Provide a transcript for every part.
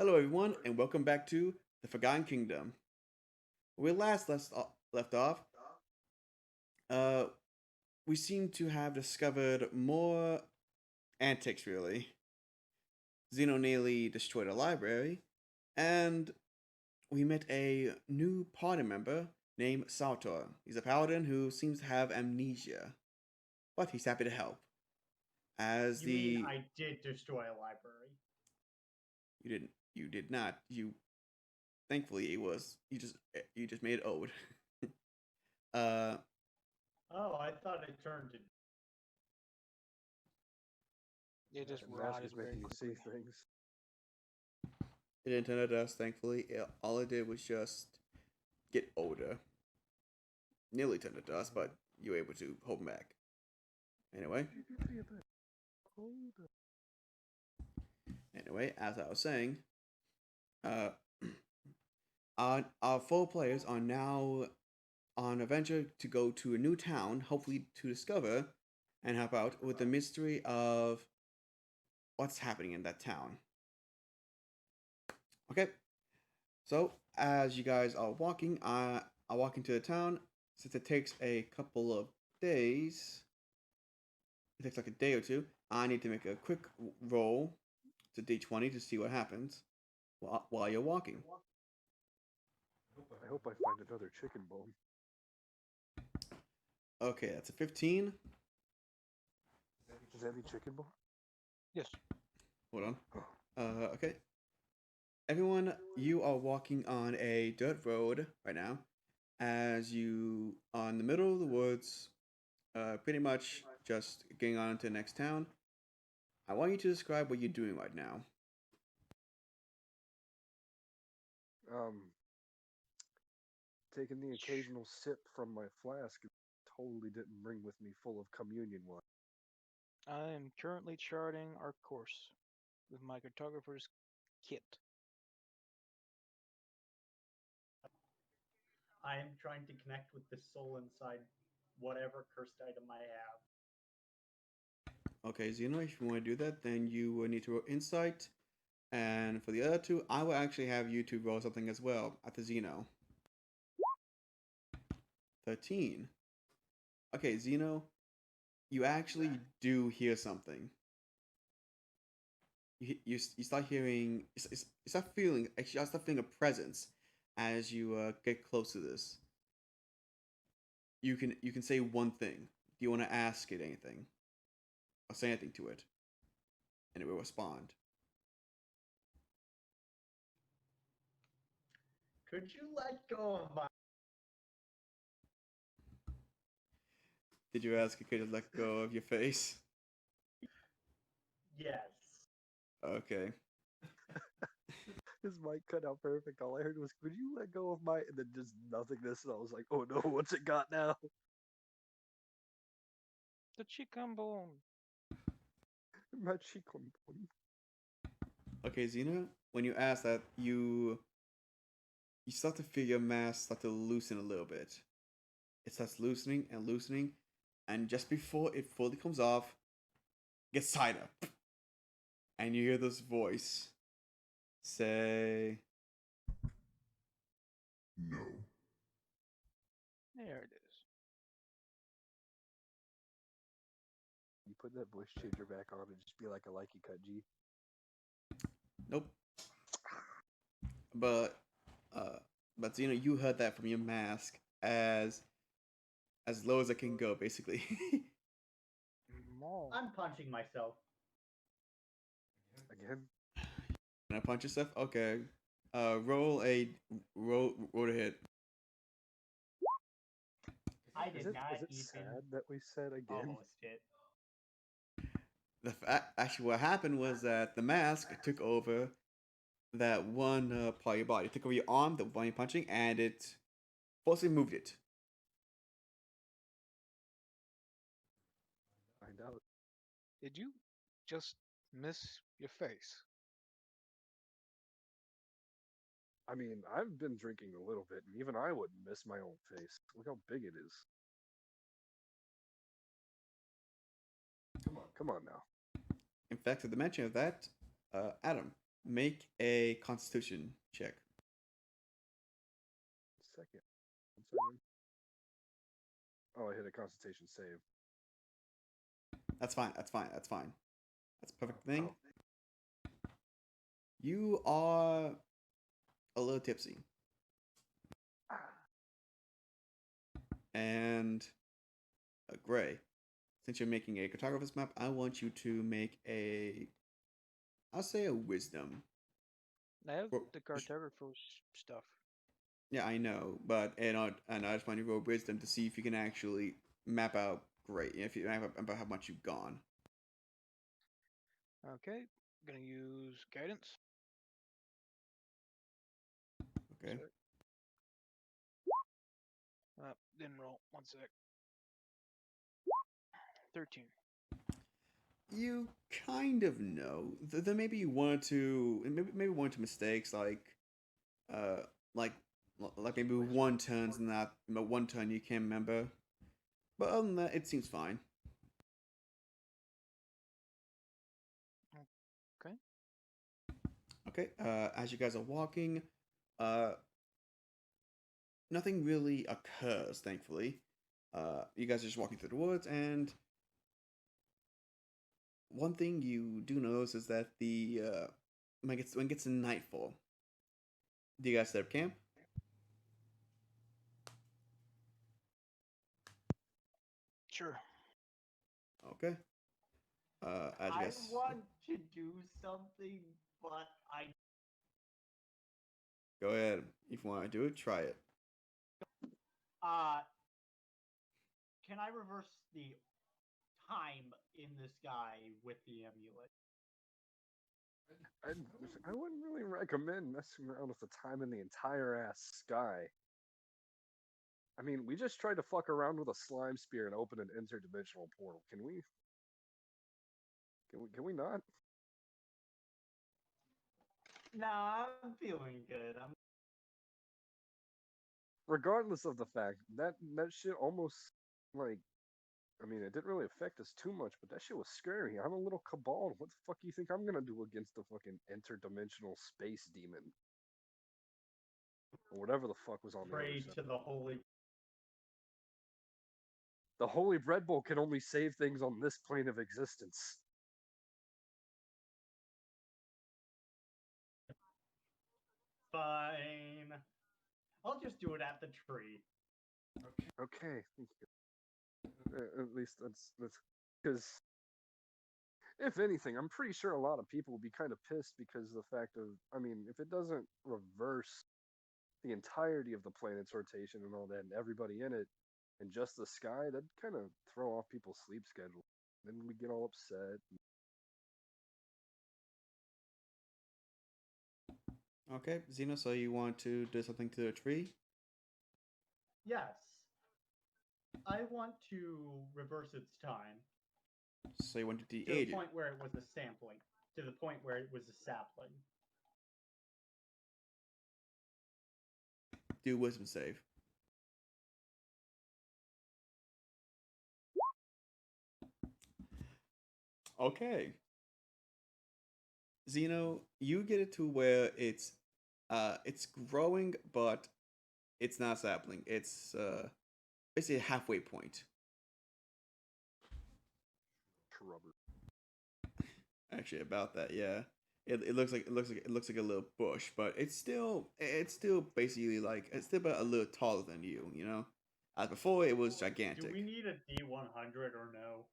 Hello, everyone, and welcome back to the Forgotten Kingdom. Where we left off, uh, we seem to have discovered more antics, really. Zeno nearly destroyed a library, and we met a new party member named Sartor. He's a paladin who seems to have amnesia, but he's happy to help. As You mean the I did destroy a library? you did not. You thankfully it was you just made it old. uh, Oh, I thought it turned to. It just And mask rotted is very making you see quickly. things. It didn't turn to dust, thankfully. All it did was just get older. Nearly turned to dust, but you were able to hold him back. Anyway, as I was saying, uh, our four players are now on a venture to go to a new town, hopefully to discover and help out with the mystery of what's happening in that town. Okay, so as you guys are walking, I walk into the town. Since it takes a couple of days, it takes like a day or two. I need to make a quick roll to D20 to see what happens while you're walking. I hope I find another chicken bone. Okay, that's a 15. Does that mean chicken bone? Yes. Hold on. Okay. Everyone, you are walking on a dirt road right now as you are in the middle of the woods, pretty much just getting on to the next town. I want you to describe what you're doing right now. Um, Taking the occasional sip from my flask totally didn't bring with me full of communion wine. I am currently charting our course with my cartographer's kit. I am trying to connect with the soul inside whatever cursed item I have. Okay, Zeno, if you want to do that, then you will need to roll insight. And for the other two, I will actually have you two roll something as well at the Zeno. 13. Okay, Zeno, you actually do hear something. You start hearing, you start feeling, actually, I start feeling a presence as you get close to this. You can say one thing. Do you want to ask it anything? Or say anything to it? And it will respond. Could you let go of my. Did you ask it to let go of your face? Yes. Okay. His mic cut out perfect. All I heard was, "Could you let go of my?" And then just nothingness. And I was like, "Oh no, what's it got now?" The chicken bone. My chicken bone. Okay, Zeno, when you ask that, you start to feel your mask start to loosen a little bit. It starts loosening and loosening, and just before it fully comes off, it gets tighter. And you hear this voice say, No. There it is. You put that voice changer back on and just be like, "I like you, cut G." "Nope." But, uh, but Zeno, you heard that from your mask as low as it can go, basically. More. I'm punching myself. Again, Can I punch yourself? Okay. Roll to hit. I is did it not is it even. sad that we said again? Almost hit. Actually, what happened was that the mask took over that one part of your body. It took over your arm, the one you're punching, and it forcibly moved it. Find out. Did you just miss your face? I mean, I've been drinking a little bit, and even I wouldn't miss my own face. Look how big it is. Come on now. In fact, to the mention of that, Adam, Make a Constitution check. Second. 1 second. Oh, I hit a Constitution save. That's fine. That's fine. That's fine. That's a perfect thing. Oh. You are a little tipsy. And Gray, since you're making a cartographer's map, I want you to make I'll say a wisdom. I have Well, the cartographer's stuff. Yeah, I know, but and I just want you to roll wisdom to see if you can actually map out Gray. If you map out about how much you've gone. Okay, gonna use guidance. Okay. Sorry. Didn't roll. 1 sec. 13. You kind of know. There may be one or two, maybe one or two mistakes, uh, like like maybe one turn's not one turn you can't remember. But other than that, it seems fine. Okay. Okay. As you guys are walking, nothing really occurs, thankfully. You guys are just walking through the woods, and one thing you do notice is that when it gets to nightfall, do you guys set up camp? Sure. Okay. As you I guys want to do something, but I go ahead, if you want to do it, try it. uh can I reverse the time in the sky with the amulet? I wouldn't really recommend messing around with the time in the entire ass sky. I mean, we just tried to fuck around with a slime spear and open an interdimensional portal. Can we? Can we not? Nah, I'm feeling good. I'm Regardless of the fact that shit almost like, I mean, it didn't really affect us too much, but that shit was scary. I'm a little cabal. What the fuck do you think I'm gonna do against the fucking interdimensional space demon? Or whatever the fuck was on the other prayed side. to the holy. The Holy Bread Bowl can only save things on this plane of existence. Fine. I'll just do it at the tree. Okay, thank you. At least that's because if anything, I'm pretty sure a lot of people will be kind of pissed because of the fact of, I mean, if it doesn't reverse the entirety of the planet's rotation and all that, and everybody in it, and just the sky, that'd kind of throw off people's sleep schedule. Then we get all upset. Okay, Xeno. So you want to do something to the tree? Yes. I want to reverse its time So you want to to the de-age it? point where it was a sampling, to the point where it was a sapling. Do a wisdom save. Okay. Xeno, you get it to where it's growing, but it's not sapling. It's basically a halfway point. Shrubber. Actually, about that, yeah. It looks like a little bush, but it's still basically like it's still about a little taller than you, you know. As before, it was Do gigantic. we need a D100 or no?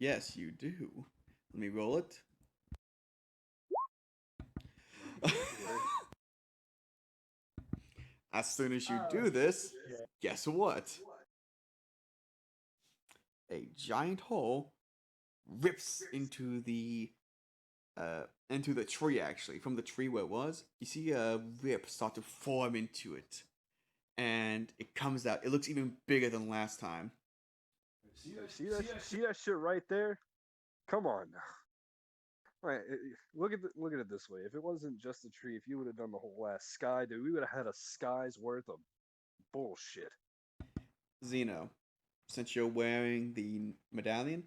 Yes, you do. Let me roll it. As soon as you do this, shit. guess what? A giant hole rips into the tree. Actually, from the tree where it was, you see a rip start to form into it, and it comes out. It looks even bigger than last time. See that shit right there? Come on. Right, look at it this way. If it wasn't just a tree, if you would have done the whole ass sky, dude, we would have had a sky's worth of bullshit. Zeno, since you're wearing the medallion,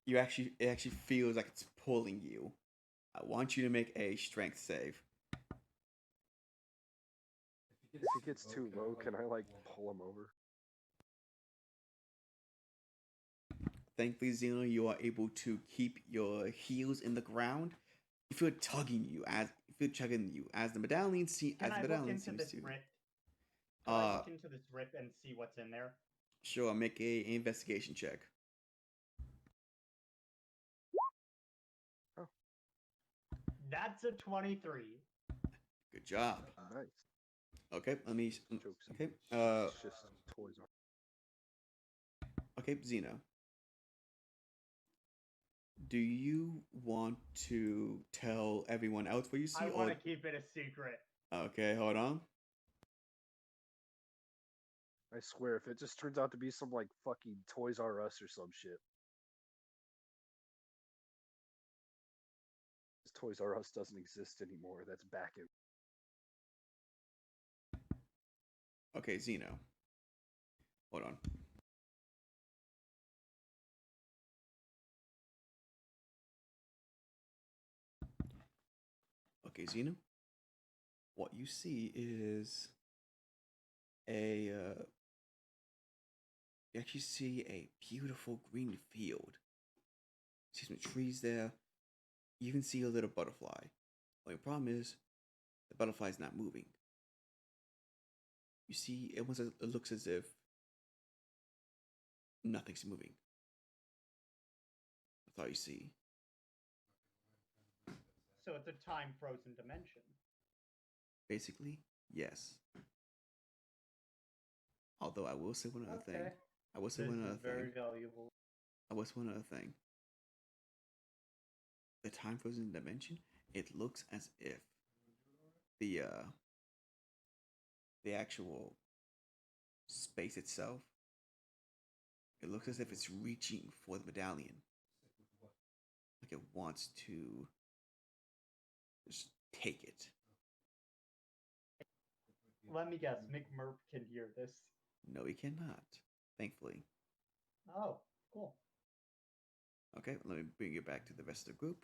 it actually feels like it's pulling you. I want you to make a strength save. If he gets too low, can I like pull him over? Thankfully, Zeno, you are able to keep your heels in the ground. You feel it tugging you as the medallion Can I look into seems this to. rift? Can I look into this rift and see what's in there? Sure, make a investigation check. Oh, That's a 23. Good job. nice. Okay, let me. Jokes. Okay, It's just toys. okay, Zeno. Do you want to tell everyone else what you see? I want to keep it a secret. Okay, hold on. I swear, if it just turns out to be some like fucking Toys R Us or some shit. Toys R Us doesn't exist anymore. That's back in. Okay, Zeno. Hold on. Okay, Zeno. What you see is you actually see a beautiful green field. See some trees there. You even see a little butterfly. Only problem is the butterfly is not moving. You see, it looks as if nothing's moving. That's all you see. So it's a time frozen dimension. Basically, yes. Although I will say one other thing. I will say This one is other very thing. valuable. I will say one other thing. The time frozen dimension, it looks as if the actual space itself, it looks as if it's reaching for the medallion. Like it wants to just take it. Let me guess, McMurph can hear this. No, he cannot. Thankfully. Oh, cool. Okay, let me bring you back to the rest of the group.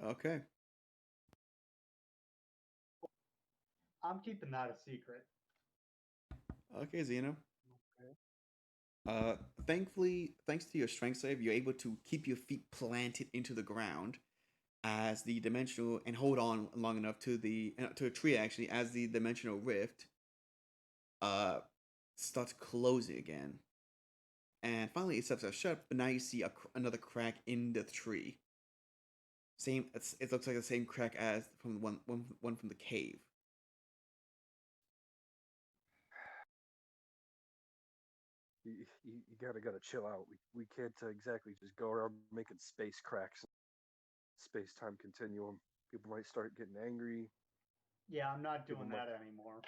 Okay. I'm keeping that a secret. Okay, Zeno. Okay. Thankfully, thanks to your strength save, you're able to keep your feet planted into the ground as the dimensional and hold on long enough to a tree actually as the dimensional rift starts closing again. And finally, it steps out shut, but now you see another crack in the tree. It looks like the same crack as from one from the cave. You gotta chill out. We can't exactly just go around making space cracks, space time continuum. People might start getting angry. Yeah, I'm not People doing might. that anymore.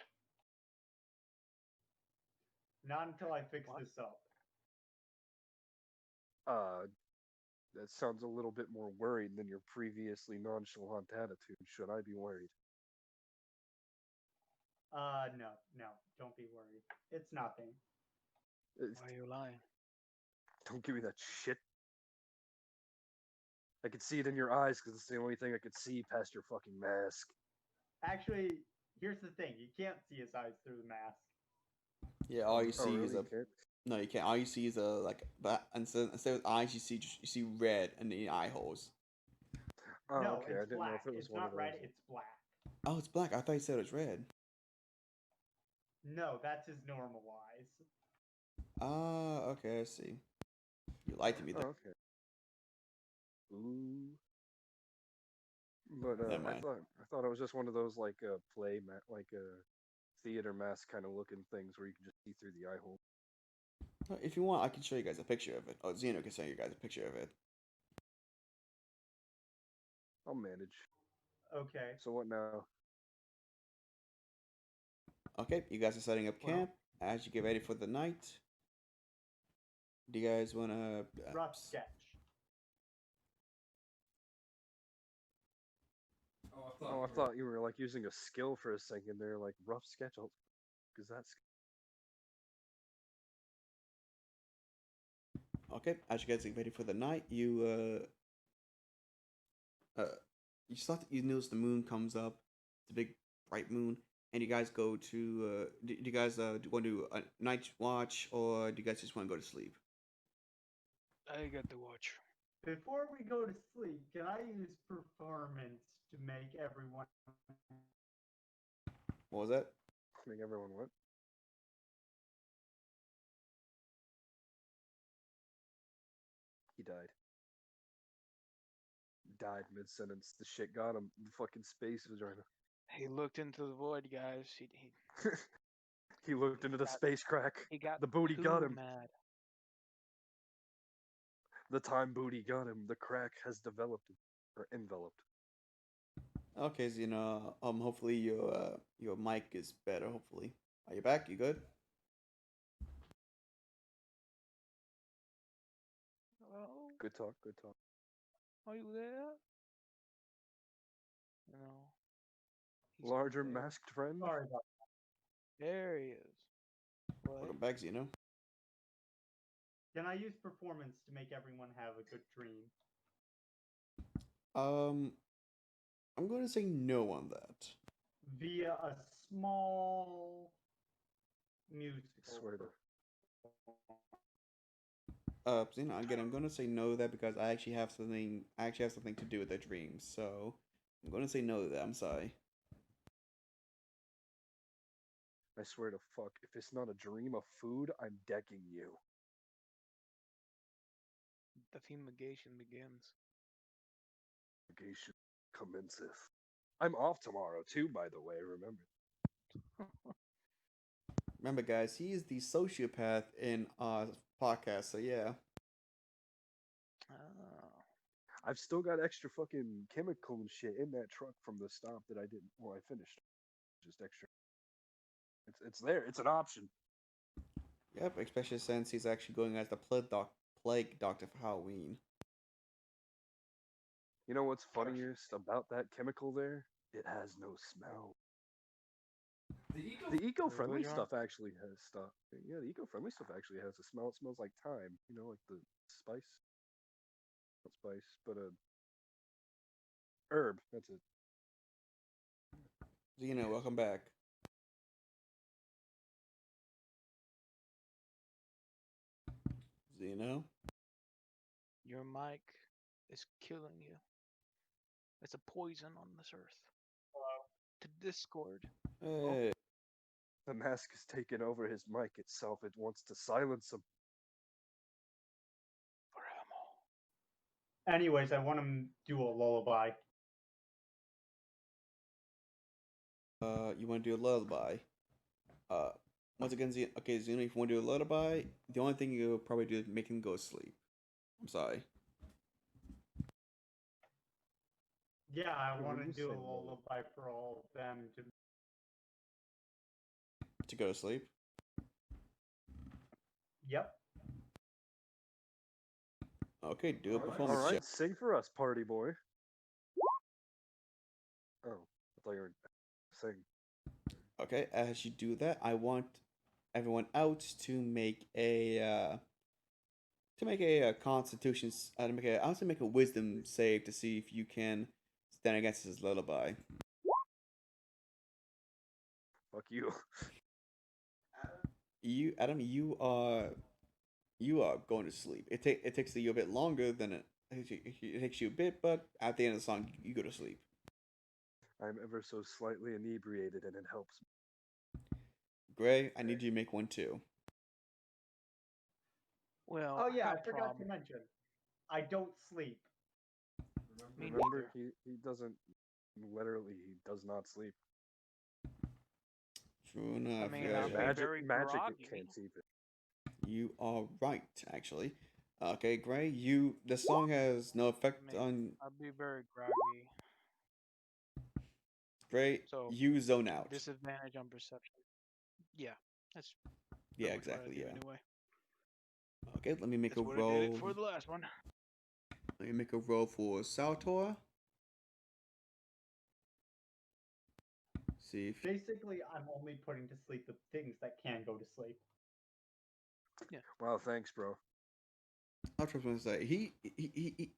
Not until I fix What? this up. That sounds a little bit more worried than your previously nonchalant attitude. Should I be worried? No, don't be worried. It's nothing. Why are you lying? Don't give me that shit. I could see it in your eyes because it's the only thing I could see past your fucking mask. Actually, here's the thing: you can't see his eyes through the mask. Yeah, all you Oh, see really? is You can't? no, you can't. All you see is but instead of eyes, you see red in the eye holes. Oh, No, okay. I it's didn't know black. if it was It's one of not red. those. It's black. Oh, it's black. I thought you said it was red. No, that's his normal eyes. Ah, okay, I see. You lied to me Oh, there. okay. Ooh. But Never mind. I thought it was just one of those like like theater mask kind of looking things where you can just see through the eye hole. If you want, I can show you guys a picture of it. Oh, Zeno can show you guys a picture of it. I'll manage. Okay. So what now? Okay, you guys are setting up camp as you get ready for the night. Do you guys want to? Rough sketch. Oh, I thought you were like using a skill for a second there, like rough sketch. is that? Okay, as you guys get ready for the night, you start. You notice the moon comes up, the big bright moon, and you guys go to. Do you guys want to do a night watch, or do you guys just want to go to sleep? I got the watch. Before we go to sleep, can I use performance to make everyone? What was that? Make everyone what? He died. Died mid sentence. The shit got him. The fucking space vagina. He looked into the void, guys. He looked into the got- space crack. He got The booty got too him. mad. The time booty got him. The crack has developed or enveloped. Okay, Xena. Hopefully your mic is better. Hopefully, are you back? You good? Hello? Good talk. Good talk. Are you there? No. He's Larger not there. masked friend. Sorry about There he is. What? Welcome back, Xena. Can I use performance to make everyone have a good dream? I'm going to say no on that. Via a small musical. Swear to. Xena, again, I'm going to say no to that because I actually have something. I actually have something to do with the dreams, so I'm going to say no to that. I'm sorry. I swear to fuck. If it's not a dream of food, I'm decking you. The fumigation begins. Fumigation commenceth. I'm off tomorrow too, by the way. Remember. Remember, guys, he is the sociopath in our podcast, so yeah. Oh. I've still got extra fucking chemical and shit in that truck from the stop that I didn't. Well, I finished. Just extra. It's there. It's an option. Yep, especially since he's actually going as the plague doctor for Halloween. You know what's funniest about that chemical there? It has no smell. The eco-friendly Really, stuff actually has stuff. Yeah, the eco-friendly stuff actually has a smell. It smells like thyme. You know, like the spice. Not spice, but a herb. That's it. Xena, welcome back. Xena? Your mic is killing you. It's a poison on this earth. To Discord. Hey. The mask has taken over his mic itself. It wants to silence him. For ammo. Anyways, I want to do a lullaby. You want to do a lullaby? Once again, Xena, okay, Xena, if you want to do a lullaby, the only thing you'll probably do is make him go to sleep. I'm sorry. Yeah, I want when to you do a say lullaby. lullaby for all of them to. To go to sleep? Yep. Okay, do a All performance right, check. sing for us, party boy. Oh, I thought you were sing. Okay, as you do that, I want everyone out to make a constitution. I want to make a wisdom save to see if you can stand against his lullaby. Fuck you. Adam, you are going to sleep. It takes you a bit longer than it takes you a bit, but at the end of the song, you go to sleep. I'm ever so slightly inebriated, and it helps. Gray, I need you to make one too. Well, Oh yeah, got I a forgot to problem. mention. I don't sleep. Me Remember, neither. he doesn't. Literally, he does not sleep. True enough. mean, yeah, I'll be yeah. very Magic groggy. can't keep it. You are right, actually. Okay, Gray, the song has no effect on I'll be very groggy. Gray. So You zone out. disadvantage on perception. Yeah, that's Yeah, pretty much what I exactly. do Yeah. anyway. Okay, let me make That's a what I did roll. for the last one. Let me make a roll for Saltor. See if Basically, I'm only putting to sleep the things that can go to sleep. Wow, thanks, bro. I was going to say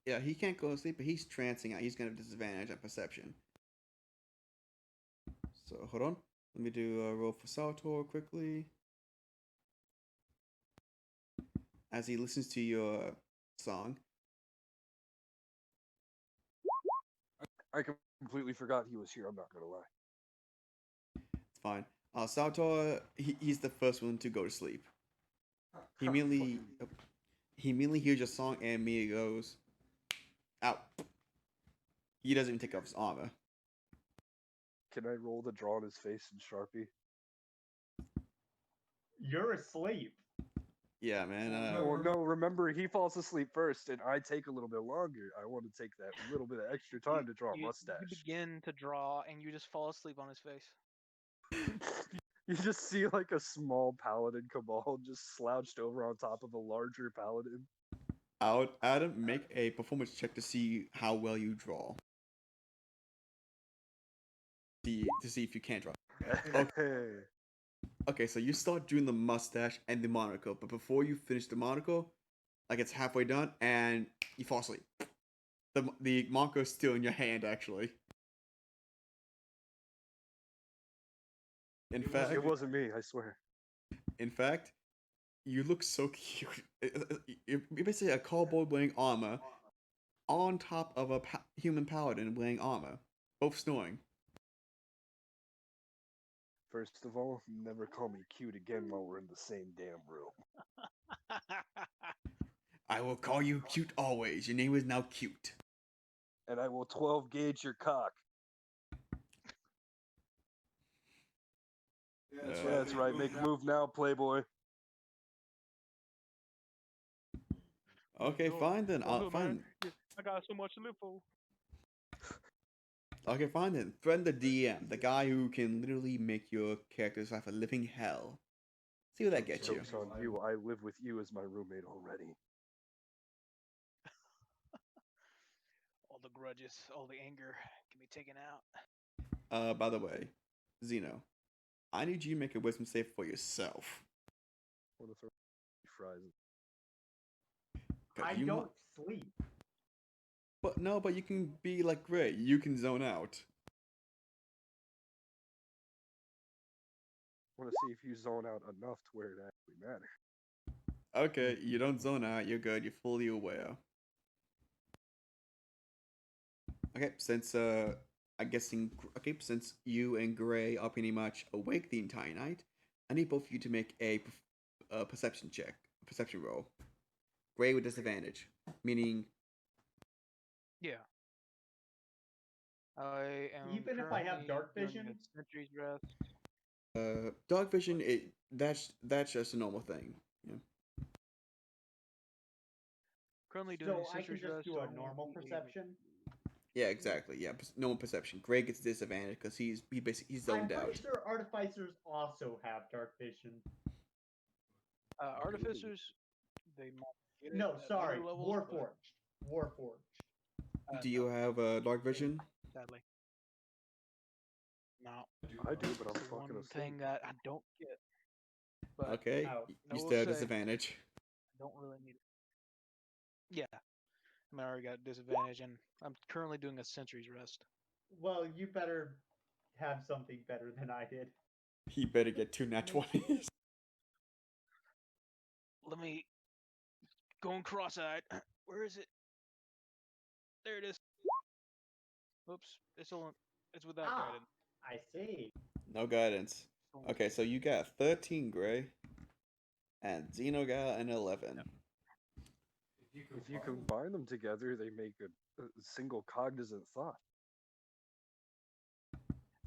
yeah, he can't go to sleep, but he's trancing out. He's gonna have disadvantage on perception. So hold on, let me do a roll for Saltor quickly. As he listens to your song, I completely forgot he was here. I'm not gonna lie. it's fine. Saltor, he's the first one to go to sleep. He immediately hears your song and immediately goes out. He doesn't even take off his armor. Can I roll the draw on his face in Sharpie? You're asleep. Yeah, man. Well, no, remember, he falls asleep first, and I take a little bit longer. I want to take that little bit of extra time to draw a You mustache. begin to draw, and you just fall asleep on his face. You just see like a small paladin cabal just slouched over on top of a larger paladin. Adam, make a performance check to see how well you draw. To see if you can draw. Okay. Okay, so you start doing the mustache and the monocle, but before you finish the monocle, like it's halfway done, and you fall asleep. The monocle is still in your hand, actually. It wasn't me, I swear. In fact, you look so cute. You're basically a cowboy wearing armor on top of a human paladin wearing armor, both snoring. First of all, never call me cute again while we're in the same damn room. I will call you cute always. Your name is now Cute. And I will 12 gauge your cock. Yeah, That's right, make a move now, playboy. Okay, fine then. Fine. I got so much to live for. Okay, fine then. Threaten the DM, the guy who can literally make your character's life a living hell. See what that gets you. Joke's on you, I live with you as my roommate already. All the grudges, all the anger can be taken out. By the way, Zeno, I need you to make a wisdom save for yourself. Want to throw fries? I don't sleep. But you can be like Gray. You can zone out. Want to see if you zone out enough to where it actually matters. Okay, you don't zone out. You're good. You're fully aware. Okay, since since you and Gray are pretty much awake the entire night, I need both of you to make a perception check, perception roll. Gray with disadvantage, meaning. Yeah. I am. Even if I have dark vision? Sentry's rest. Dark vision, that's just a normal thing. Yeah. Currently doing So I can sentry's just rest. do a normal perception? Yeah, exactly. Yeah, normal perception. Gray gets disadvantage because he's zoned I'm out. pretty sure artificers also have dark vision. Artificers, they might get it No, at sorry, lower levels, but, Warforged. Do you no, have dark vision? sadly. No. I do, but I'm That's the fucking one asleep. thing that I don't get. But Okay, Oh. you I will still have say- disadvantage. I don't really need it. Yeah. I mean, I already got disadvantage, and I'm currently doing a sentry's rest. Well, you better have something better than I did. He better get 2 nat 20s. Let me going cross-eyed. Where is it? There it is. Oops, it's without Ah, guidance. I see. No guidance. Okay, so you got 13, Gray, and Zeno got an 11. Yep. If you combine them together, they make a single cognizant thought.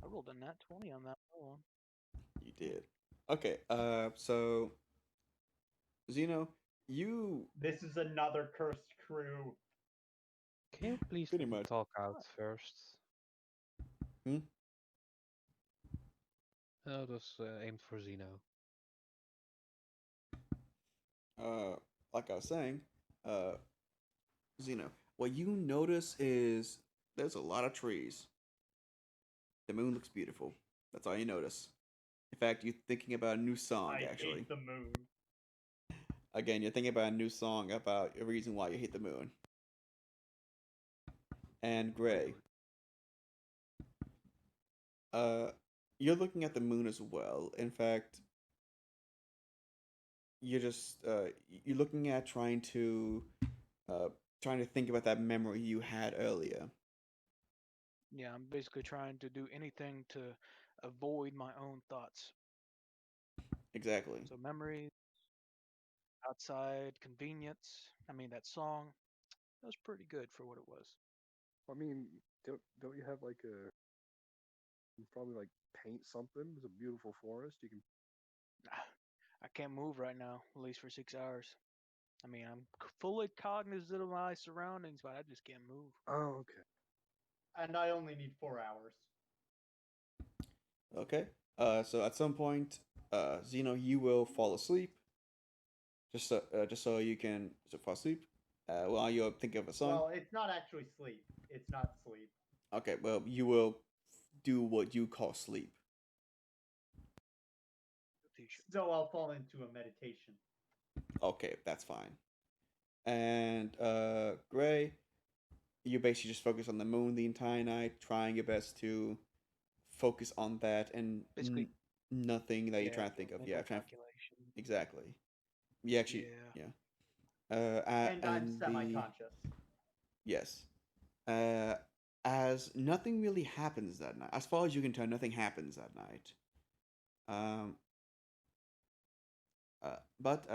I rolled a nat 20 on that one. You did. Okay, so Zeno, you This is another cursed crew. Can you please Pretty much. talk out first? Hmm? No, it was aimed for Zeno. like I was saying, Zeno, what you notice is there's a lot of trees. The moon looks beautiful. That's all you notice. In fact, you're thinking about a new song, I actually. hate the moon. Again, you're thinking about a new song about a reason why you hate the moon. And Gray, uh, you're looking at the moon as well. In fact, you're looking at uh, trying to think about that memory you had earlier. Yeah, I'm basically trying to do anything to avoid my own thoughts. Exactly. So memory, outside, convenience. I mean, that song, that was pretty good for what it was. I mean, don't you have like a you probably like paint something? It's a beautiful forest. You can. I can't move right now, at least for 6 hours. I mean, I'm fully cognizant of my surroundings, but I just can't move. Oh, okay. And I only need 4 hours. Okay. So at some point, Zeno, you will fall asleep. Just so you can fall asleep. While you're thinking of a song. Well, it's not actually sleep. It's not sleep. Okay. Well, you will do what you call sleep. T-shirt. So I'll fall into a meditation. Okay, that's fine. And Gray, you basically just focus on the moon the entire night, trying your best to focus on that and Basically, nothing that you're yeah, trying to think of. mental Yeah, calculation. exactly. You actually, Yeah. yeah. And I'm And semi-conscious. yes. Uh, as nothing really happens that night, as far as you can tell, nothing happens that night. Um, but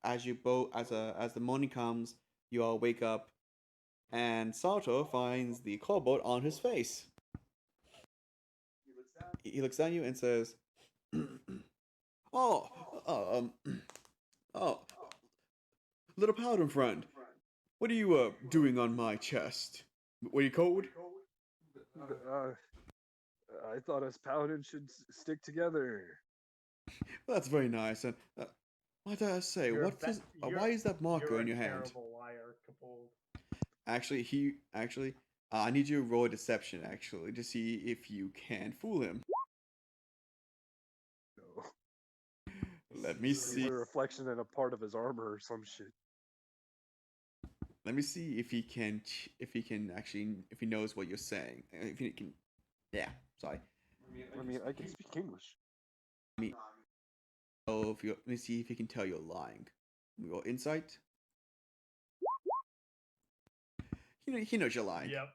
as you both, as the morning comes, you all wake up, and Sato finds the cobalt on his face. He looks at you and says, "Oh, oh, little powder friend, what are you doing on my chest? Were you cold?" Uh, I thought us paladins should stick together. That's very nice. And what did I say? Why is that marker You're in a your hand? terrible liar, Kapold. Actually, I need you to roll deception actually to see if you can fool him. No. Let me It's see. a reflection and a part of his armor or some shit. Let me see if he can. If he can actually. If he knows what you're saying. If he can. Yeah. Sorry. I mean, I can speak English. Me. Oh, if you. Let me see if he can tell you're lying. We go insight. He knows you're lying. Yep.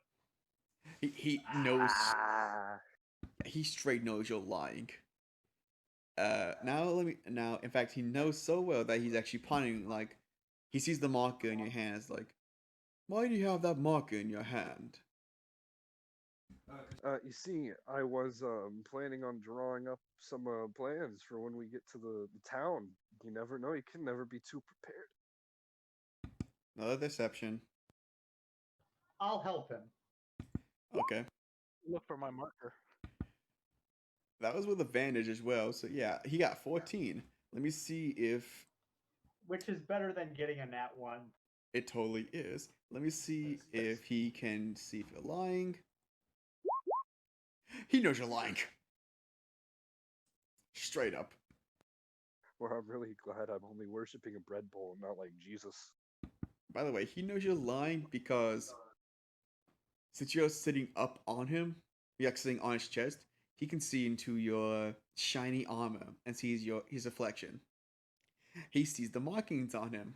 He knows. Ah. He straight knows you're lying. Now in fact he knows so well that he's actually punning, like he sees the marker in your hand. It's like, why do you have that marker in your hand? You see, I was planning on drawing up some plans for when we get to the town. You never know; you can never be too prepared. Another deception. I'll help him. Okay. Look for my marker. That was with advantage as well. So yeah, he got 14. Let me see if Which is better than getting a nat 1. it totally is. Let me see if he can see if you're lying. He knows you're lying. Straight up. Well, I'm really glad I'm only worshiping a bread bowl and not like Jesus. By the way, he knows you're lying because since you're sitting up on him, you're sitting on his chest, he can see into your shiny armor and sees his reflection. He sees the markings on him.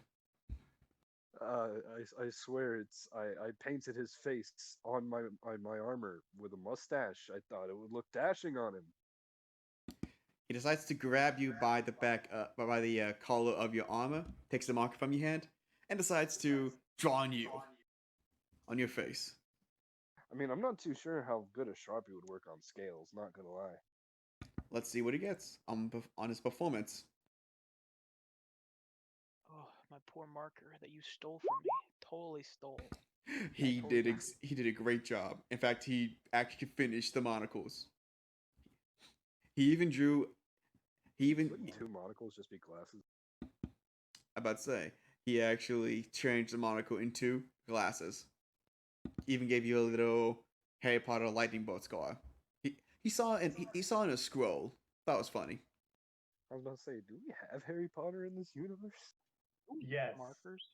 I swear I painted his face on my armor with a mustache. I thought it would look dashing on him. He decides to grab you by the back, by the collar of your armor, takes the marker from your hand, and decides to draw on you, on your face. I mean, I'm not too sure how good a Sharpie would work on scales, not gonna lie. Let's see what he gets on his performance. Oh, my poor marker that you stole from me. Totally stole. He totally did got it. he did a great job. In fact, he actually finished the monocles. He even drew. He even. Wouldn't two monocles just be glasses? I'm about to say he actually changed the monocle into glasses. Even gave you a little Harry Potter lightning bolt scar. He he saw in a scroll. That was funny. I was about to say, do we have Harry Potter in this universe? Yes. Markers.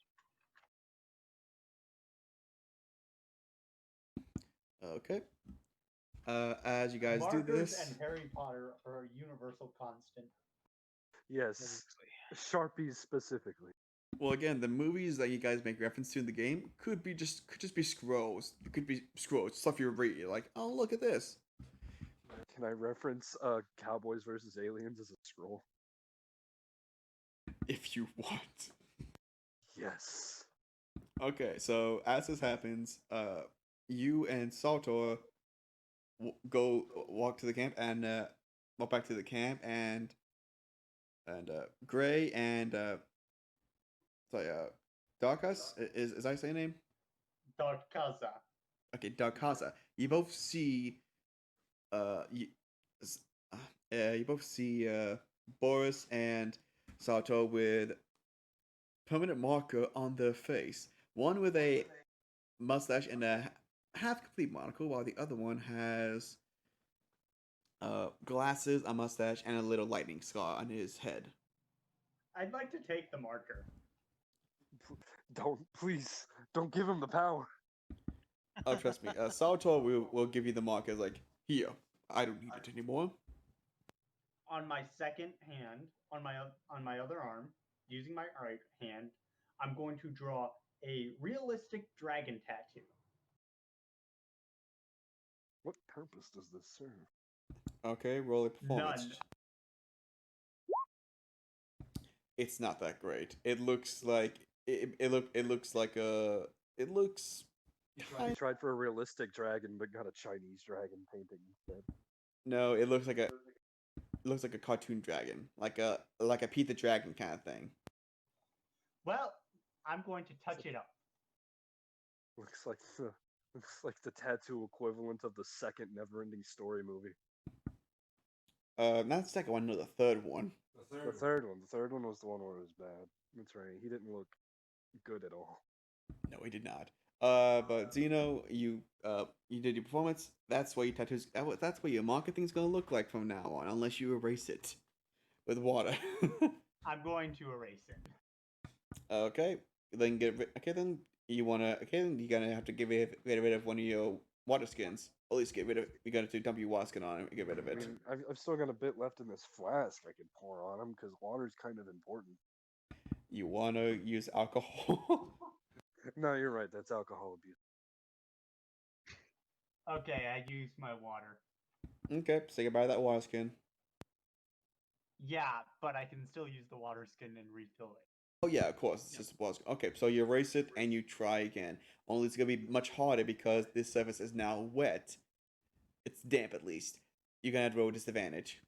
Okay. As you guys do Markers this, and Harry Potter are a universal constant. Yes, Obviously. Sharpies specifically. well, again, the movies that you guys make reference to in the game could just be scrolls. It could be scrolls, stuff you read. Like, oh, look at this. Can I reference Cowboys versus Aliens as a scroll? If you want. Yes. Okay, so as this happens, you and Saltor go walk to the camp and walk back to the camp, and Gray and sorry, Darkus is that your name? Dark Kaza. Okay, Darkasa. You both see you s- you both see Boris and Sato with permanent marker on their face. One with a mustache and a half complete monocle, while the other one has glasses, a mustache, and a little lightning scar on his head. I'd like to take the marker. Please, don't give him the power. Oh, trust me, Sato will give you the marker. Like, here, I don't need it anymore. On my second hand, on my other arm, using my right hand, I'm going to draw a realistic dragon tattoo. What purpose does this serve? Okay, roll a performance. None. It's not that great. It looks like it looks like a it looks. He tried for a realistic dragon, but got a Chinese dragon painting instead. No, it looks like a cartoon dragon, like a Pete the Dragon kind of thing. Well, I'm going to touch it up. Looks like the tattoo equivalent of the second Neverending Story movie. Not the second one, no, the third one. The third one was the one where it was bad. That's right. He didn't look good at all. No, he did not. But Zeno, you did your performance. That's what your tattoos. That's what your marketing's gonna look like from now on, unless you erase it with water. I'm going to erase it. Okay, then okay, then you wanna. Okay, then you're gonna have to get rid of one of your water skins. At least get rid of. You gotta dump your water skin on it and get rid of I it. mean, I've still got a bit left in this flask I could pour on him because water's kind of important. You wanna use alcohol? No, you're right. That's alcohol abuse. Okay, I used my water. Okay, say goodbye to that water skin. Yeah, but I can still use the water skin and refill it. Oh yeah, of course. It's just a water skin. Okay, so you erase it and you try again. Only it's gonna be much harder because this surface is now wet. It's damp at least. You're gonna have to roll disadvantage.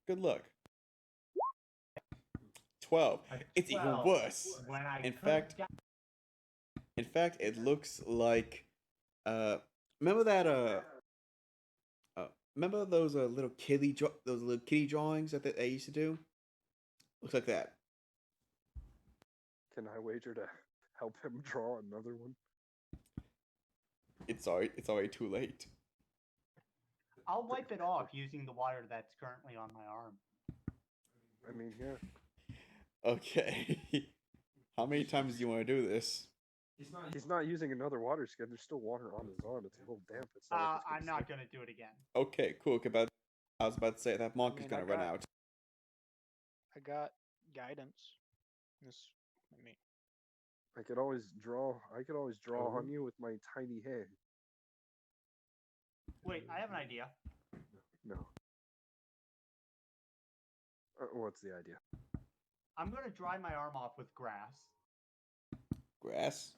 Good luck. 12. It's even 12. worse. When I In could fact, have it looks like remember that remember those little kitty drawings that they used to do? Looks like that. Can I wager to help him draw another one? It's already too late. I'll wipe it off using the water that's currently on my arm. I mean, yeah. Okay. How many times do you want to do this? He's not using another water skin. There's still water on his arm. It's a little damp. It's not like it's I'm gonna not stick. going to do it again. Okay, cool. I was about to say that monk is mean, gonna I run got- out. I got guidance. This, I mean, I could always draw Oh. on you with my tiny hand. Wait, I have an idea. No. What's the idea? I'm going to dry my arm off with grass. Grass.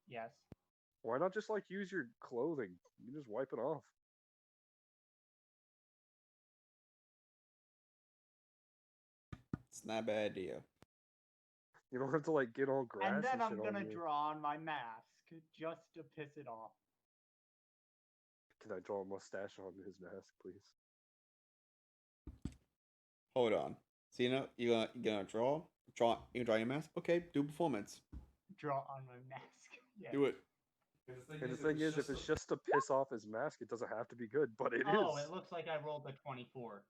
Yes. Why not just like use your clothing? You can just wipe it off. It's not a bad idea. You don't have to like get all grass And then I'm shit going on to you. draw on my mask just to piss it off. Can I draw a mustache on his mask, please? Hold on. So you gonna draw? You can draw your mask. Okay, do performance. Draw on my mask. Yeah. Do it. And the thing is, if it's just to piss off his mask, it doesn't have to be good, but it is. Oh, it looks like I rolled a 24.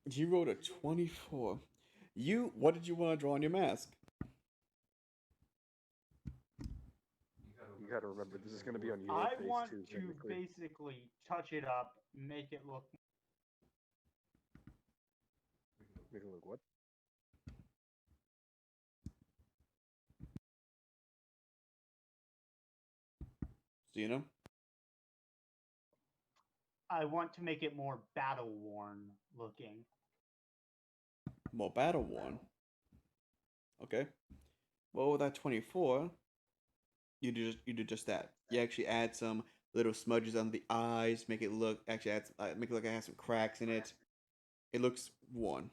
You rolled a 24. What did you want to draw on your mask? You gotta remember, this is gonna be on your I face want too, to technically. basically touch it up, make it look. Make it look what? Xeno? I want to make it more battle worn looking. More battle worn. Okay. Well, with that 24, you do just that. You actually add some little smudges on the eyes, make it look make it look like it has some cracks in it. It looks worn.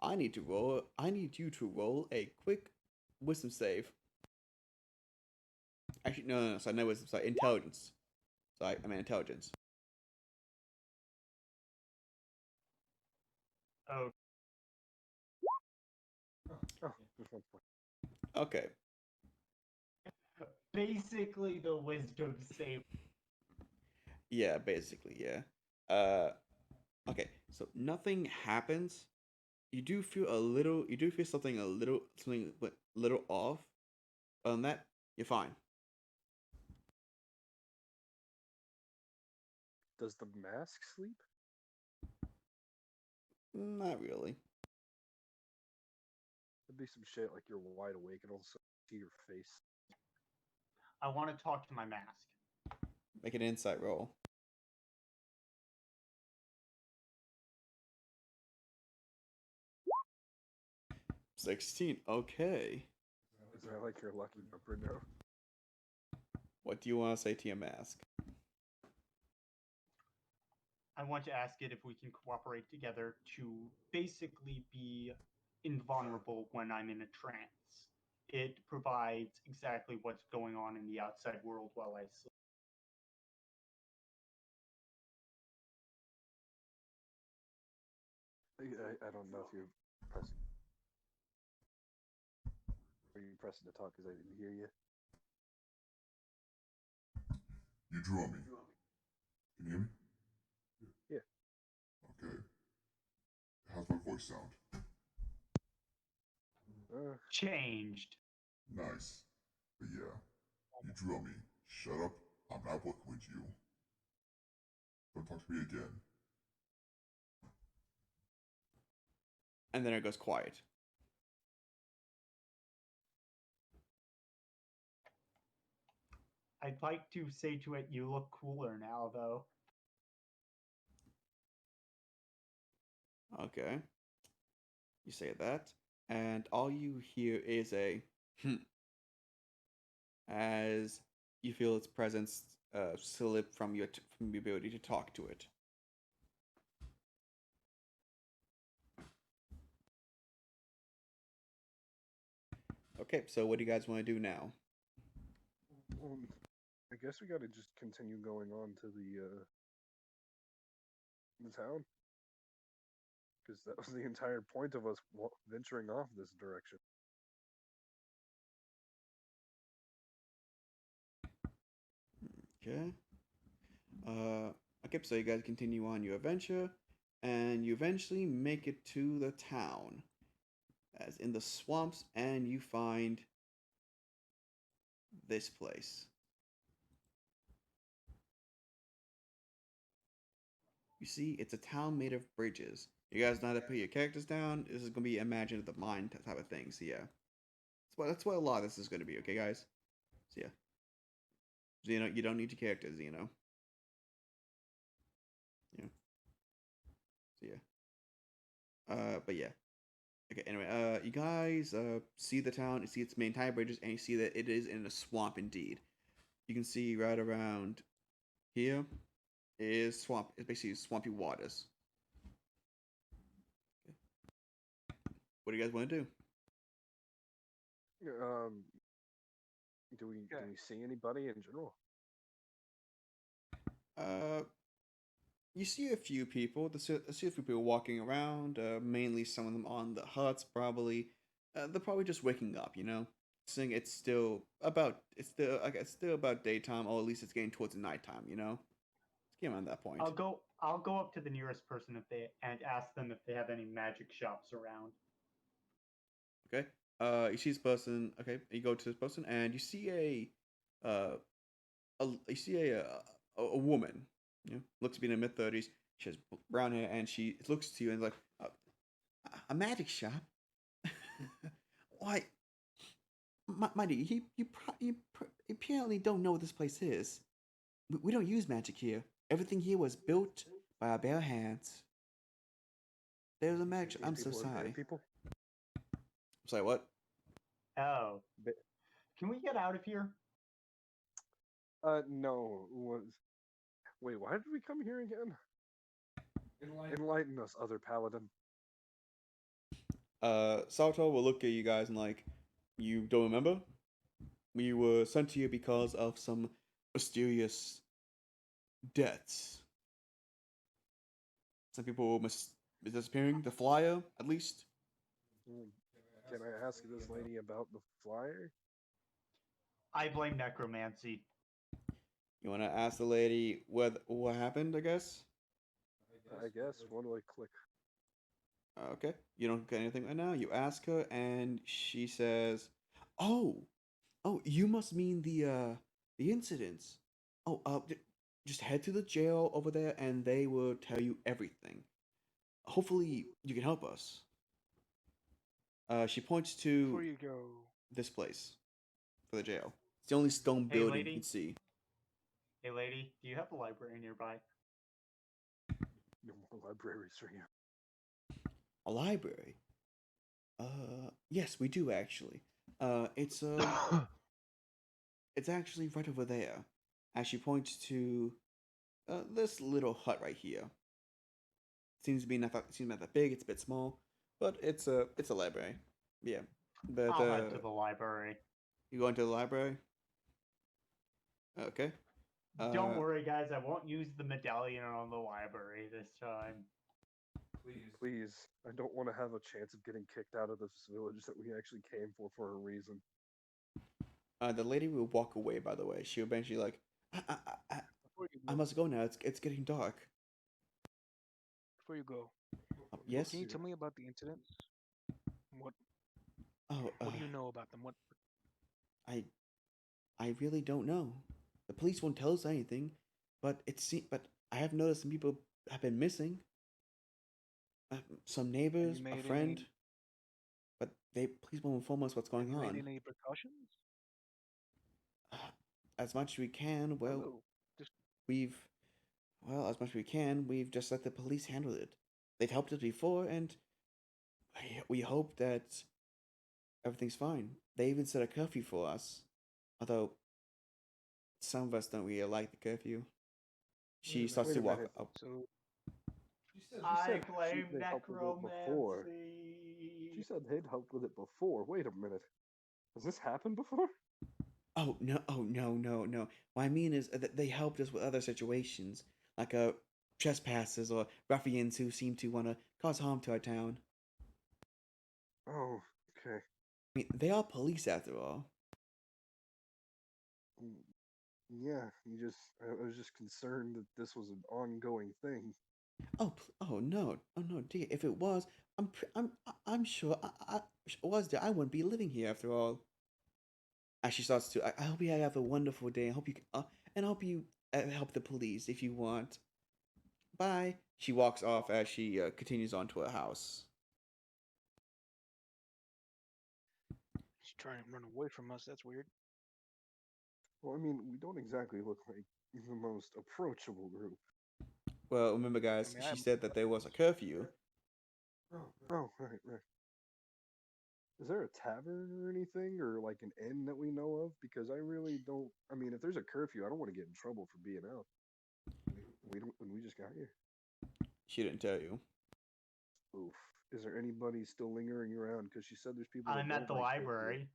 I need you to roll a quick wisdom save. Actually, no. Sorry, no wisdom. Sorry, intelligence. Sorry, I mean intelligence. Oh, Oh, just 1 point. Okay. basically the wisdom save. Yeah, basically, yeah. Okay. So nothing happens. You do feel something a little off. Other than that, you're fine. Does the mask sleep? Not really. There'd be some shit like you're wide awake and also see your face. I want to talk to my mask. Make an insight roll. $16. Okay. Is that like your lucky number now? What do you want to say to your mask? I want to ask it if we can cooperate together to basically be invulnerable when I'm in a trance. It provides exactly what's going on in the outside world while I sleep. I don't know if you're pressing. Are you pressing to talk because I didn't hear you? You drew on me. Can you hear me? Yeah. Okay. How's my voice sound? Changed. Nice. But yeah, you drew on me. Shut up. I'm not working with you. Don't talk to me again. And then it goes quiet. I'd like to say to it, you look cooler now, though. Okay. You say that, and all you hear is a as you feel its presence slip from your ability to talk to it. Okay, so what do you guys want to do now? I guess we gotta just continue going on to the town. Because that was the entire point of us venturing off this direction. Okay. Okay, so you guys continue on your adventure, and you eventually make it to the town, as in the swamps, and you find this place. You see, it's a town made of bridges. You guys know how to put your characters down. This is gonna be Imagine the Mind type of thing. So yeah, that's what a lot of this is gonna be. Okay, guys. So yeah, Xeno, you don't need your characters, Xeno. Yeah. So yeah. But yeah. Okay. Anyway, you guys see the town. You see its main entire bridges, and you see that it is in a swamp indeed. You can see right around here is swamp. It's basically swampy waters. What do you guys want to do? Do we see anybody in general? You see a few people. See a few people walking around. Mainly some of them on the huts. Probably, they're probably just waking up. Seeing it's still like it's still about daytime, or at least it's getting towards the nighttime. It's getting around that point. I'll go up to the nearest person and ask them if they have any magic shops around. Okay. You see this person. Okay, you go to this person, and you see you see a woman. Looks to be in her mid-30s. She has brown hair, and she looks to you and is like, a magic shop. Why, my dude, you apparently don't know what this place is. We don't use magic here. Everything here was built by our bare hands. There's a magic. These I'm so people are sorry. bad people. Sorry, what? Oh, Ba- can we get out of here? No. Wait, why did we come here again? Enlighten us, other paladin. Salto will look at you guys and like, you don't remember? We were sent here because of some mysterious deaths. Some people disappearing. The flyer, at least. Can I ask this lady about the flyer? I blame necromancy. You want to ask the lady what happened? I guess. I guess. What do I click? Okay. You don't get anything right now. You ask her, and she says, "Oh, you must mean the incidents. Oh, just head to the jail over there, and they will tell you everything. Hopefully, you can help us." She points Before to you go, this place for the jail. It's the only stone Hey, building you lady. can see. Hey, lady, do you have a library nearby? No more libraries for you. A library. Yes, we do actually. It's it's actually right over there. As she points to this little hut right here. Seems not that big. It's a bit small, but it's a library. Yeah, but I'll head to the library. you go into the library. Okay. Don't worry, guys. I won't use the medallion on the library this time. Please, I don't want to have a chance of getting kicked out of this village that we actually came for a reason. The lady will walk away. By the way, she'll eventually like, before you I go, must go now. It's getting dark. before you go, Yes. can you tell me about the incidents? What Oh, What do you know about them? What I I really don't know. The police won't tell us anything, but but I have noticed some people have been missing. Some have neighbors, you a made friend, any? but they please won't inform us what's Have going you made on. any precautions? As much as we can, Hello. Just we've as much as we can, we've just let the police handle it. They've helped us before, and we hope that everything's fine. They even set a curfew for us, although some of us don't really like the curfew. She starts Wait to a walk minute. up. so I said blame they helped with it before. necromancy. She said they'd helped with it before. Wait a minute. Has this happened before? Oh no! Oh no! No! No! What I mean is that they helped us with other situations, like trespassers or ruffians who seem to want to cause harm to our town. Oh, okay. I mean, they are police after all. Mm, Yeah, I was just concerned that this was an ongoing thing. Oh no! Oh no, dear! If it was, I'm sure if it was there. I wouldn't be living here after all. As she starts to, I hope you have a wonderful day. I hope and I hope you help the police if you want. Bye. She walks off as she continues on to her house. she's trying to run away from us. That's weird. Well, I mean, we don't exactly look like the most approachable group. Well, remember, I guys, mean, she said that there was a curfew. Oh, right. Is there a tavern or anything, or like an inn that we know of? Because I really don't. I mean, if there's a curfew, I don't want to get in trouble for being out. We don't. When we just got here. She didn't tell you. Oof. Is there anybody still lingering around? Because she said there's people. I'm that at the don't like curfew. library.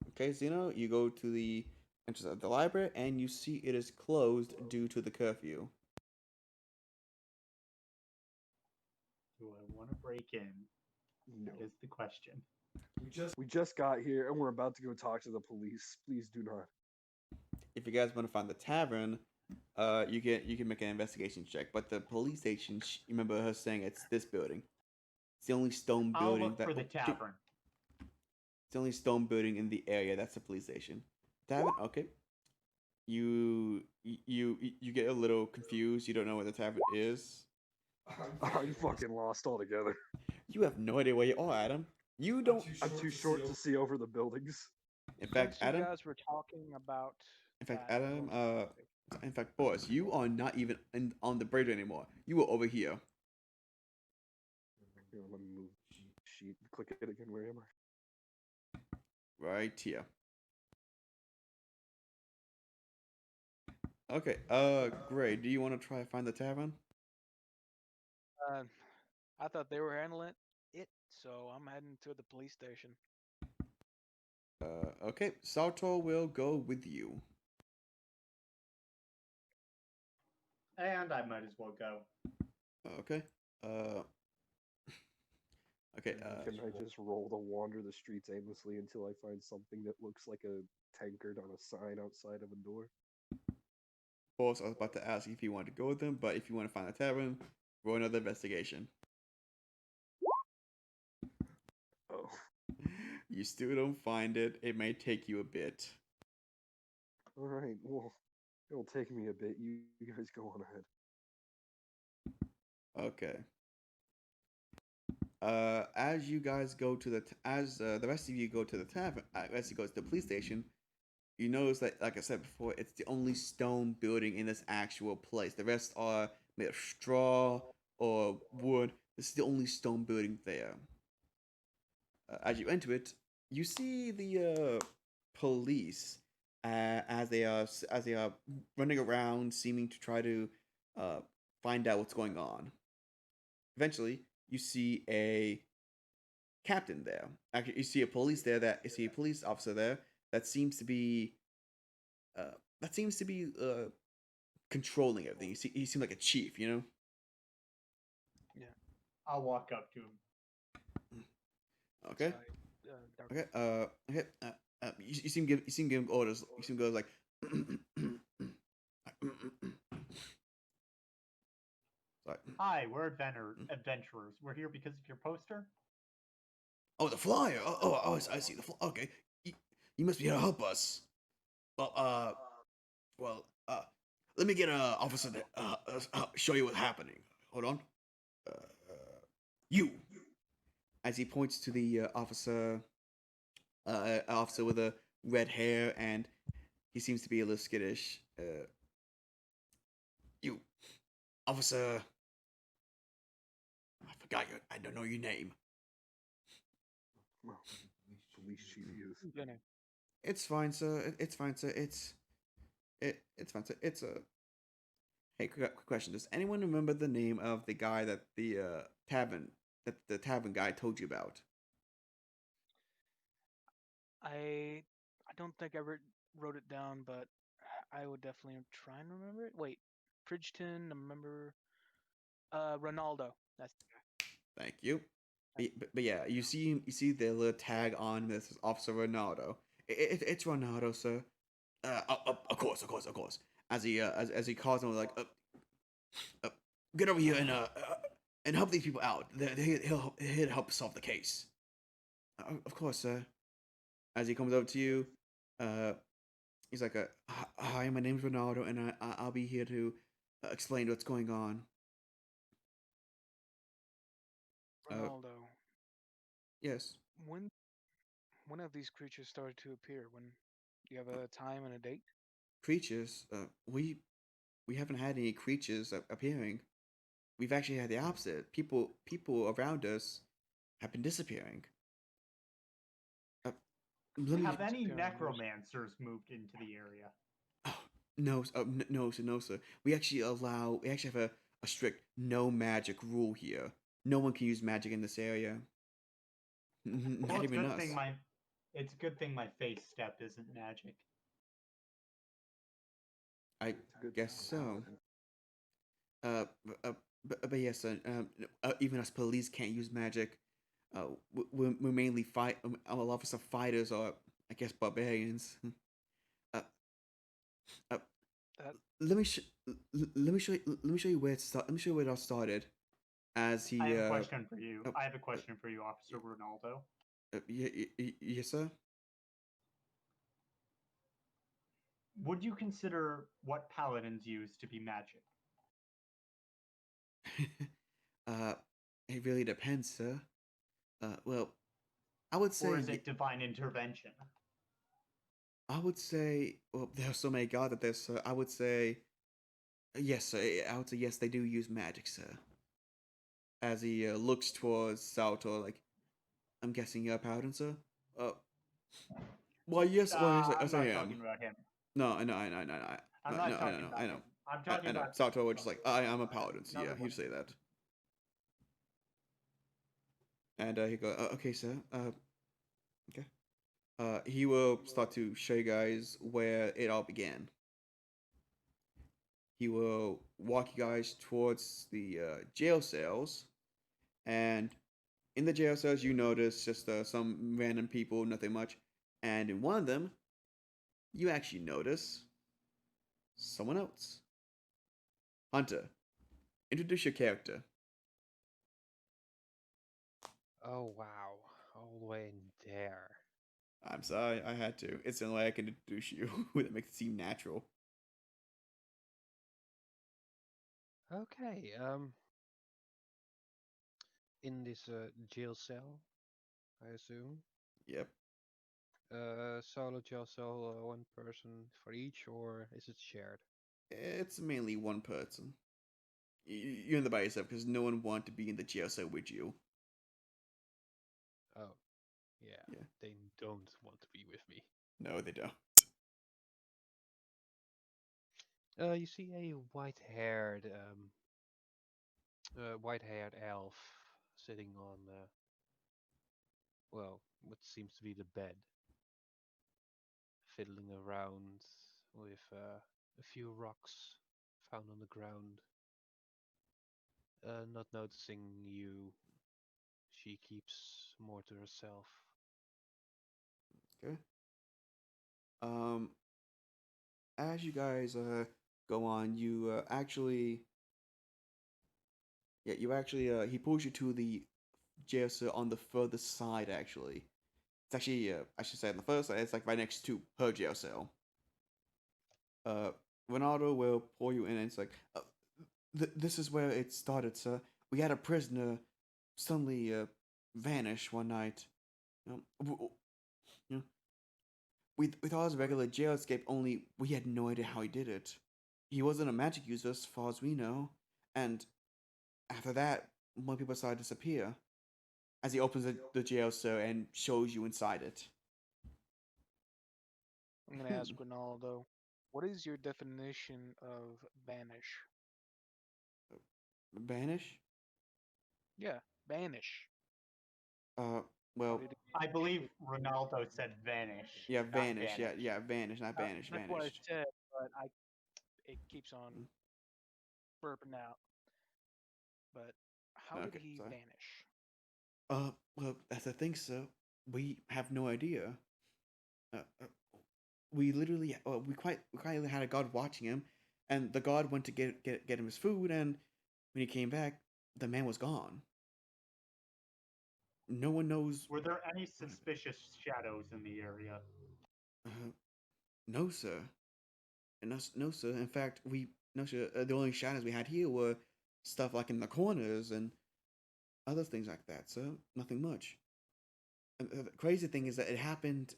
Okay, Zeno, you go to the entrance of the library and you see it is closed due to the curfew. want to break in? No. That is the question. We just got here and we're about to go talk to the police. Please do not. If you guys want to find the tavern, you can make an investigation check. But the police station, remember her saying it's this building. It's the only stone I'll building look that. for the tavern. It's the only stone building in the area. That's the police station. Tavern, okay. You get a little confused. You don't know where the tavern is. I'm fucking lost altogether. You have no idea where you are, Adam. You don't. I'm too short to see over the buildings. In fact, Since you Adam. guys were talking about. In fact, that, Adam. well, In fact, boys, you are not even on the bridge anymore. You are over here. Here, let me move the sheet. Click it again. Where am I? Right here. Okay. Gray, do you want to try to find the tavern? I thought they were handling it, so I'm heading to the police station. Okay. Salto will go with you. And I might as well go. Okay. Okay. Can I just roll to wander the streets aimlessly until I find something that looks like a tankard on a sign outside of a door? Boss, I was about to ask if you wanted to go with them, but if you want to find a tavern, roll another investigation. Oh. You still don't find it. It may take you a bit. Alright, well, it'll take me a bit. You guys go on ahead. Okay. As you guys go to the the rest of you go to the tavern, as you go to the police station, you notice that, like I said before, it's the only stone building in this actual place. The rest are made of straw or wood. This is the only stone building there. As you enter it, you see the police as they are running around, seeming to try to find out what's going on. Eventually, you see a captain there. Actually, you see a police officer there that seems to be controlling everything. He seems like a chief, you know. I'll walk up to him. Okay. Okay. Okay. You seem give him orders. You seem goes like. Sorry. Hi, we're adventurers. We're here because of your poster. Oh, the flyer. Oh, I see the flyer. Okay, you must be here to help us. Well, let me get an officer to show you what's happening. Hold on. You. As he points to the officer with the red hair, and he seems to be a little skittish. You, officer. I forgot I don't know your name. Well, police chief is. It's fine, sir. It's fine, sir. It's fine, sir. It's a. Hey, quick question. Does anyone remember the name of the guy that the tavern guy told you about? I don't think I wrote it down, but I would definitely try and remember it. Wait, Bridgetown. I remember. Ronaldo. That's the guy. Thank you. But yeah, you see the little tag on this Officer Ronaldo. It's Ronaldo, sir. Of course. As he calls him like, get over here and help these people out. He'll help solve the case. Of course, sir. As he comes over to you, he's like, hi, my name's Ronaldo, and I'll be here to explain what's going on. Ronaldo. Yes. When have these creatures started to appear? When do you have a time and a date? Creatures? We haven't had any creatures appearing. We've actually had the opposite. People around us have been disappearing. Have any necromancers moved into the area? Oh, no, no, sir. We actually have a strict no magic rule here. No one can use magic in this area. Not even us. It's a good thing my face step isn't magic. I guess so. but yes, even us police can't use magic. We're mainly fight. A lot of us are fighters, or I guess barbarians. Uh, uh, That let me sh- let me show you, let me show you where it start. Let me show you where it all started. As I he have a question for you. oh, I have a question for you, Officer Ronaldo. yes sir. Would you consider what paladins use to be magic? uh, it really depends, sir. Well, I would Or say is it divine intervention? I would say well, there are so many gods that there's. I would say yes, sir. I would say yes. They do use magic, sir. As he looks towards Saltor, like I'm guessing you're a paladin, sir. Uh, well, yes. Well, I'm yes, I not am. talking about him. No, I know, I know, I know, I I'm no, not no, I talking know, about I him. know, I'm talking I know. about Saltor would just like I'm a paladin. So another yeah, one. he'd say that, and he go, okay, sir. Okay. He will start to show you guys where it all began. He will walk you guys towards the jail cells, and in the jail cells, you notice just some random people, nothing much, and in one of them, you actually notice someone else. Hunter, introduce your character. Oh wow, all the way in there. I'm sorry, I had to. It's the only way I can introduce you that makes it seem natural. Okay, in this jail cell, I assume. Yep. Solo jail cell, one person for each, or is it shared? It's mainly one person. You're in the by yourself because no one want to be in the jail cell with you. Oh, yeah, Yeah. they don't want to be with me. No, they don't. You see a white-haired elf sitting on, well, what seems to be the bed, fiddling around with a few rocks found on the ground. Not noticing you, she keeps more to herself. Okay. Um, as you guys go on, you actually, yeah, you actually he pulls you to the jail cell on the further side. Actually, it's actually I should say on the first side. It's like right next to her jail cell. Uh, Ronaldo will pull you in, and it's like, this is where it started, sir. We had a prisoner suddenly vanish one night. You know, we thought it was a regular jail escape, only we had no idea how he did it. He wasn't a magic user as far as we know, and after that, more people started to disappear. As he opens the jail cell and shows you inside it. I'm gonna ask Ronaldo, what is your definition of banish? Banish? Yeah, banish. Uh, How well, did it I vanish? believe Ronaldo said vanish, yeah, not vanish. Yeah, vanish. yeah, vanish, not banish, That's what I vanished. said, but it keeps on Mm. burping out. But how did Okay, he sorry. vanish? Well, that's the thing, sir. We have no idea. Uh, uh, we literally, we quite had a guard watching him, and the guard went to get him his food, and when he came back, the man was gone. No one knows. Were there any suspicious shadows in the area? Uh, no, sir. And no, no, sir. In fact, we no, sir. The only shadows we had here were stuff like in the corners and other things like that, sir. Nothing much. And the crazy thing is that it happened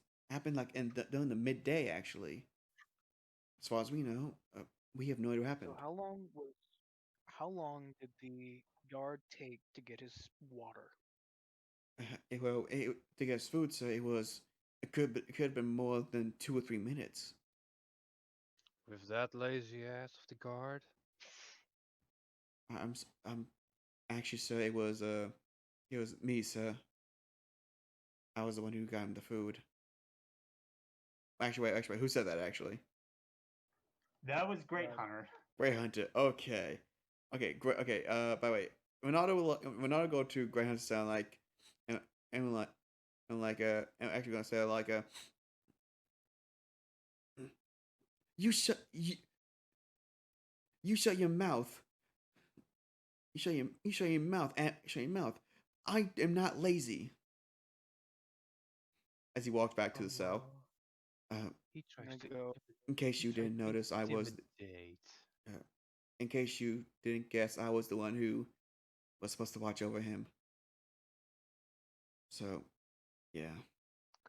like during the midday actually. As far as we know, we have no idea what So happened. how long did the guard take to get his water? To get his food, sir, it could have been more than 2 or 3 minutes. With that lazy ass of the guard? I'm actually, sir, it was me, sir. I was the one who got him the food. Wait, who said that actually? That was great, Uh, Hunter. Ray Hunter. Okay. Okay, great. Okay. By the way, Ronaldo go to Greyhound sound like, and and like I'm actually gonna say like a. You shut you shut your mouth. You shut your mouth. Shut your mouth. I am not lazy. As he walked back to the cell. He I'm tries gonna to go. In case you he tries didn't to notice, I was. intimidate. In case you didn't guess, I was the one who was supposed to watch over him. So, yeah.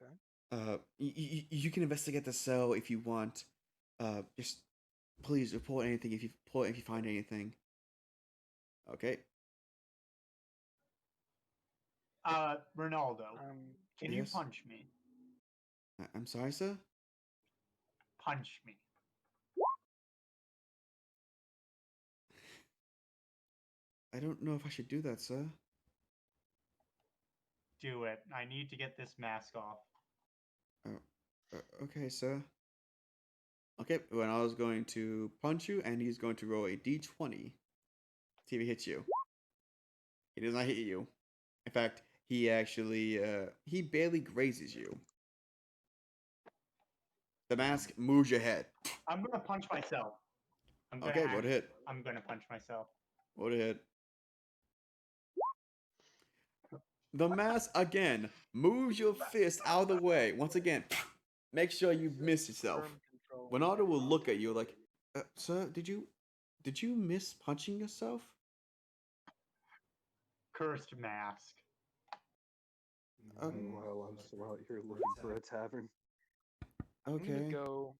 Okay. You can investigate the cell if you want. Just please report anything if you find anything. Okay. Ronaldo, can you Yes. punch me? I'm sorry, sir. Punch me. I don't know if I should do that, sir. Do it. I need to get this mask off. Okay, sir. Okay, when I was going to punch you, and he's going to roll a d20. See if he hits you. He does not hit you. In fact, he actually he barely grazes you. The mask moves your head. I'm gonna punch myself. Okay, roll to hit. I'm gonna punch myself. Roll to hit. The mask again moves your fist out of the way. Once again, make sure you miss yourself. Firm control. Ronaldo will look at you like, "Sir, did you miss punching yourself?" Cursed mask. Meanwhile, I'm still out here looking for a tavern. I'm gonna Okay. go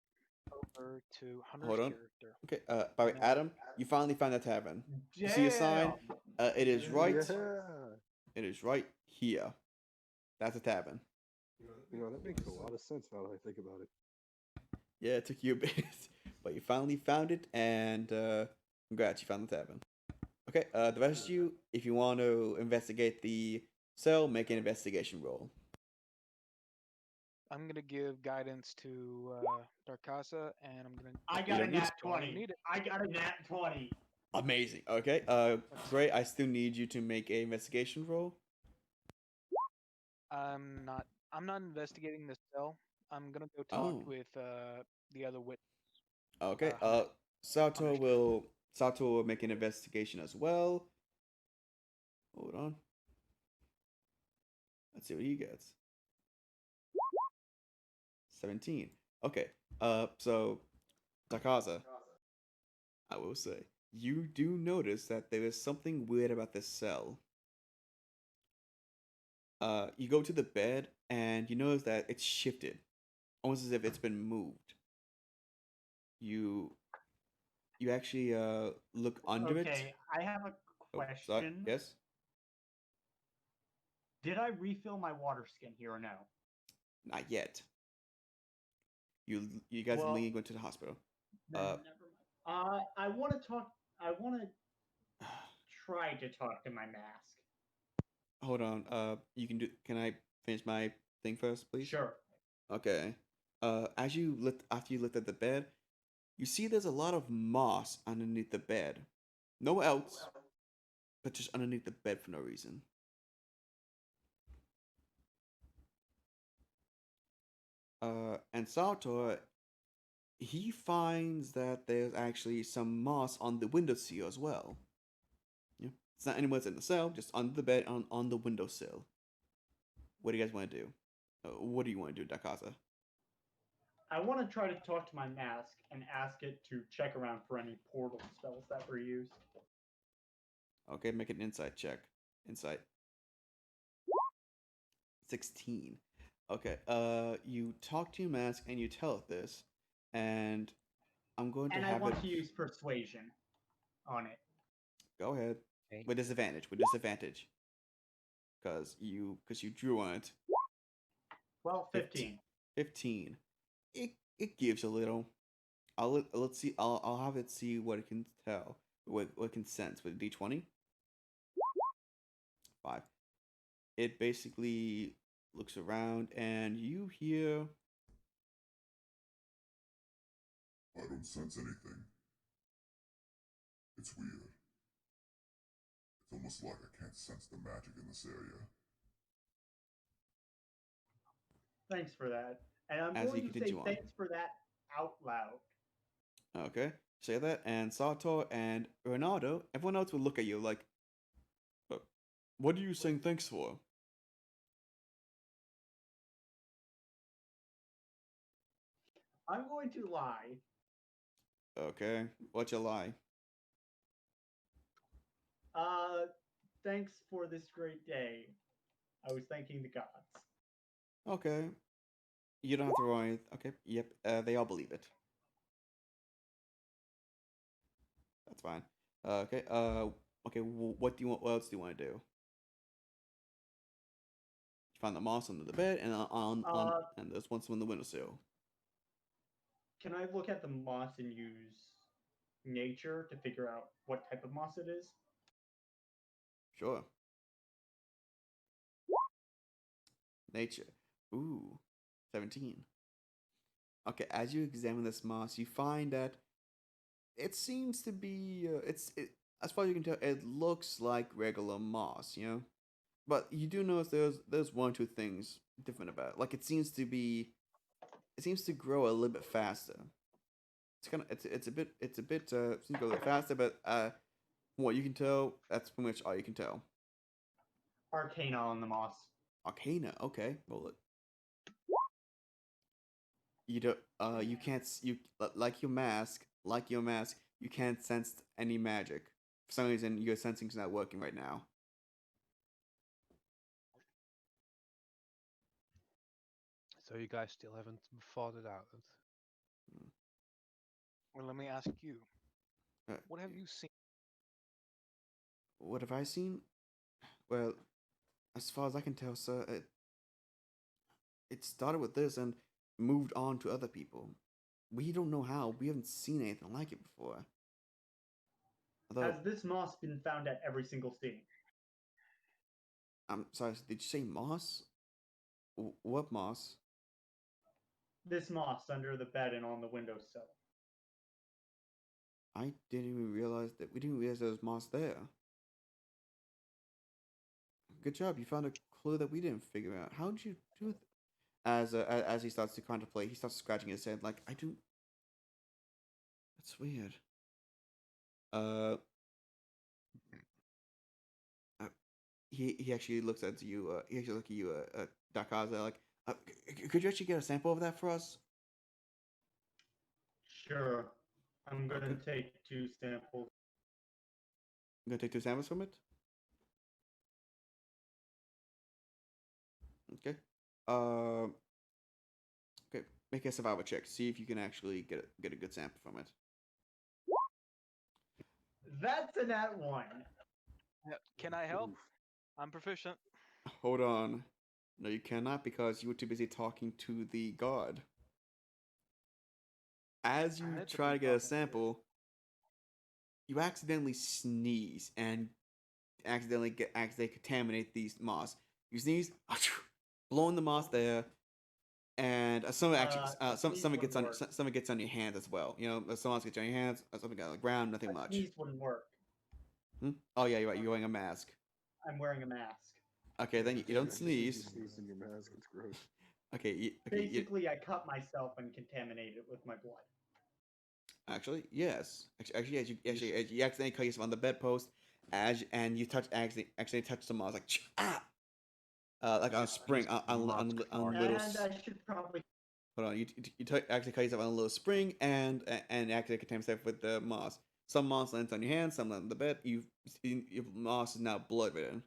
over to Hunter's Hold on. character. Okay. By the way, Adam, you finally found that tavern. You see a sign? It is right. Yeah. It is right here. That's a tavern. You know, that makes a lot of sense now that I think about it. Yeah, it took you a bit, but you finally found it, and congrats, you found the tavern. Okay, the rest of you, if you want to investigate the cell, make an investigation roll. I'm gonna give guidance to Darkasa, and I'm gonna. I if got you a need nat it, don't 20. need it. I got a nat 20. Amazing. Okay, great. I still need you to make an investigation roll. I'm not. I'm not investigating the cell. I'm gonna go talk Oh. with the other witness. Okay. Hunter- Sato Hunter's will make an investigation as well. Hold on. Let's see what he gets. 17. Okay. So Takaza, I will say, you do notice that there is something weird about this cell. You go to the bed and you notice that it's shifted, almost as if it's been moved. You actually look under it. Okay, I have a Oh, sorry. question. Yes. Did I refill my water skin here or no? Not yet. You guys Well, leave, going to the hospital. Then never mind. I want to talk. I want to try to talk to my mask. Hold on. You can do. Can I finish my thing first, please? Sure. Okay. As you look after you looked at the bed, you see there's a lot of moss underneath the bed. Nowhere else, but just underneath the bed for no reason. And Saltor, he finds that there's actually some moss on the windowsill as well. Yeah. It's not anywhere in the cell, just under the bed on the windowsill. What do you guys want to do? What do you want to do, Dakasa? I want to try to talk to my mask and ask it to check around for any portal spells that were used. Okay, make an insight check. Insight. 16. Okay, you talk to your mask and you tell it this, and I'm going to And I have want it. to use persuasion on it. Go ahead. Okay. With disadvantage. With disadvantage. Because you drew on it. Well, 15. 15. It gives a little. Let's see. I'll have it see what it can tell. What it can sense with D20. 5. It basically looks around and you hear. I don't sense anything. It's weird. It's almost like I can't sense the magic in this area. Thanks for that. And I'm As going you to say continue on. thanks for that out loud. Okay, say that, and Sato and Ronaldo, everyone else will look at you like, what are you saying thanks for? I'm going to lie. Okay, what's your lie? Thanks for this great day. I was thanking the gods. Okay, you don't have to roll anything. Okay, yep, they all believe it. That's fine. Okay, okay, what do you want? What else do you want to do? You find the moss under the bed, and and there's one on the windowsill. Can I look at the moss and use nature to figure out what type of moss it is? Sure. Nature. Ooh, 17. Okay, as you examine this moss, you find that it seems to be as far as you can tell, it looks like regular moss, you know. But you do notice there's one or two things different about it. Like it seems to grow a little bit faster. It's kind of it's a bit seems to go a little faster, but from what you can tell, that's pretty much all you can tell. Arcana on the moss. Arcana, okay, roll it. You don't you can't you like your mask, you can't sense any magic. For some reason your sensing's not working right now. So you guys still haven't thought it out. Well, let me ask you. Uh, What have you seen? What have I seen? Well, as far as I can tell, sir, it started with this and moved on to other people. We don't know how. We haven't seen anything like it before. Although, Has this moss been found at every single scene? I'm sorry, did you say moss? What moss? This moss under the bed and on the windowsill. I didn't even realize that we didn't realize there was moss there. Good job, you found a clue that we didn't figure out. How did you do it? As he starts to contemplate, he starts scratching his head like, I do. That's weird. Uh, he actually looks at you. He actually looks at you, Dakaza, like, could you actually get a sample of that for us? Sure. I'm going to Okay. take 2 samples. I'm gonna take 2 samples from it. Okay. Okay. Make a survival check. See if you can actually get a good sample from it. That's a nat 1. Can I help? Oof. I'm proficient. Hold on. No, you cannot because you were too busy talking to the god. As you Meant to try be to get a talking. sample, you accidentally sneeze and accidentally contaminate these moss. You sneeze, blowing the moss there, and some Sneeze wouldn't work. something gets on your hands as well. You know, some moss gets on your hands, something got on the ground, nothing A much. sneeze wouldn't work. Oh yeah, you're right. You're wearing a mask. I'm wearing a mask. Okay, then you don't I just think you sneeze. sneezed in your mask. It's gross. Okay, Basically, I cut myself and contaminate it with my blood. actually, yes. Actually, as you accidentally cut yourself on the bedpost, and you accidentally touch the moss like like on a spring on And little. I should probably. Hold on, actually cut yourself on a little spring and actually contain yourself with the moss. Some moss lands on your hand, some lands on the bed. Your moss is now blood ridden.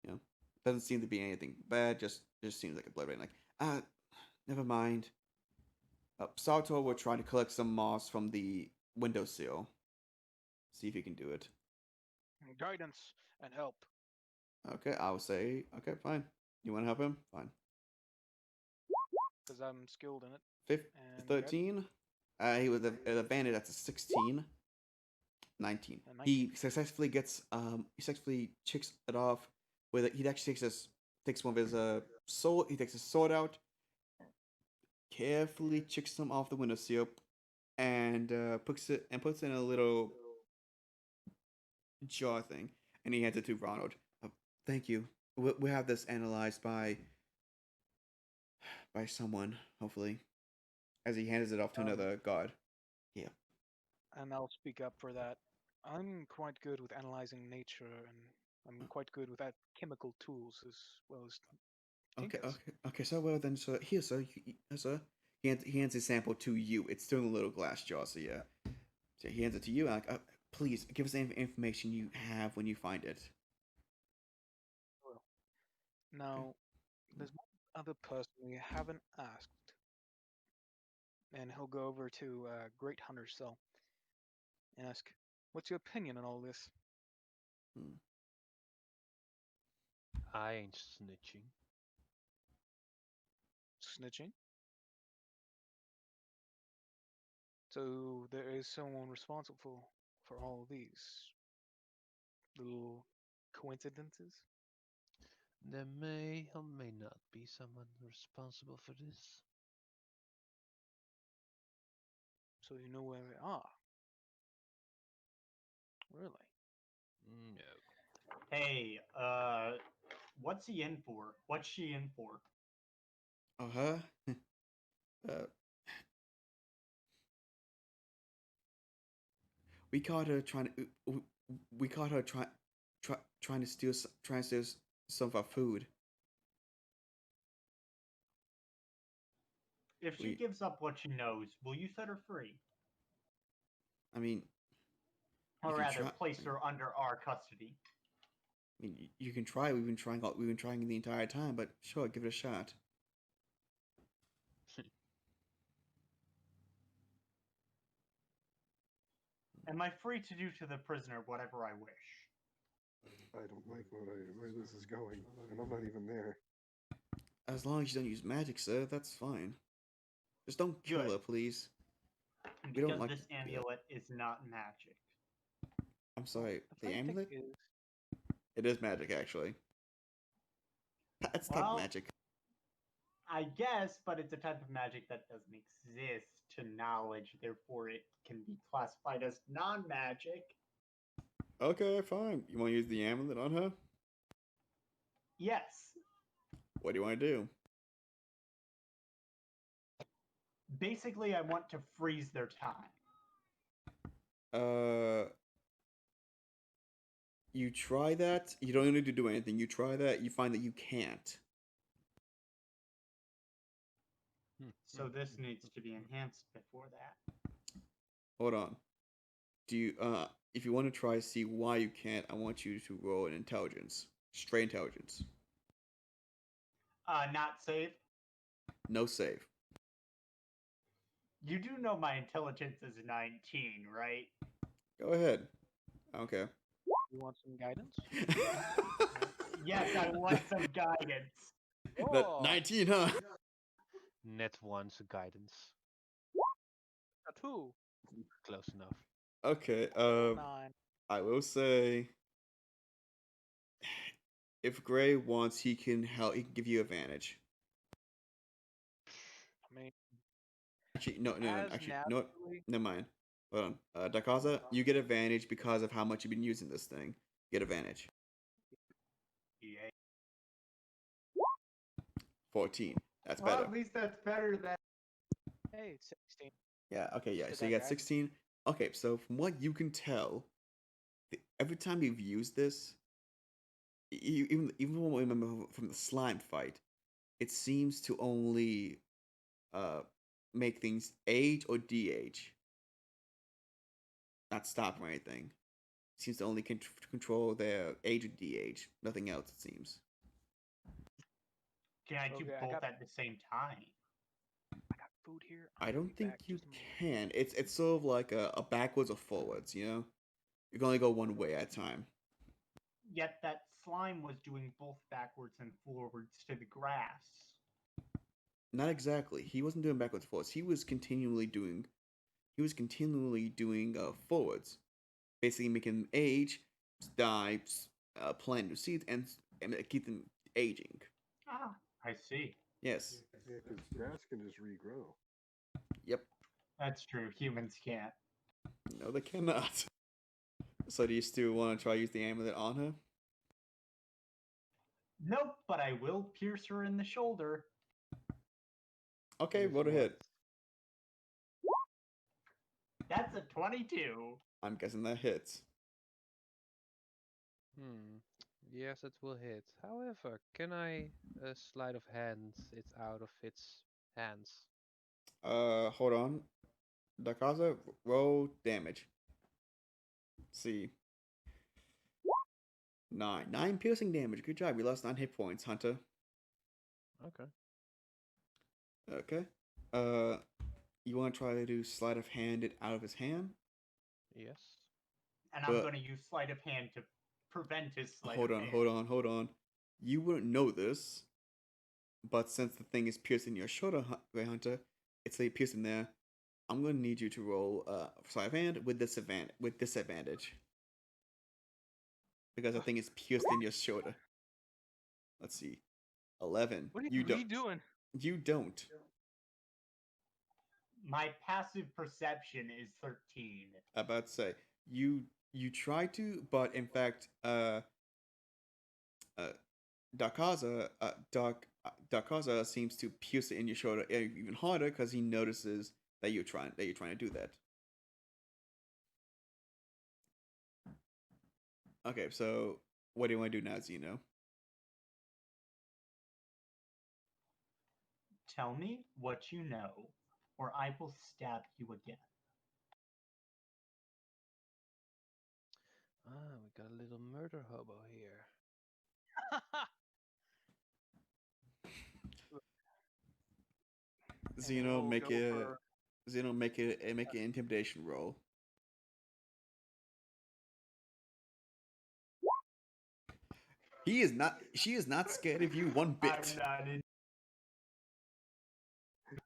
You know, doesn't seem to be anything bad. Just seems like a blood ridden. Like never mind. Sato will try to collect some moss from the windowsill. See if he can do it. Guidance and help. Okay, I will say okay, fine. You want to help him? Fine. Because I'm skilled in it. Fifth, And 13. He was a bandit. That's a 16. 19. A 19. He successfully chicks it off with it. He actually takes one of his sword. He takes his sword out, carefully chicks them off the windowsill, and puts it in a little jar thing, And he hands it to Ronald. Thank you. We'll have this analyzed by someone, hopefully. As he hands it off to another guard. Yeah. And I'll speak up for that. I'm quite good with analyzing nature, and I'm quite good with chemical tools as well as Okay, tinkers. okay. So well then, so here, sir, sir. He hands his sample to you. It's still in a little glass jar, so yeah. So he hands it to you. Like, please give us any information you have when you find it. Well, now, there's one other person we haven't asked, and he'll go over to Great Hunter's cell and ask, "What's your opinion on all this?" Hmm. I ain't snitching. Snitching. So there is someone responsible for all of these little coincidences. There may or may not be someone responsible for this. So you know where they are. Really? No. Hey, what's he in for? What's she in for? Uh-huh. uh, we caught her trying to. We caught her trying to steal some of our food. If she We, gives up what she knows, will you set her free? I mean, you Or can rather, try. place her under our custody? I mean, you can try. We've been trying. We've been trying the entire time. But sure, give it a shot. Am I free to do to the prisoner whatever I wish? I don't like where this is going, and I'm not even there. As long as you don't use magic, sir, that's fine. Just don't kill Good. her, please. We Because don't like. this amulet is not magic. I'm sorry. The The funny thing amulet? is, It is magic, actually. That's type of Well, magic. I guess, but it's a type of magic that doesn't exist to knowledge, therefore it can be classified as non-magic. Okay, fine. You want to use the amulet on her? Yes. What do you want to do? Basically, I want to freeze their time. You try that. You don't need to do anything. You try that. You find that you can't. So this needs to be enhanced before that. Hold on. Do you if you want to try to see why you can't, I want you to roll an intelligence. Straight intelligence. Not save. No save. You do know my intelligence is 19, right? Go ahead. I don't care. you want some guidance? Yes, I want some guidance. Oh, 19, huh? Net one's guidance. a 2. Close enough. Okay, 9. I will say if Gray wants, he can help. He can give you advantage. I mean, Actually, no. as Actually, no. naturally, Never mind. Hold on. Dakaza, you get advantage because of how much you've been using this thing. Get advantage. Yeah. 14. That's Well, better. at least that's better than. hey, it's 16. Yeah. Okay. Yeah. Just So you got got guidance. 16. Okay. So from what you can tell, every time you've used this, even when we remember from the slime fight, it seems to only make things age or de-age, not stop or anything. It seems to only control their age or de-age. Nothing else. It seems. Can I do Okay, both at the same time? I got food here. I I'll don't be think back you just a moment. can. It's sort of like a backwards or forwards. You know, you can only go one way at a time. Yet that slime was doing both backwards and forwards to the grass. Not exactly. He wasn't doing backwards forwards. He was continually doing. He was continually doing forwards, basically making them age, die, plant new seeds, and keep them aging. Ah, I see. Yes. Yeah, because grass can just regrow. Yep. That's true. Humans can't. No, they cannot. So do you still want to try use the amulet on her? Nope, but I will pierce her in the shoulder. Okay, With roll to hit. what? That's a 22. I'm guessing that hits. Yes, it will hit. However, can I sleight of hand it out of its hands? Hold on. Dakaza, roll damage. See. 9. 9 piercing damage. Good job. You lost 9 hit points, Hunter. Okay. Okay. You want to try to do sleight of hand it out of his hand? Yes. And I'm But- going to use sleight of hand to prevent his sleight Hold of on, hand. hold on. You wouldn't know this, but since the thing is piercing your shoulder, Grey Hunter, it's like piercing there. I'm gonna need you to roll sleight of hand with disadvantage. Because the thing is pierced in your shoulder. Let's see. 11. What are You you don't. doing? You don't. My passive perception is 13. About to say you try to, but in fact, Dakaza seems to pierce it in your shoulder even harder because he notices that you're trying to do that. Okay, so what do you want to do now, Zeno? Tell me what you know, or I will stab you again. Ah, we got a little murder hobo here. Zeno, we'll make go it. for- Zeno, make an intimidation roll. He is not. She is not scared of you one bit. I'm not in.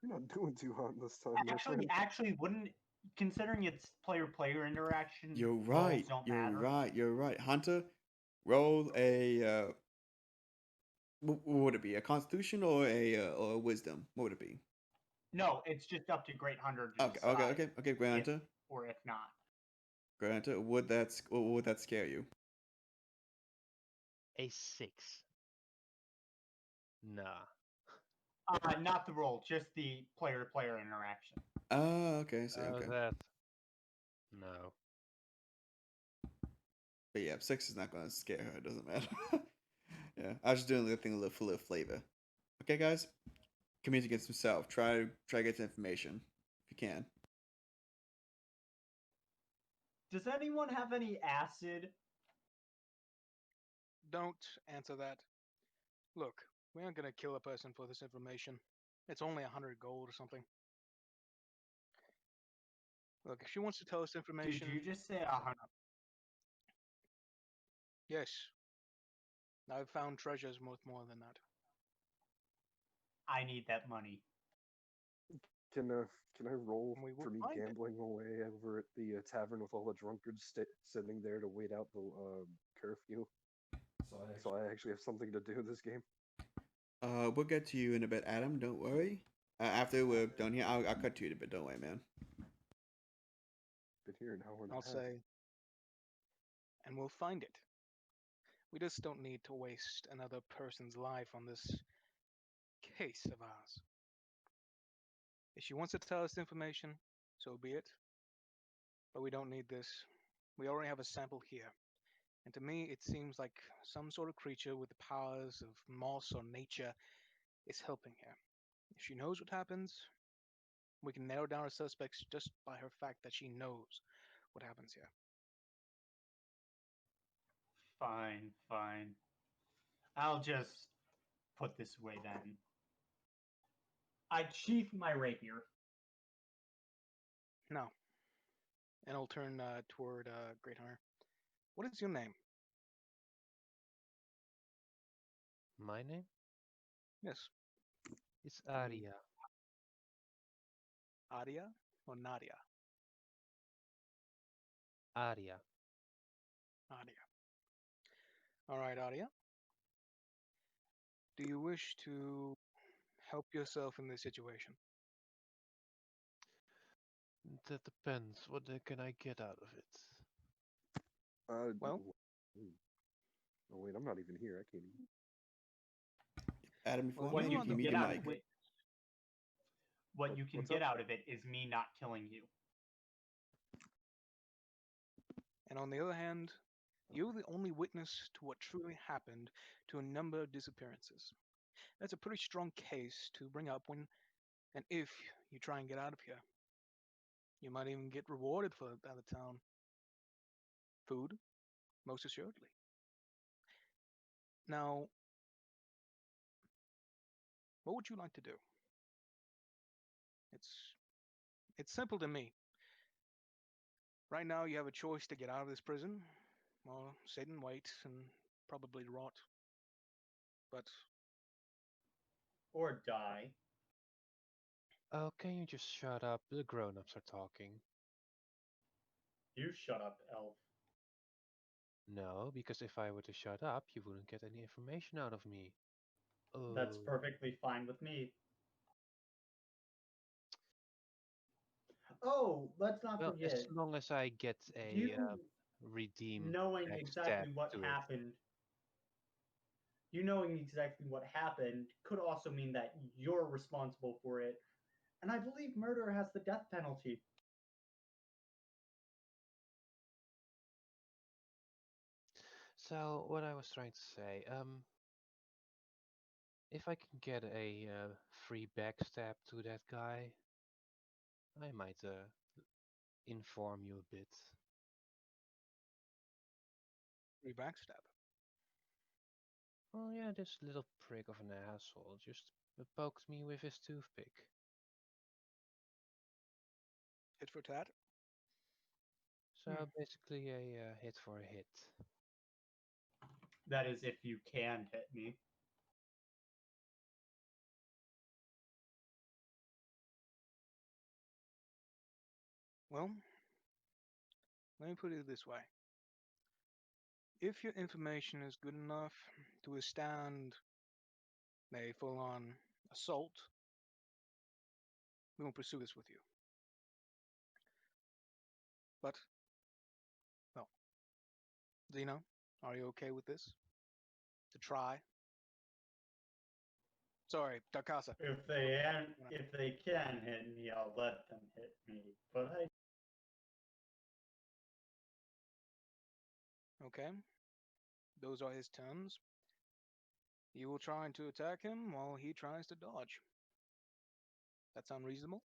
You're not doing too hot this time, my friend. Actually, wouldn't, considering it's player-player interaction, You're rolls right. don't You're matter. right. You're right. Hunter, roll a. What would it be? A Constitution or a Wisdom? What would it be? No, it's just up to Great Hunter to Okay. decide, Okay. Great Hunter. or if not. Great Hunter. Would that scare you? A 6. Nah. Not the roll, just the player-to-player interaction. Oh, okay. See, Oh, okay. that. No. But yeah, 6 is not going to scare her. It doesn't matter. Yeah, I was just doing the thing a little flavor. Okay, guys, communicate against himself. Try to get some information if you can. Does anyone have any acid? Don't answer that. Look, we aren't gonna kill a person for this information. It's only 100 gold or something. Look, if she wants to tell us information, Did you just say 100? yes. I've found treasures worth more than that. I need that money. Can I roll We will for me find it. gambling away over at the tavern with all the drunkards sitting there to wait out the curfew? So I actually have something to do this game. We'll get to you in a bit, Adam. Don't worry. After we're done here, I'll cut to you in a bit. Don't worry, man. Been here an hour and a I'll half. say, and we'll find it. We just don't need to waste another person's life on this case of ours. If she wants to tell us information, so be it. But we don't need this. We already have a sample here. And to me, it seems like some sort of creature with the powers of moss or nature is helping here. If she knows what happens, we can narrow down our suspects just by her fact that she knows what happens here. Fine. I'll just put this away then. I sheath my rapier. No. And I'll turn toward Great Hunter. What is your name? My name? Yes. It's Aria. Adia or Nadia? Aria. Adia. All right, Adia. Do you wish to help yourself in this situation? That depends. What can I get out of it? Well? Oh wait, I'm not even here. I can't even. Adam, if you Well, want What to, you you on can can the mute get your out mic. of it, what you can What's get up? out of it is me not killing you. And on the other hand, you're the only witness to what truly happened to a number of disappearances. That's a pretty strong case to bring up when and if you try and get out of here. You might even get rewarded for it by the town. Food, most assuredly. Now, what would you like to do? It's it's simple to me. Right now, you have a choice to get out of this prison, or sit and wait and probably rot. But Or die. Oh, can you just shut up? The grown-ups are talking. You shut up, elf. No, because if I were to shut up, you wouldn't get any information out of me. That's Oh, perfectly fine with me. Oh, let's not well, as forget, long as I get a you redeem knowing backstab exactly what to it. happened, you knowing exactly what happened could also mean that you're responsible for it. And I believe murder has the death penalty. So, what I was trying to say, if I can get a free backstab to that guy, I might inform you a bit. we backstab. Well, yeah, this little prick of an asshole just poked me with his toothpick. Hit for tat. So basically a hit for a hit. That is, if you can hit me. Well, let me put it this way. If your information is good enough to withstand a full on assault, we won't pursue this with you. But, well, Zeno, are you okay with this? To try? Sorry, Darkasa. If they can hit me, I'll let them hit me. But I Okay. Those are his terms. You will try to attack him while he tries to dodge. That sound reasonable?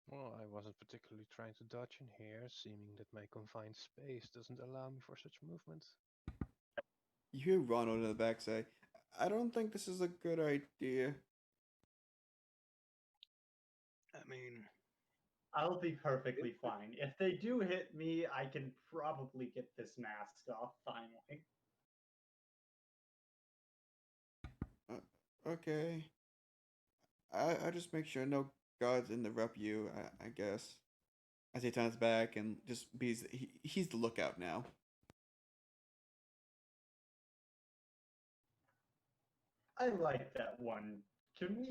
Well, I wasn't particularly trying to dodge in here, seeming that my confined space doesn't allow me for such movement. You hear Ronald in the back say, I don't think this is a good idea. I mean, I'll be perfectly fine. If they do hit me, I can probably get this mask off finally. Okay. I just make sure no guards interrupt you, I guess. As he turns back and just he's the lookout now. I like that one. Can we?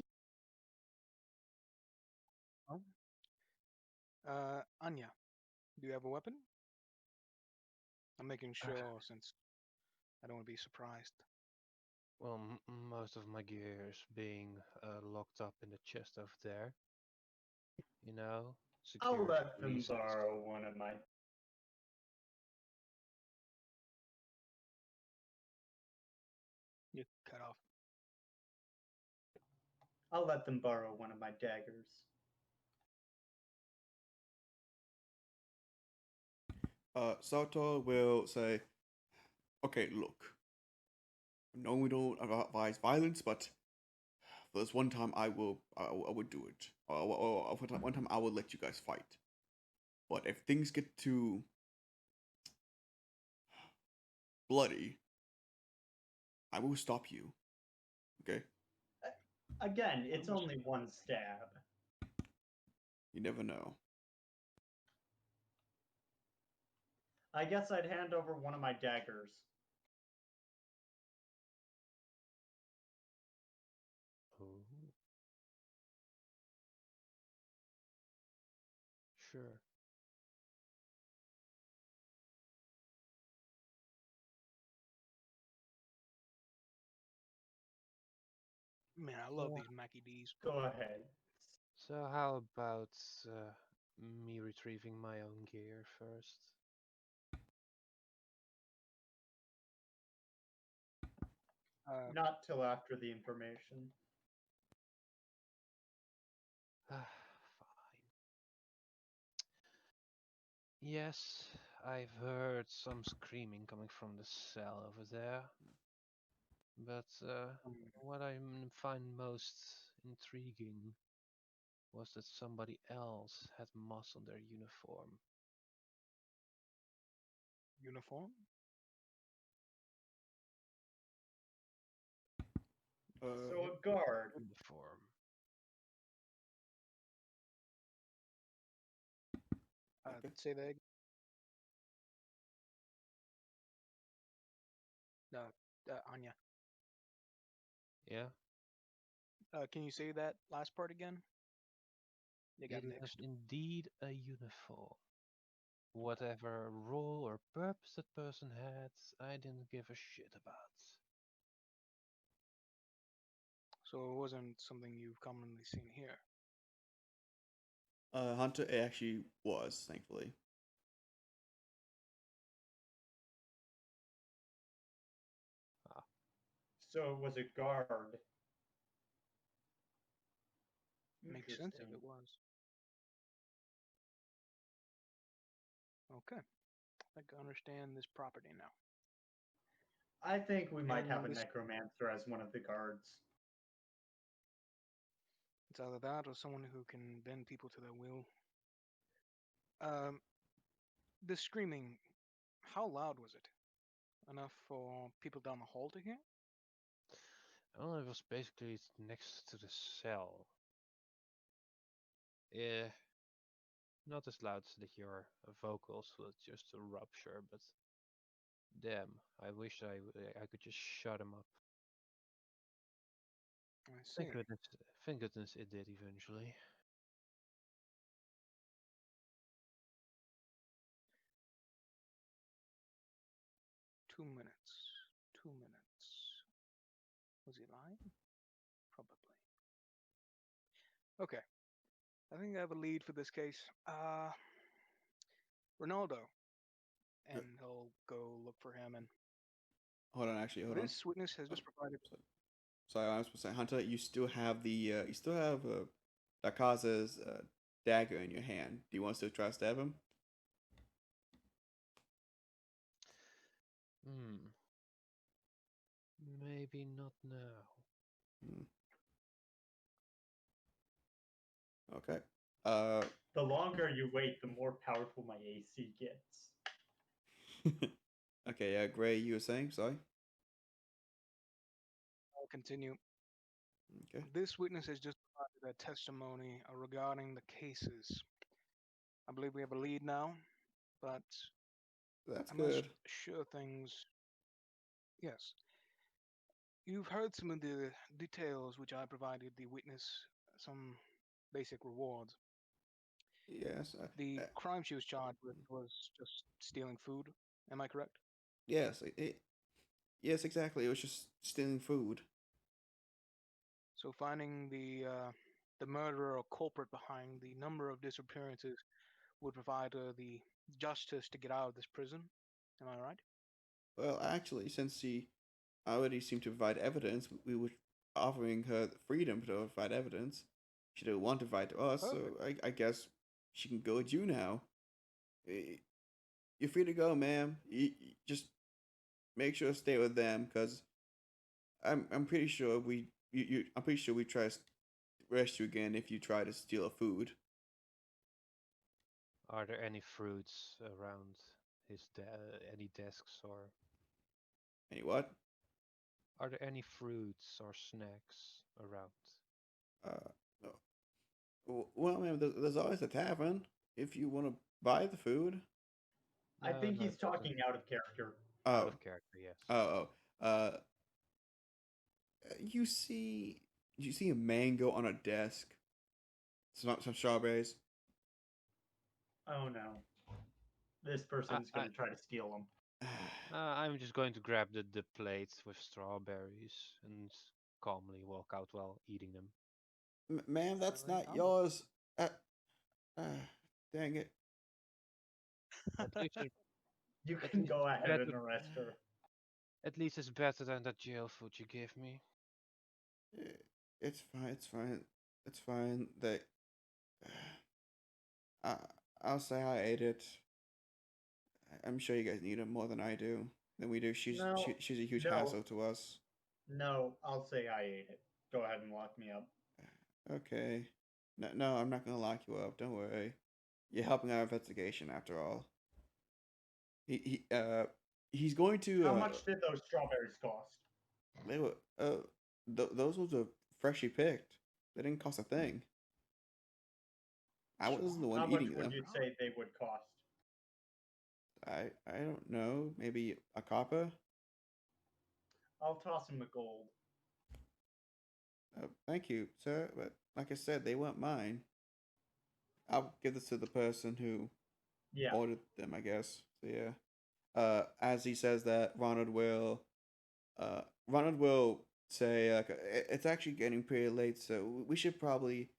well, Anya, do you have a weapon? I'm making sure since I don't want to be surprised. Well, most of my gear is being locked up in the chest over there. You know, I'll security let them reasons. borrow one of my. You cut off. I'll let them borrow one of my daggers. Soto will say, okay, look. No, we don't advise violence, but for this one time, I would do it. Or for one time, I will let you guys fight. But if things get too bloody, I will stop you. Okay? Again, it's only one stab. You never know. I guess I'd hand over one of my daggers. Oh. Sure. Man, I love So, these Mackie D's. Go ahead. so how about me retrieving my own gear first? Not till after the information. Fine. Yes, I've heard some screaming coming from the cell over there. But what I find most intriguing was that somebody else had moss on their uniform. Uniform? So a guard. Uniform. Okay. Say that again. Anya. Yeah, Can you say that last part again? They got it was mixed. indeed a uniform. Whatever role or purpose that person had, I didn't give a shit about. So it wasn't something you've commonly seen here. Hunter, it actually was, thankfully. Ah, So it was a guard. Makes sense if Interesting. it was. Okay. I can understand this property now. I think we might have a And this, necromancer as one of the guards. it's either that or someone who can bend people to their will. Um, the screaming, how loud was it? Enough for people down the hall to hear? well, it was basically next to the cell. Yeah, not as loud that your vocals would just rupture, but damn, I wish I could just shut them up. I see. Thank goodness it did eventually. Two minutes. 2 minutes. Was he lying? Probably. Okay. I think I have a lead for this case. Ronaldo. And he'll go look for him. And Hold on, actually, hold on. this witness has just provided. Sorry, I was supposed to say, Hunter, you still have Dakaza's dagger in your hand. Do you want us to try to stab him? Maybe not now. Hmm. Okay. The longer you wait, the more powerful my AC gets. Okay, Gray, you were saying, sorry? I'll continue. Okay. This witness has just provided a testimony regarding the cases. I believe we have a lead now, but That's I must good. assure things. Yes. You've heard some of the details which I provided the witness some basic rewards. Yes. The crime she was charged with was just stealing food. Am I correct? Yes. Yes, exactly. It was just stealing food. So finding the murderer or culprit behind the number of disappearances would provide the justice to get out of this prison. Am I right? Well, actually, since she already seemed to provide evidence, we were offering her the freedom to provide evidence. She didn't want to provide to us, so Perfect. I guess she can go with you now. You're free to go, ma'am. You just make sure to stay with them, because I'm pretty sure I'm pretty sure we try to arrest you again if you try to steal a food. Are there any fruits around any desks or Any what? are there any fruits or snacks around? No. Well, ma'am, there's always a tavern if you want to buy the food. I No, think no, he's it wasn't talking out of character. out Oh, of character, yes. oh. You see, a mango on a desk. Some strawberries. Oh no. This person's I gonna try to steal them. I'm just going to grab the plate with strawberries and calmly walk out while eating them. Ma'am, that's Alright, not I'm- yours. Uh, dang it. At least, You At can least go it's ahead and better- arrest her. at least it's better than that jail food you gave me. It's fine. It's fine. It's fine. They. I, I'll say I ate it. I'm sure you guys need it more than I do. Than we do. No, She's a huge no. hassle to us. No, I'll say I ate it. Go ahead and lock me up. Okay. No, I'm not gonna lock you up. Don't worry. You're helping our investigation after all. He's going to. How much did those strawberries cost? They were. Those ones were freshly picked. They didn't cost a thing. I wasn't the How one much eating would them. you say they would cost? I don't know. Maybe a copper. I'll toss him the gold. Thank you, sir. But like I said, they weren't mine. I'll give this to the person who Yeah. ordered them, I guess. So yeah. As he says that, Ronald will say, it's actually getting pretty late, so we should probably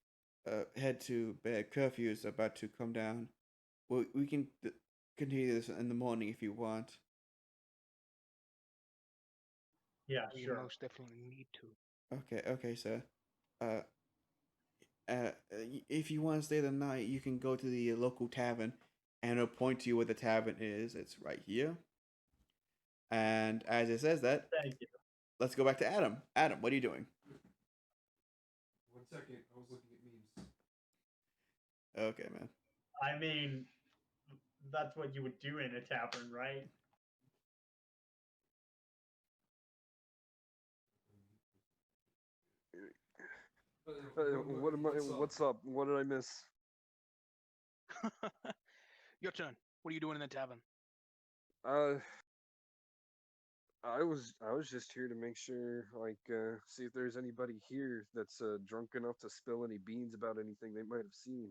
head to bed. Curfew is about to come down. We can continue this in the morning if you want. Yeah, We sure. most definitely need to. Okay, sir. Uh, if you want to stay the night, you can go to the local tavern, and it'll point to you where the tavern is. It's right here. And as it says that, Thank you. let's go back to Adam. Adam, what are you doing? 1 second, I was looking at memes. Okay, man. I mean, that's what you would do in a tavern, right? What am I? What's up? What did I miss? Your turn. What are you doing in the tavern? Uh, I was just here to make sure, like, see if there's anybody here that's drunk enough to spill any beans about anything they might have seen.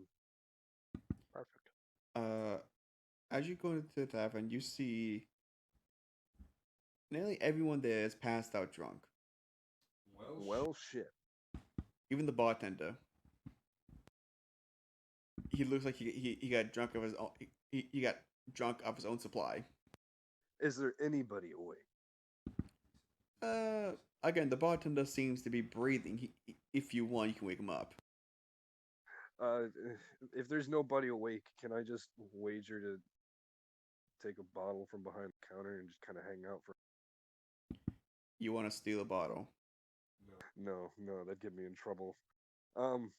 Perfect. As you go into the tavern, you see nearly everyone there is passed out drunk. Well, shit. Even the bartender. He looks like he got drunk of his own. He got drunk off his own supply. Is there anybody awake? Again, the bartender seems to be breathing. If you want, you can wake him up. If there's nobody awake, can I just wager to take a bottle from behind the counter and just kind of hang out for? You want to steal a bottle? No, that'd get me in trouble. Can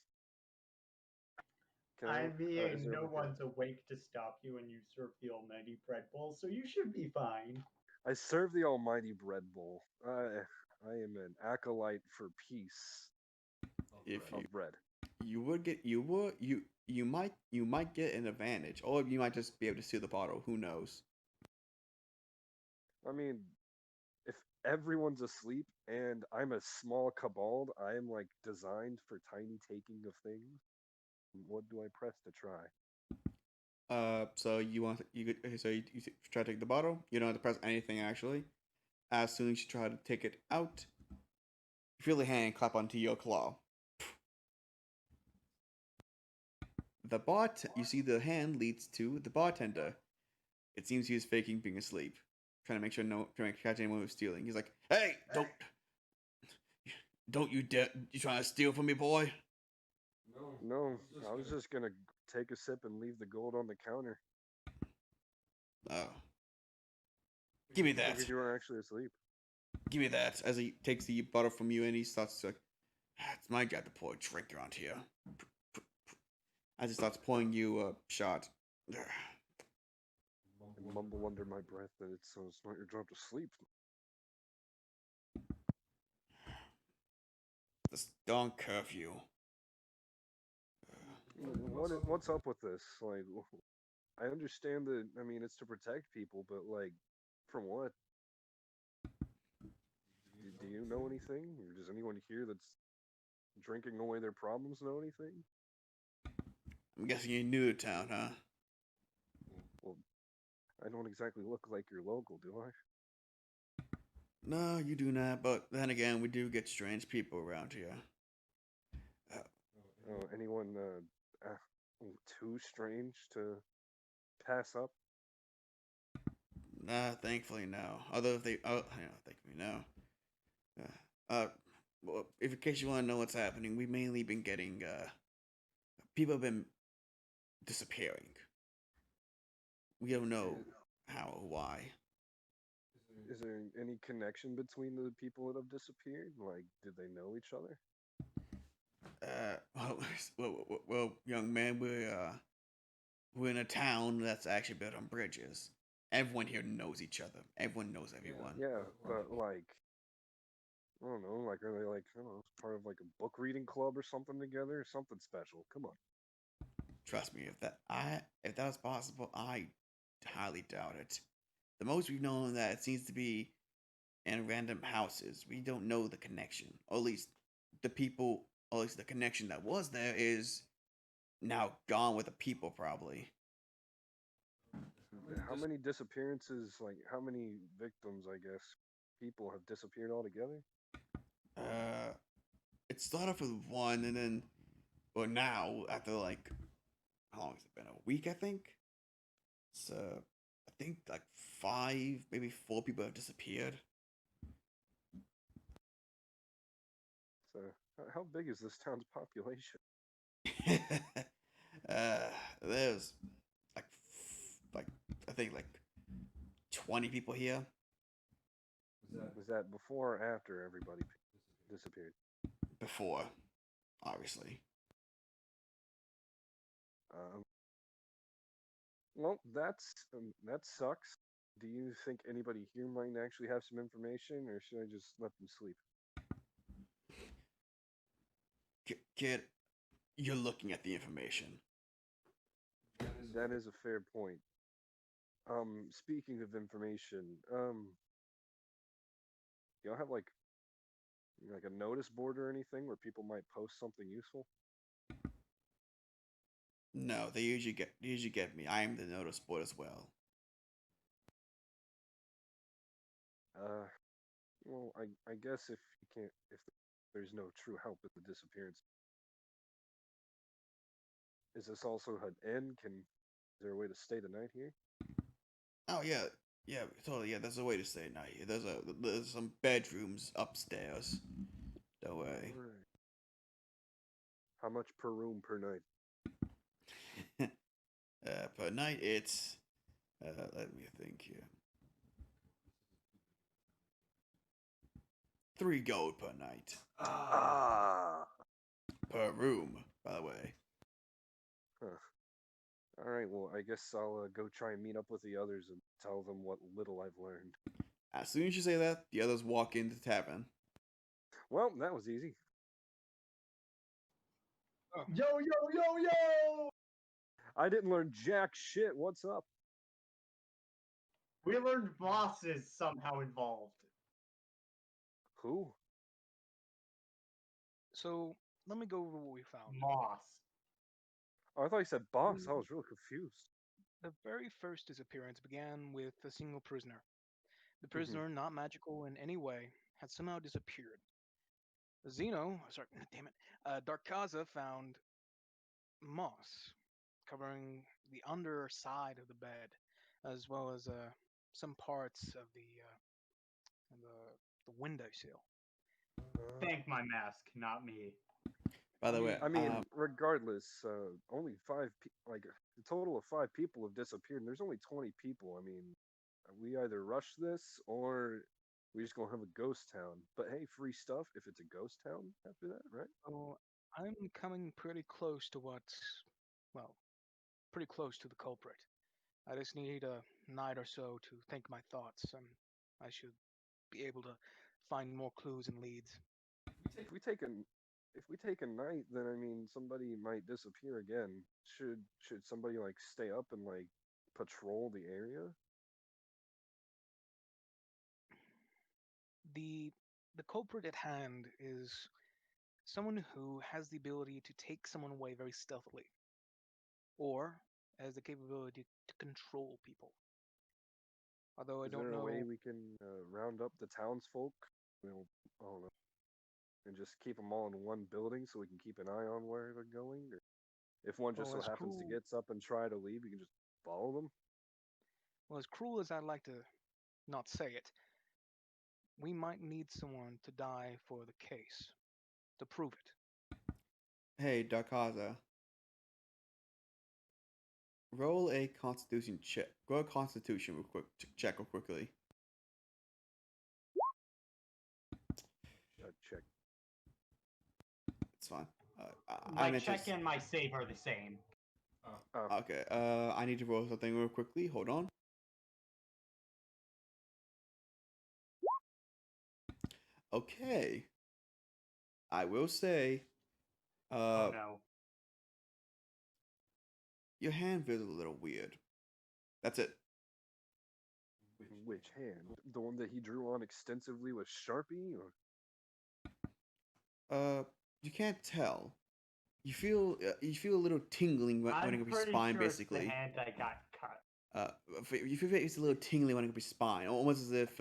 I is mean, there no like a- one's awake to stop you when you serve the almighty bread bowl, so you should be fine. I serve the almighty bread bowl. I am an acolyte for peace If you of bread. you might get an advantage, or you might just be able to steal the bottle. Who knows? I mean, if everyone's asleep and I'm a small cabal, I am like designed for tiny taking of things. What do I press to try? So you try to take the bottle. You don't have to press anything actually. As soon as you try to take it out, you feel the hand clap onto your claw. You see the hand leads to the bartender. It seems he was faking being asleep, trying to catch anyone who's stealing. He's like, "Hey, don't you dare! You trying to steal from me, boy?" No, I was just gonna take a sip and leave the gold on the counter. Oh, give me that. Figured you weren't actually asleep. Give me that. As he takes the bottle from you and he starts to like, it's my job to pour a drink around here. As he starts pouring you a shot. I mumble under my breath that it's not your job to sleep. This darn curfew. What's up with this? Like, I understand that. I mean, it's to protect people, but like, from what? Do you know anything? Or does anyone here that's drinking away their problems know anything? I'm guessing you're new to town, huh? Well, I don't exactly look like your local, do I? No, you do not. But then again, we do get strange people around here. Uh, Oh, anyone too strange to pass up? nah, thankfully no. Although if they, thankfully no. Uh, well, if in case you want to know what's happening, we've mainly been getting people have been disappearing. We don't know how or why. Is there any connection between the people that have disappeared? Like, did they know each other? Well, young man, we're in a town that's actually built on bridges. Everyone here knows each other. Everyone knows everyone. Yeah, but like, I don't know, like, are they like, I don't know, part of like a book reading club or something together, or something special? Come on. Trust me, if that was possible, I highly doubt it. The most we've known that it seems to be in random houses. We don't know the connection, or at least the people, or at least the connection that was there is now gone with the people, probably. How many disappearances, like, how many victims, I guess, people have disappeared altogether? Uh, it started off with one, and then, well, now after like how long has it been? A week, I think. So I think like five, maybe four people have disappeared. So, how big is this town's population? There's like like I think like 20 people here. Was that before or after everybody disappeared? Before, obviously. Um, well, that sucks. Do you think anybody here might actually have some information, or should I just let them sleep? Kid, you're looking at the information. That is a fair point. Speaking of information, y'all have like a notice board or anything where people might post something useful? No, they usually get me. I am the notice board as well. Uh, well, I guess if you can't, if there's no true help with the disappearance, is this also an inn? Is there a way to stay the night here? Oh yeah, yeah, totally. Yeah, there's a way to stay at night here. There's some bedrooms upstairs. Don't worry. Right. How much per room per night? Per night, it's let me think here. 3 gold per night. Ah. Per room, by the way. Huh. All right. Well, I guess I'll go try and meet up with the others and tell them what little I've learned. As soon as you say that, the others walk into the tavern. Well, that was easy. Yo, yo, yo, yo! I didn't learn jack shit. What's up? We learned bosses somehow involved. Who? So let me go over what we found. Moss. Oh, I thought you said boss. I was really confused. The very first disappearance began with a single prisoner. The Mm-hmm. prisoner, not magical in any way, had somehow disappeared. Damn it, Darkaza found moss covering the underside of the bed, as well as some parts of the windowsill. Thank my mask, not me. By the way, I mean, regardless, only like a total of 5 people have disappeared, and there's only 20 people. I mean, we either rush this or we just gonna have a ghost town. But hey, free stuff if it's a ghost town after that, right? So I'm coming pretty close to well, pretty close to the culprit. I just need a night or so to think my thoughts, and I should be able to find more clues and leads. If we take a if we take a night, then I mean somebody might disappear again. Should somebody like stay up and like patrol the area? The the culprit at hand is someone who has the ability to take someone away very stealthily, or has the capability to control people. Although I Is don't there a know. way we can round up the townsfolk? We'll, I don't know, and just keep them all in one building so we can keep an eye on where they're going? Or if one just Well, so as happens to cruel, get up and try to leave, we can just follow them? well, as cruel as I'd like to not say it, we might need someone to die for the case to prove it. Hey, Darkaza. Roll a Constitution check. Roll a Constitution real quick. Check real quickly. Check. It's fine. My meant to check and my save are the same. Okay. I need to roll something real quickly. Hold on. Okay. I will say. Oh no. Your hand feels a little weird. That's it. Which hand? The one that he drew on extensively with Sharpie? Or You can't tell. You feel a little tingling running I'm up your pretty spine, sure it's the basically. hand I got cut. You feel it's a little tingling running up your spine, almost as if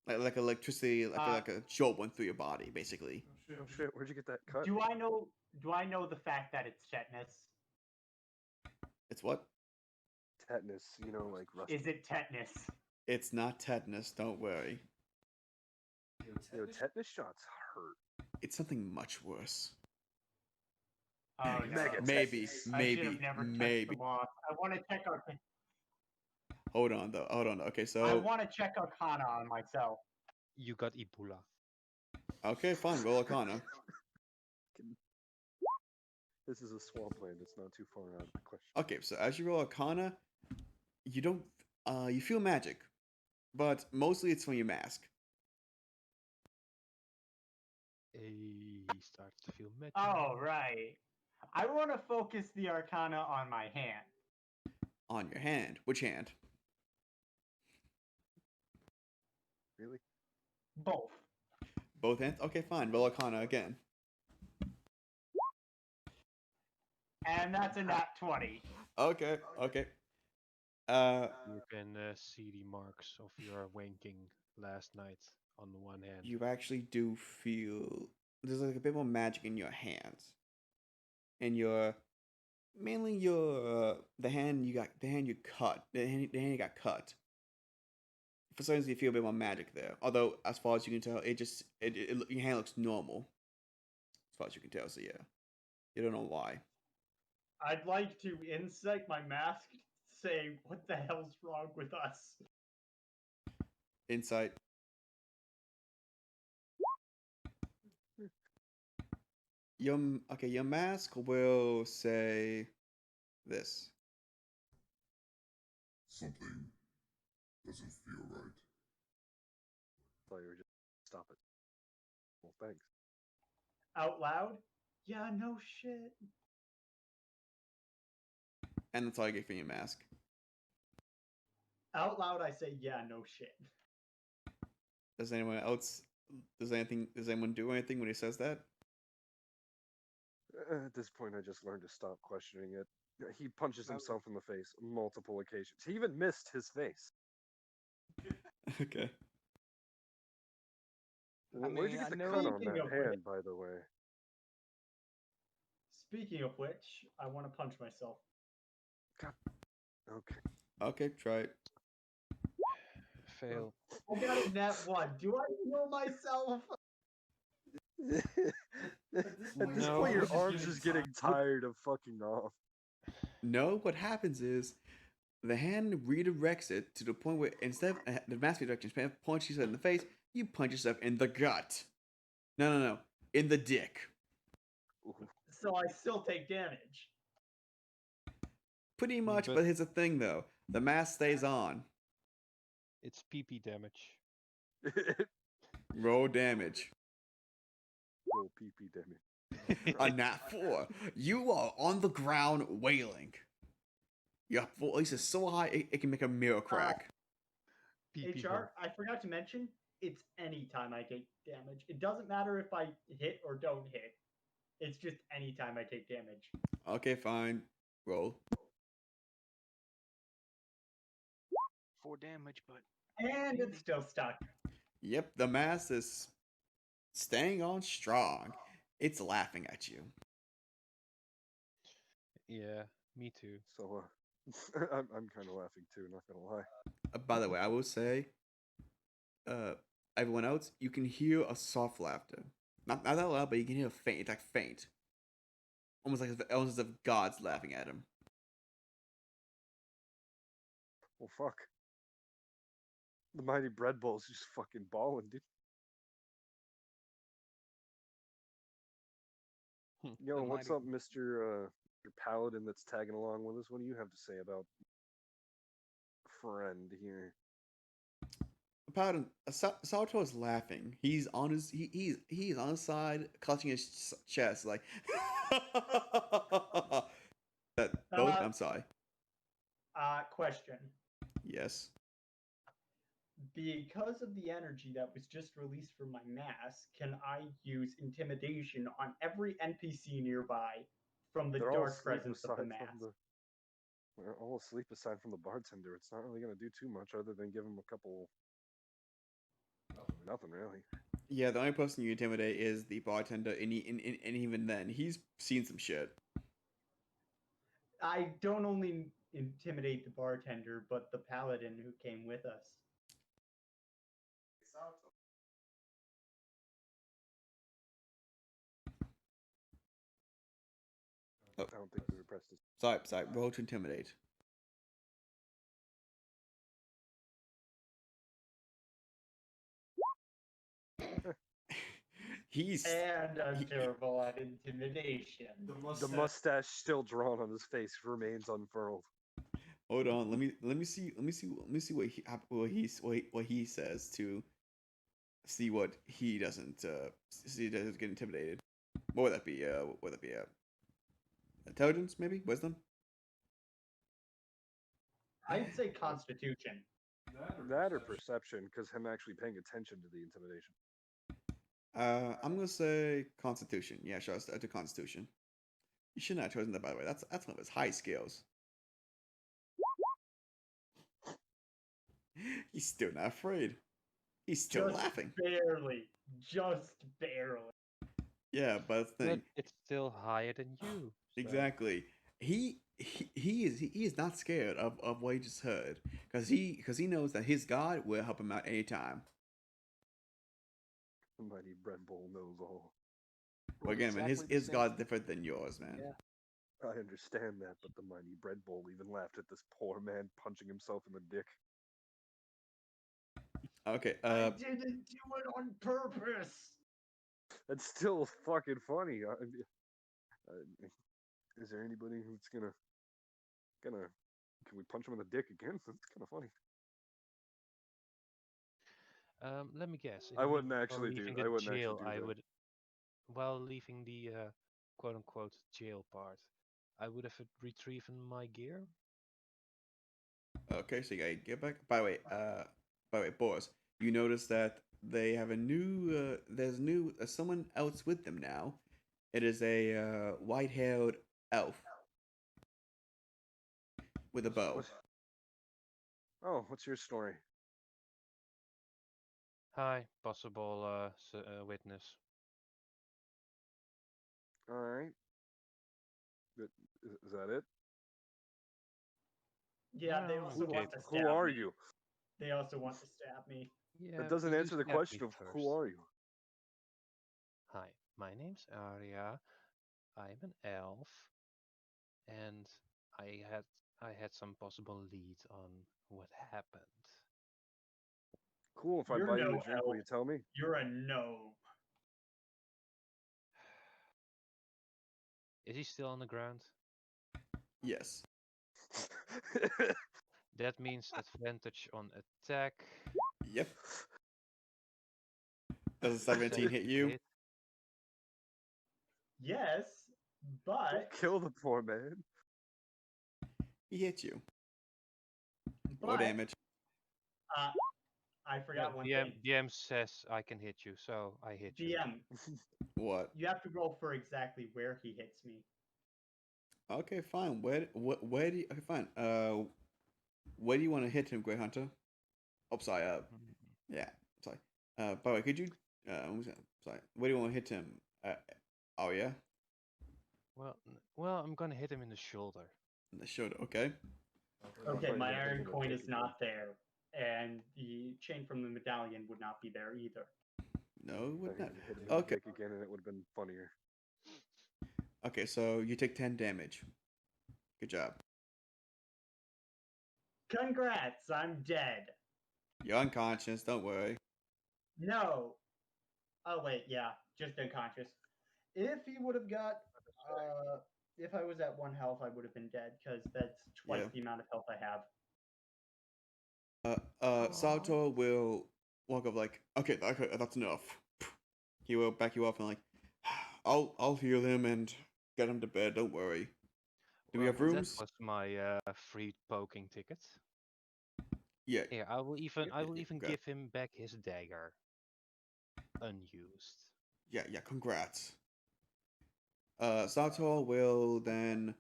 like electricity, like a jolt went through your body, basically. oh shit, where'd you get that cut? Do I know the fact that it's tetanus? It's what? Tetanus, you know, like rust. Is it tetanus? It's not tetanus. Don't worry. Yo, tetanus shots hurt. It's something much worse. Oh no. Mega Maybe, tetanus. I should maybe, have never touched maybe. the boss. I want to check our. Hold on though. Okay, I so want to check Arcana on myself. You got Ebola. okay, fine. Roll Arcana. This is a swampland. It's not too far out of the question. Okay, so as you roll Arcana, you don't. You feel magic, but mostly it's from your mask. He starts to feel magic. Oh right. I want to focus the Arcana on my hand. On your hand. Which hand? Really? Both. Both hands? Okay, fine. Roll Arcana again. And that's a nat 20. Okay. You can see the marks of your wanking last night on the one hand. You actually do feel there's like a bit more magic in your hands. And mainly your the hand you cut. The hand you got cut. For some reason you feel a bit more magic there. Although as far as you can tell, your hand looks normal. As far as you can tell, so yeah. You don't know why. I'd like to insect my mask, say, what the hell's wrong with us? Insight. Your mask will say this. Something doesn't feel right. I thought you were just stop it. Well, thanks. Out loud? Yeah, no shit. And that's all I get from your mask. Out loud, I say, yeah, no shit. Does anyone do anything when he says that? At this point, I just learned to stop questioning it. He punches himself in the face on multiple occasions. He even missed his face. Okay. Where'd you get the know- cut on Speaking that of hand, which- by the way? Speaking of which, I want to punch myself. Okay. Okay, try it. Fail. I got a nat 1. Do I heal myself? At this No. point, your Just arm's getting just getting tired of fucking off. No, what happens is the hand redirects it to the point where instead of the mask redirection, instead of punch yourself in the face, you punch yourself in the gut. No. In the dick. Ooh. So I still take damage. Pretty much, But- but here's the thing though. The mask stays on. It's PP damage. Roll damage. Roll PP damage. A nat 4. You are on the ground wailing. Your voice is so high it can make a mirror crack. PP HR, I forgot to mention, it's any time I take damage. It doesn't matter if I hit or don't hit. It's just any time I take damage. Okay, fine. Roll. 4 damage, but And maybe. it's still stuck. Yep, the mass is staying on strong. It's laughing at you. Yeah, me too. So, I'm kind of laughing too. Not gonna lie. By the way, I will say, uh, everyone else, you can hear a soft laughter. Not that loud, but you can hear a faint, like faint, almost as if God's laughing at him. Well, fuck. The mighty bread bowl's just fucking balling, dude. Yo, The what's mighty- up, Mister your paladin that's tagging along with us? What do you have to say about friend here? Paladin, Salvatore is laughing. He's on his he's on his side, clutching his chest like. That both. I'm sorry. Question. Yes. Because of the energy that was just released from my mask, can I use intimidation on every NPC nearby from the They're all dark asleep presence of the aside mask? from the. They're all asleep aside from the bartender. It's not really gonna do too much other than give him a couple. Nothing really. Yeah, the only person you intimidate is the bartender, and even then, he's seen some shit. I don't only intimidate the bartender, but the paladin who came with us. Oh. I don't think we repressed this. Sorry. Roll to intimidate. He's And I'm terrible at intimidation. The mustache still drawn on his face remains unfurled. hold on. Let me see what he says to see what he doesn't get intimidated. What would that be? Intelligence, maybe wisdom. I'd say Constitution. That or perception, because him actually paying attention to the intimidation. I'm gonna say Constitution. Yeah, sure. Let's do Constitution. You shouldn't have chosen that, by the way. That's one of his high skills. He's still not afraid. He's still Just laughing. Barely. Just barely. Yeah, but the thing, But it's still higher than you. so- exactly. He is not scared of what he just heard because he knows that his God will help him out anytime. The mighty bread bowl knows all. But again, man, Exactly the his same. God's different than yours, man. Yeah. I understand that, but the mighty bread bowl even laughed at this poor man punching himself in the dick. Okay. I didn't do it on purpose. That's still fucking funny. Is there anybody who's gonna? Can we punch him in the dick again? That's kind of funny. Let me guess. I wouldn't while actually do- leaving I the wouldn't actually jail, do I that. would, while leaving the quote unquote jail part, I would have retrieved my gear. Okay, so you gotta get back. By the way, boys, you notice that they have a new. There's new someone else with them now. It is a white-haired elf with a bow. Oh, what's your story? Hi, possible witness. All right. Is that it? Yeah, they Well, also okay, want to Who stab are me. you? They also want to stab me. Yeah, That doesn't you answer the stabbed me question of who first. are you. Hi, my name's Arya. I'm an elf, and I had I had some possible leads on what happened. Cool. If I You're buy you no a drink, will elf. you tell me? You're a gnome. Is he still on the ground? Yes. That means advantage on attack. Yep. Does a 17 hit you? Hit. Yes, but Don't kill the poor man. He hit you. But- Roll damage. I forgot one DM, thing. DM says I can hit you, so I hit you. DM, What? you have to roll for exactly where he hits me. Okay, fine. Where do you, okay, fine. Where do you want to hit him, Grey Hunter? Oh, sorry. Yeah. Sorry. By the way, could you? Sorry. Where do you want to hit him? Oh yeah, Well, I'm gonna hit him in the shoulder. in the shoulder. Okay. Okay, Right, my yeah, iron taking a coin take is again. not there, and the chain from the medallion would not be there either. No, it I would think not. you hit him in the Okay. dick again, and it would have been funnier. Okay, so you take 10 damage. Good job. Congrats, I'm dead. You're unconscious. Don't worry. No. Oh wait, yeah, just unconscious. If he would have got, if I was at 1 health, I would have been dead because that's twice Yeah. the amount of health I have. Salto will walk up like, okay, that's enough. He will back you up and like, I'll heal him and get him to bed. Don't worry. Do we Well, have rooms? That was my free poking ticket. Yeah. Here, I will even okay. give him back his dagger, unused. Yeah. Congrats. Salto will then,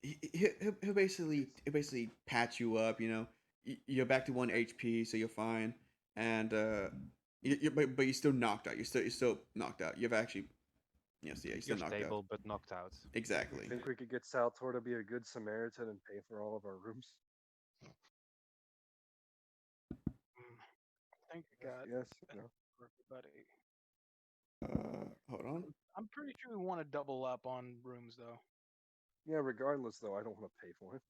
he'll basically patch you up. You know, you're back to 1 HP, so you're fine. And but you're still knocked out. You're still knocked out. You've actually, yes, yeah, you're still You're knocked stable out. but knocked out. Exactly. Think we could get Saltor to be a good Samaritan and pay for all of our rooms? Thank God Yes. No. for everybody. Hold on. I'm pretty sure we want to double up on rooms though. Yeah. Regardless, though, I don't want to pay for it.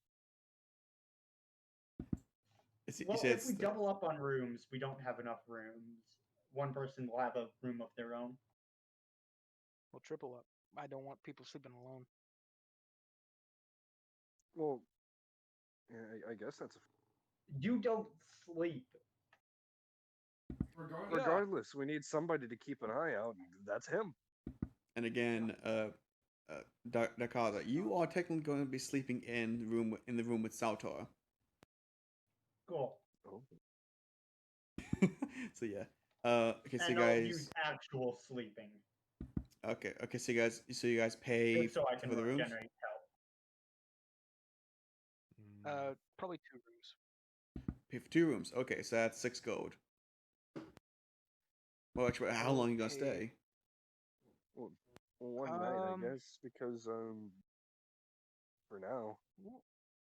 Well, if we double up on rooms, we don't have enough rooms. One person will have a room of their own. We'll triple up. I don't want people sleeping alone. Well, yeah, I guess that's. You don't sleep. Regardless, we need somebody to keep an eye out. And that's him. And again, Dakada, you are technically going to be sleeping in the room with Saltor. Cool. Oh. So yeah. Okay, so And you I'll guys. use actual sleeping. Okay, so you guys pay Just so I can for the rooms. regenerate health. Probably 2 rooms. Pay for 2 rooms. Okay, so that's 6 gold. Well, actually, how long are you gonna stay? Well, one night, I guess, because for now.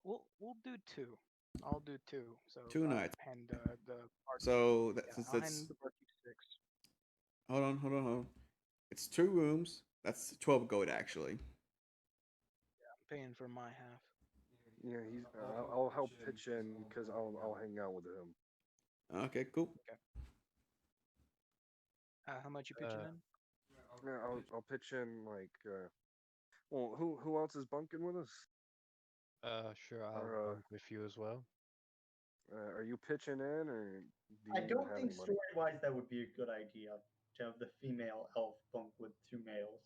We'll do 2. I'll do 2. So 2 nights. And the barkeep, So that's I'll hand the barkeep 6. Hold on. It's 2 rooms. That's 12 gold actually. Yeah, I'm paying for my half. Yeah, he's. I'll help pitch in because I'll hang out with him. Okay, cool. Okay. How much you pitching in? Yeah, I'll pitch in like. Well, who else is bunking with us? Sure, I'll bunk with you as well. Are you pitching in, or do you I even don't have think any money? story-wise that would be a good idea to have the female elf bunk with 2 males.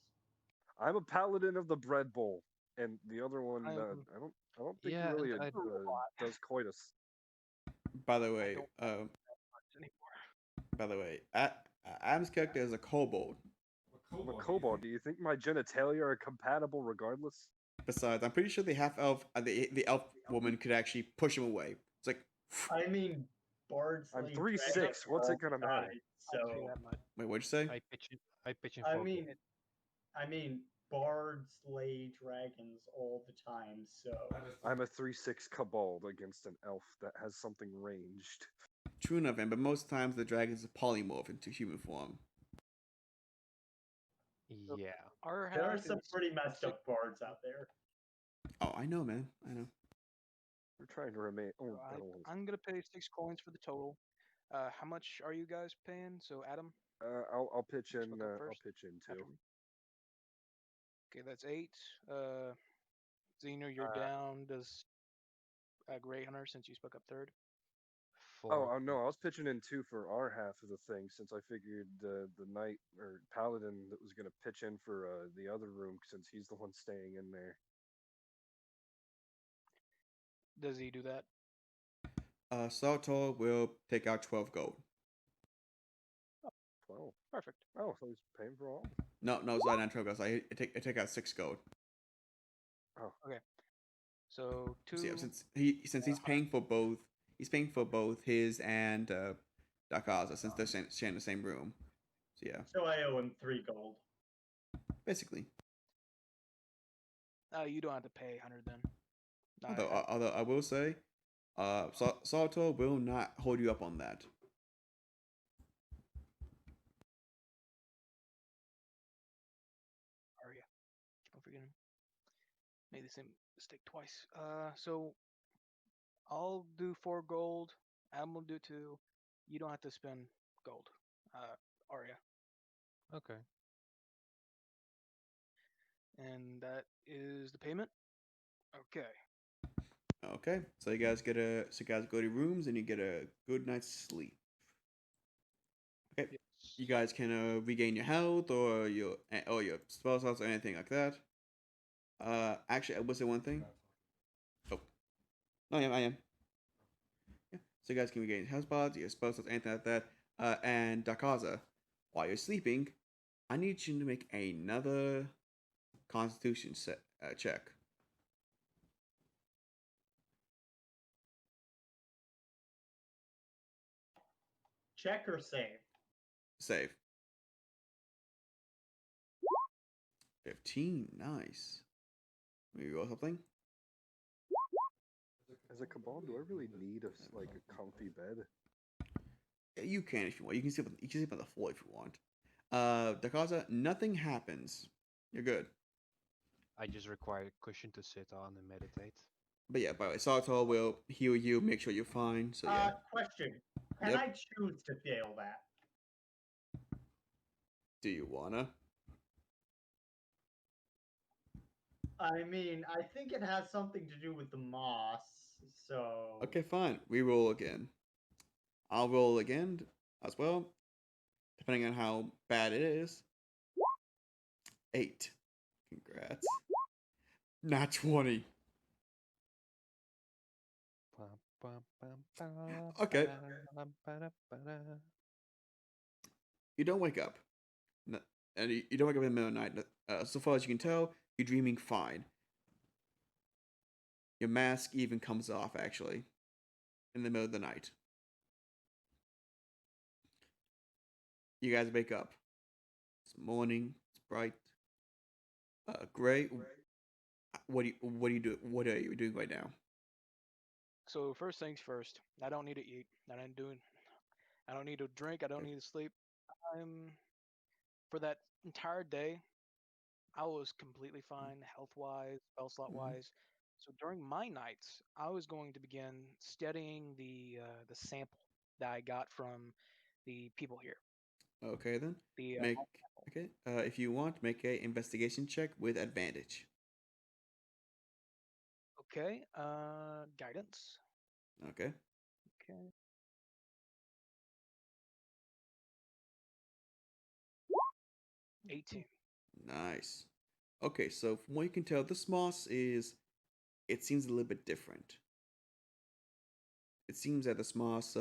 I'm a paladin of the bread bowl, and the other one, I don't think Yeah, he really and I- does coitus. By the way, anymore. Adam's character is a kobold. I'm a kobold. Do you think my genitalia are compatible regardless? Besides, I'm pretty sure the half elf, the elf woman could actually push him away. It's like, I mean, bards. I'm slay 3'6". dragons What's all it gonna the matter? time, I'll say So that much. wait, what'd you say? I pitch in I for mean, bards slay dragons all the time. So I'm a 3'6" kobold against an elf that has something ranged. True enough, but most times the dragons are polymorph into human form. Yeah. Our there are half some is pretty messed up bards out there. Oh, I know, man. I know. We're trying to remain. Oh, I'm gonna pay 6 coins for the total. How much are you guys paying? So Adam, I'll pitch in. spoke up I'll first, pitch in after too. me. Okay, that's 8. Xeno, you're down. Does Grey Hunter, since you spoke up third? 4. Oh no, I was pitching in 2 for our half of the thing since I figured the knight or paladin that was gonna pitch in for the other room since he's the one staying in there. Does he do that? Salto will take out 12 gold. 12. Perfect. Oh, so he's paying for all. No, sorry, not 12 gold. I take out 6 gold. Oh, Okay. So So yeah, 2. since he's paying for both his and Dakaza since they're sharing the same room. So yeah, So I owe him 3 gold. basically. You don't have to pay 100 then. Although I will say, Salto will not hold you up on that. Arya. Don't forget him. Made the same mistake twice. So I'll do 4 gold. Adam will do 2. You don't have to spend gold. Arya. Okay. And that is the payment. Okay. Okay, so you guys go to your rooms and you get a good night's sleep. Okay, Yes. you guys can regain your health or your spell slots or anything like that. Actually, I will say one thing. Oh, no, I am. Yeah. So you guys can regain health spots, your spell slots, anything like that. And Dakaza, while you're sleeping, I need you to make another Constitution check. Check or save? Save. 15, nice. Maybe roll something. As a cabal, do I really need like a comfy bed? Yeah, you can if you want. You can sleep on the floor if you want. Dakaza, nothing happens. You're good. I just require a cushion to sit on and meditate. But yeah, by the way, Sato will heal you, make sure you're fine. So yeah. Question. Can Yep. I choose to fail that? Do you wanna? I mean, I think it has something to do with the moss, so... Okay, fine. We roll again. I'll roll again as well, depending on how bad it is. 8. Congrats. Not 20. Okay. You don't wake up. And you don't wake up in the middle of the night. So far as you can tell, you're dreaming fine. Your mask even comes off, actually, in the middle of the night. You guys wake up. It's morning. It's bright. Gray. What are you doing right now? So first things first. I don't need to eat. I don't need to drink. I don't need to sleep. For that entire day, I was completely fine, health wise, spell slot wise. So during my nights, I was going to begin studying the sample that I got from the people here. Okay then. The Make okay. If you want, make a investigation check with advantage. Okay. Guidance. Okay. Okay. 18. Nice. Okay, so from what you can tell, this moss it seems a little bit different. It seems that this moss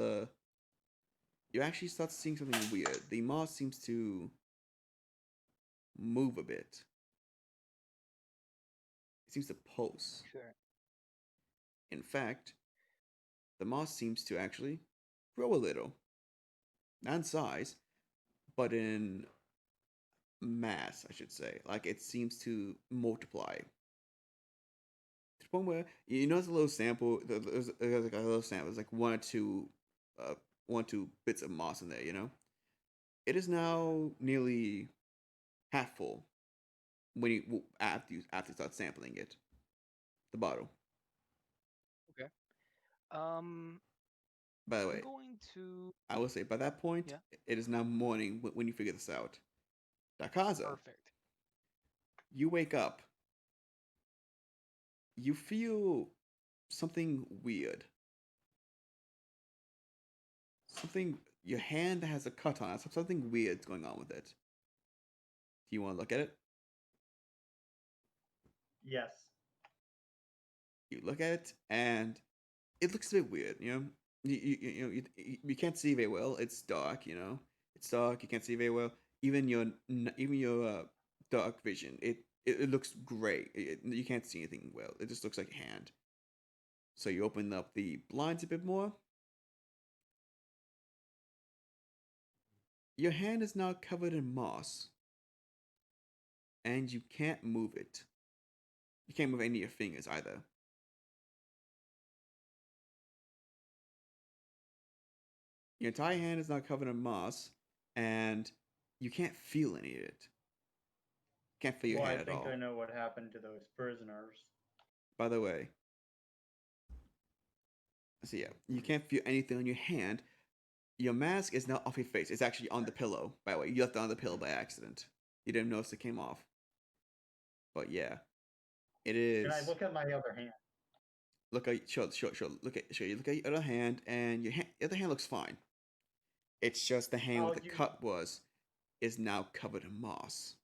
you actually start seeing something weird. The moss seems to move a bit. It seems to pulse. Sure. In fact, the moss seems to actually grow a little. Not in size, but in mass, I should say. Like it seems to multiply. To the point where you know, there's a little sample. There's like a little sample. There's like uh, 1 or 2 bits of moss in there. You know, it is now nearly half full when after you start sampling it. The bottle. Okay. Um, By the I'm way, going to. I will say by that point, Yeah. it is now morning when you figure this out. Dakaza, Perfect. you wake up. You feel something weird. Something, your hand has a cut on it. Something weird's going on with it. Do you want to look at it? Yes. You look at it, and it looks a bit weird. You know, you can't see very well. It's dark. You know, it's dark. You can't see very well. Even your dark vision, it looks gray. You can't see anything well. It just looks like a hand. So you open up the blinds a bit more. Your hand is now covered in moss, and you can't move it. You can't move any of your fingers either. Your entire hand is now covered in moss, and you can't feel any of it. Can't feel your Well, I hand at think all. I know what happened to those prisoners. By the way, so yeah, you can't feel anything on your hand. Your mask is now off your face. It's actually on the pillow, by the way. You left it on the pillow by accident. You didn't notice it came off. But yeah, it Can I is. look at my other hand? Look at sure. You look at your other hand, and your other hand looks fine. It's just the hand I'll where the use- cut was is now covered in moss.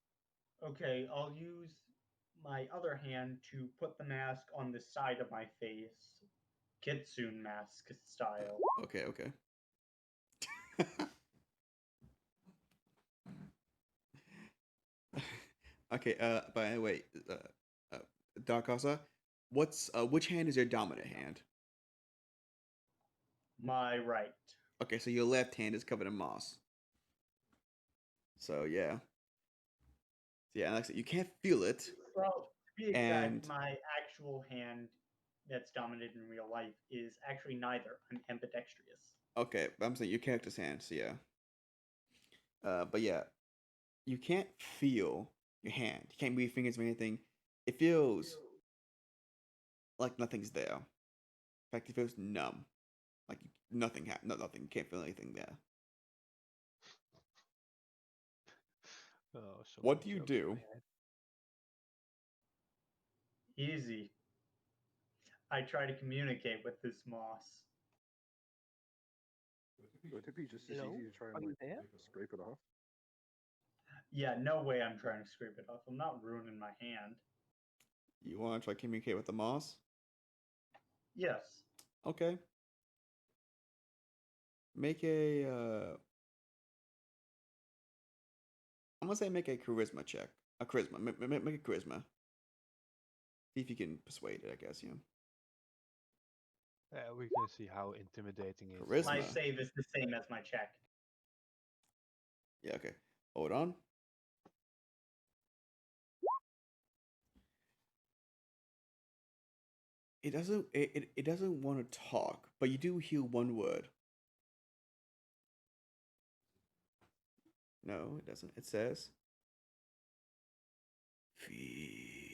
Okay, I'll use my other hand to put the mask on the side of my face, kitsune mask style. Okay, okay. Okay. By the way, uh, Dark Casa, which hand is your dominant hand? My right. Okay, so your left hand is covered in moss. So yeah, and like I said, you can't feel it. Well, to be exact, And- my actual hand that's dominant in real life is actually neither. I'm ambidextrous. Okay, but I'm saying your character's hand. So yeah. But yeah, you can't feel your hand. You can't move your fingers or anything. It feels like nothing's there. In fact, it feels numb. Like nothing nothing. You can't feel anything there. Oh, so What many do you jokes in do? my head. Easy. I try to communicate with this moss. Would it be just as Hello? easy to try Are and you like there? scrape it off? Yeah, no way I'm trying to scrape it off. I'm not ruining my hand. You want to try to communicate with the moss? Yes. Okay. Make a. I'm gonna say make a charisma check. A charisma. Make a charisma. See if you can persuade it. I guess yeah. We can see how intimidating it Charisma. My Charisma. save is the same as my check. Yeah. Okay. Hold on. It doesn't. It doesn't want to talk, but you do hear one word. No, it doesn't. It says feed.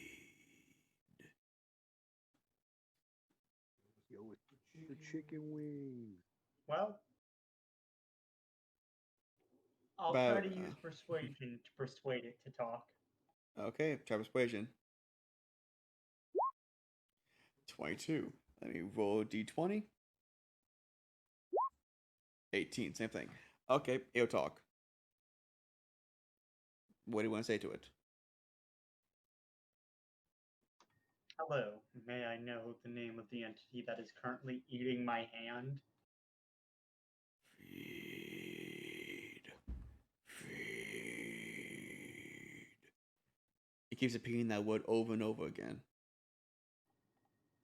Yo, with the chicken wings. Well, I'll About, try to use persuasion to persuade it to talk. Okay, try persuasion. 22. Let me roll a d20. 18, same thing. Okay, it'll talk. What do you want to say to it? Hello, may I know the name of the entity that is currently eating my hand? Feed. It keeps repeating that word over and over again.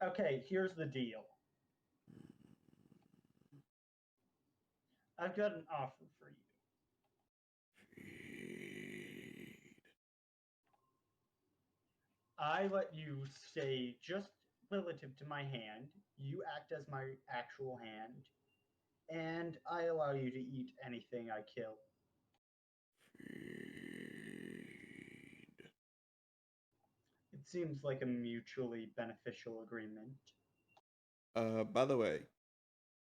Okay, here's the deal. I've got an offer for you. Feed. I let you stay just relative to my hand. You act as my actual hand. And I allow you to eat anything I kill. Feed. It seems like a mutually beneficial agreement. By the way,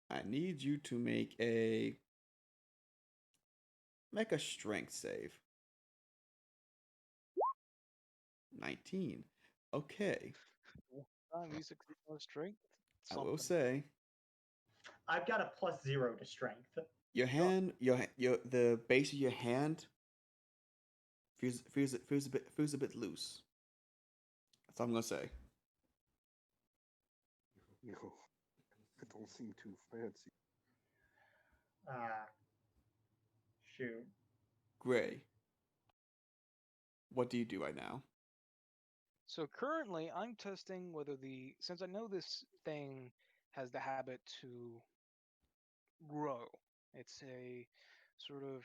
I need you to make a strength save. 19. Okay. You succeed on strength. I will Something. say I've got a +0 to strength. your hand, the base of your hand feels a bit loose. That's all I'm gonna say. Yo, it don't seem too fancy. Shoot. Gray. What do you do right now? So currently, I'm testing whether since I know this thing has the habit to grow. It's a sort of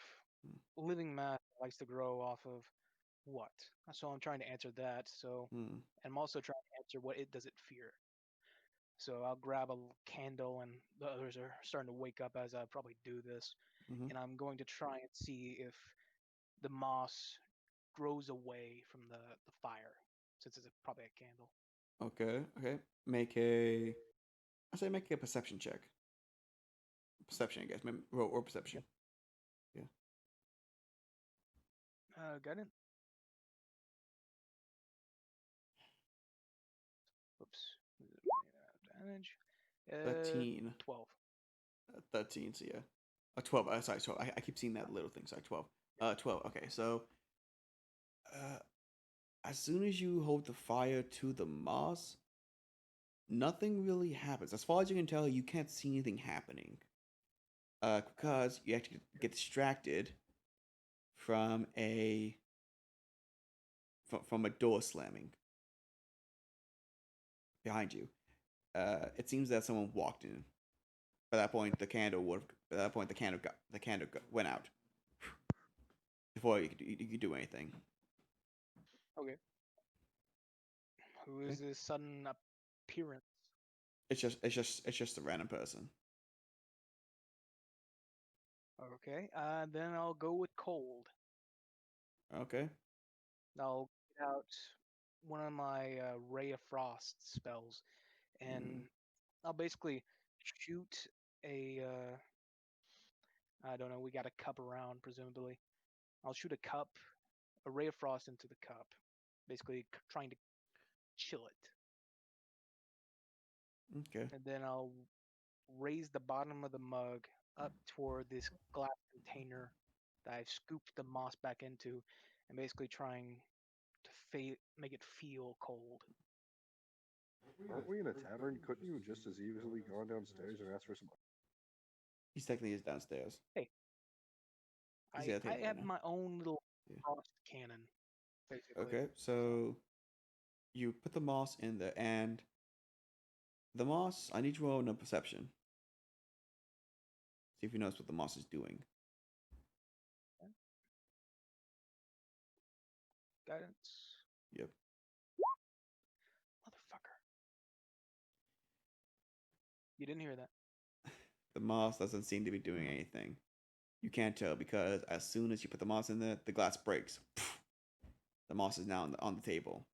living mass that likes to grow off of what? So I'm trying to answer that. So Hmm. and I'm also trying to answer what it does it fear. So I'll grab a candle, and the others are starting to wake up as I probably do this, Mm-hmm. and I'm going to try and see if the moss grows away from the fire, since it's probably a candle. Okay. Okay. I say make a perception check. Perception, I guess. Or perception. Yep. Got it. Oops. Damage. 13. 12. 13, so yeah. 12. Sorry, so I keep seeing that little thing. Sorry, 12. 12. Okay, so as soon as you hold the fire to the moss, nothing really happens. As far as you can tell, you can't see anything happening. Because you actually get distracted from from a door slamming behind you. It seems that someone walked in. By that point, the candle went out before you could do anything. Okay. Who is this sudden appearance? It's just a random person. Okay. Then I'll go with cold. Okay. I'll get out one of my Ray of Frost spells, and I'll basically shoot a. I don't know. We got a cup around, presumably. I'll shoot a cup, a Ray of Frost into the cup, basically trying to chill it. Okay. And then I'll raise the bottom of the mug up toward this glass container that I've scooped the moss back into, and basically trying to make it feel cold. Aren't we in a tavern? Couldn't you just as easily gone downstairs and asked for some? He's technically is downstairs. Hey, He's at the I table have right now. my own little Yeah. frost cannon, basically. Okay, so you put the moss in there, and the moss. I need you to roll a perception. See if you notice what the moss is doing. Okay. Guidance. Yep. Motherfucker. You didn't hear that. The moss doesn't seem to be doing anything. You can't tell because as soon as you put the moss in there, the glass breaks. The moss is now on the table.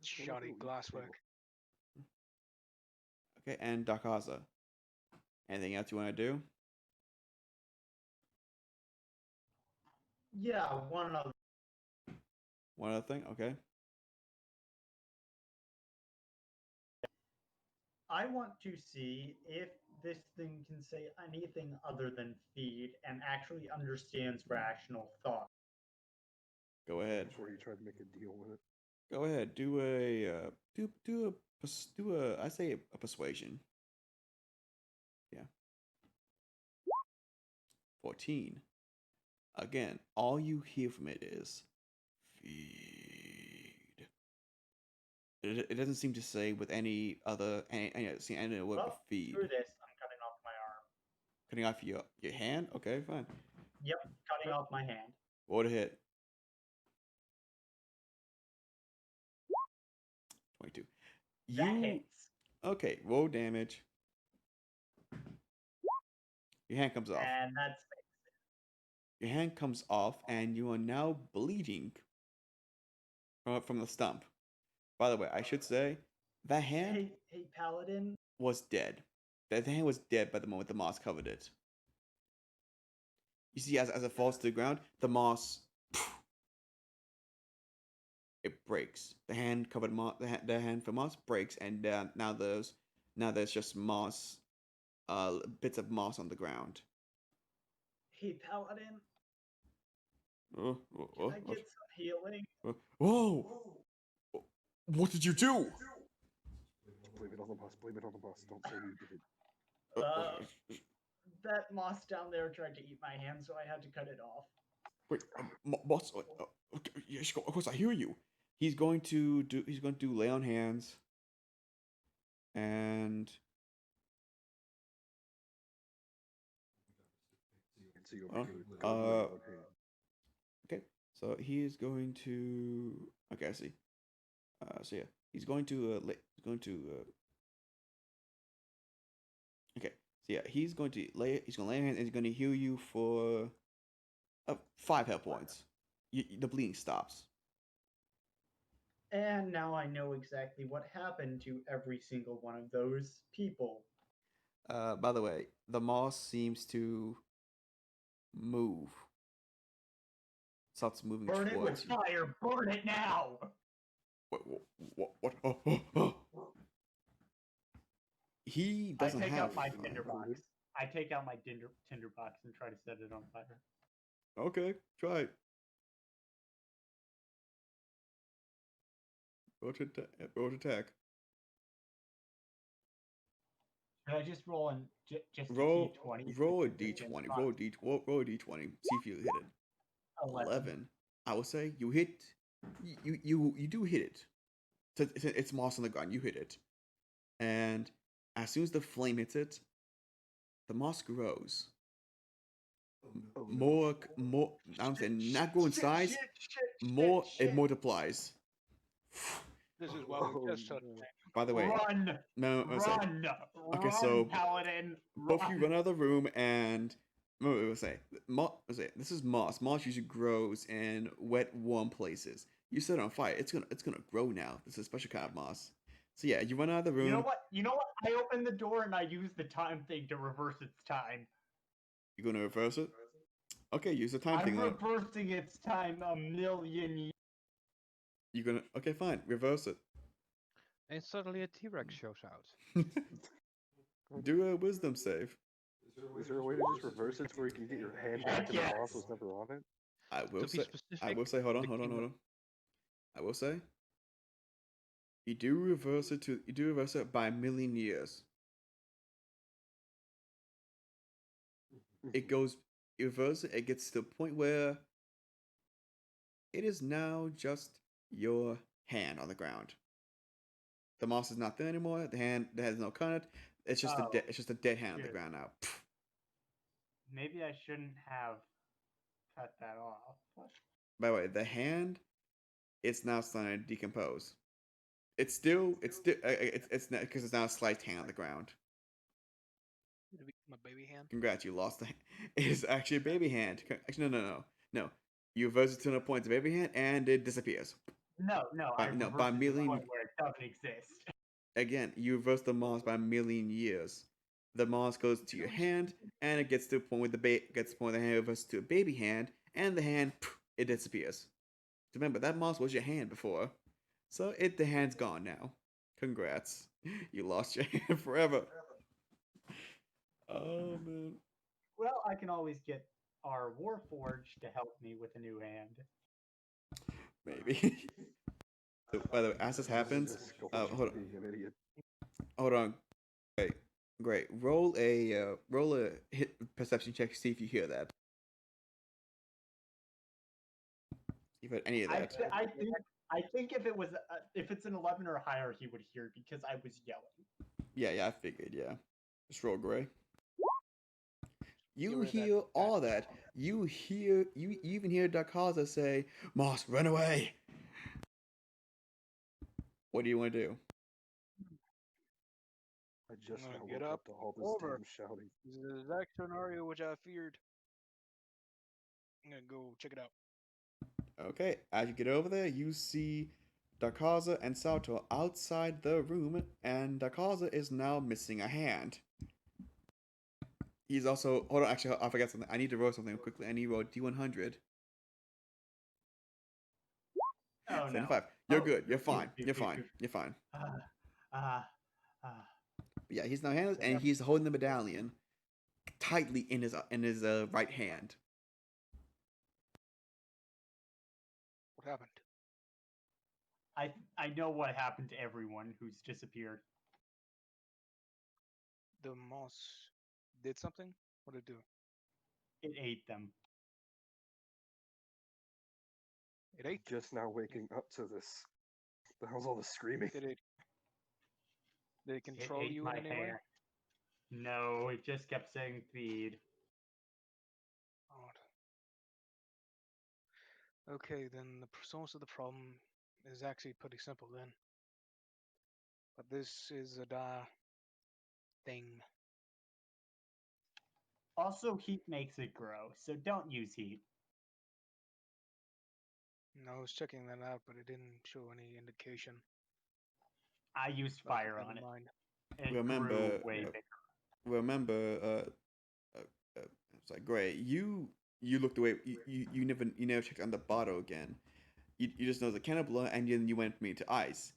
Shoddy glasswork. Okay, and Dakaza. Anything else you want to do? Yeah, one other. One other thing? Okay. I want to see if this thing can say anything other than feed and actually understands rational thought. Go ahead. Before you tried to make a deal with it. Go ahead. Do a I say a persuasion. Yeah. 14. Again, all you hear from it is feed. It doesn't seem to say with any other any word Well, but feed. screw this. I'm cutting off my arm. Cutting off your hand? Okay, fine. Yep, cutting off my hand. Roll to hit. 22. That hits. Okay, roll damage. Your hand comes off. And that's Your hand comes off, and you are now bleeding from the stump. By the way, I should say that hand Hey, Paladin. was dead. That hand was dead by the moment the moss covered it. You see, as it falls to the ground, the moss it breaks. The hand covered the hand for moss breaks, and now there's just moss, bits of moss on the ground. Hey, Paladin. Can I get some healing? Whoa! What did you do? Blame it on the boss. Blame it on the boss. Don't say you did it. that moss down there tried to eat my hand, so I had to cut it off. Wait, boss. Okay, yes, of course I hear you. He's going to do. He's going to do lay on hands. And So you'll Oh, be doing good lay on hands. okay, so he is going to. Okay, I see. So yeah, he's going to. He's going to. Okay, so yeah, he's going to lay. He's going to lay on hands, and he's going to heal you for 5 health points. The bleeding stops. And now I know exactly what happened to every single one of those people. By the way, the moss seems to move. Starts moving Burn it towards with you. fire! Burn it now! What? He I doesn't take have. out my tinderbox. I take out my tinderbox and try to set it on fire. Okay, try it. Roll to attack. Should I just roll and just Roll a d20? roll a With the d20. tinderbox? Roll a d20. See if you hit it. 11. I would say you hit. You do hit it. So it's moss on the ground. You hit it, and as soon as the flame hits it, the moss grows. More. I'm saying not grow in size. More it multiplies. This is why we just shut no. By the way, Run! no. Run! Okay, Run, so Paladin! both of you run out of the room and. We'll say, this is moss. Moss usually grows in wet, warm places. You set it on fire, it's gonna grow now. This is a special kind of moss. So yeah, you run out of the room. You know what? I open the door and I use the time thing to reverse its time. You're gonna reverse it. Okay, use the time I'm thing. reversing its time a million years. You're gonna. Okay, fine. Reverse it. And suddenly a T-Rex shows out. Do a wisdom save. Is there a way to just reverse it to where you can get your hand back and the moss was never on it? I will To be say. specific, I will say. Hold the on. kingdom- I will say. You do reverse it by a million years. It goes. You reverse it. It gets to the point where it is now just your hand on the ground. The moss is not there anymore. The hand that has no cut. It's just it's just a dead hand on the ground now. Maybe I shouldn't have cut that off. By the way, the hand, it's now starting to decompose. It's not because it's now a sliced hand on the ground. Did it become a baby hand? Congrats, you lost the. It's actually a baby hand. Actually, no. You reverse it to the point of baby hand, and it disappears. No, By- I no, reversed by it to the million- point where it doesn't exist. Again, you reverse the moss by a million years. The moss goes to your hand, and it gets to the point where gets to the point where the hand reverses to a baby hand, and the hand it disappears. Remember that moss was your hand before, so the hand's gone now. Congrats, you lost your hand forever. Oh man. Well, I can always get our Warforged to help me with a new hand. Maybe. So, by the way, as this happens, Just go hold on. being an idiot. Hold on. Great. Roll a hit perception check to see if you hear that. If you heard any of that. I think if it's an 11 or higher, he would hear because I was yelling. Yeah, I figured. Yeah. Just roll, Gray. You rid of that hear all that. You even hear Darkaza say, "Moss, run away." What do you want to do? I just I'm now gonna get woke up up to all this over. damn shouting. This is the exact scenario which I feared. I'm gonna go check it out. Okay, as you get over there, you see Darkaza and Salto outside the room, and Darkaza is now missing a hand. He's also. Hold on, actually, I forgot something. I need to roll something quickly. I need to roll D100. Oh no. 75. You're Oh, good. You're phew, fine. phew, You're phew, fine. phew. You're fine. But Yeah, he's now handless, and he's holding the medallion tightly in his right hand. What happened? I know what happened to everyone who's disappeared. The moss did something? What did it do? It ate them. It ate them. Just now waking up to this. The hell's all the screaming? Did it? Did it It control ate you my in any way? hair. No, it just kept saying feed. Odd. Okay, then the source of the problem is actually pretty simple then. But this is a thing. Also, heat makes it grow, so don't use heat. I was checking that out, but it didn't show any indication. I used But fire never on it, mind. and it Remember, grew way bigger. remember, it's like Gray. You looked away. You never checked on the bottle again. You just know the can of blood, and then you went me to ice.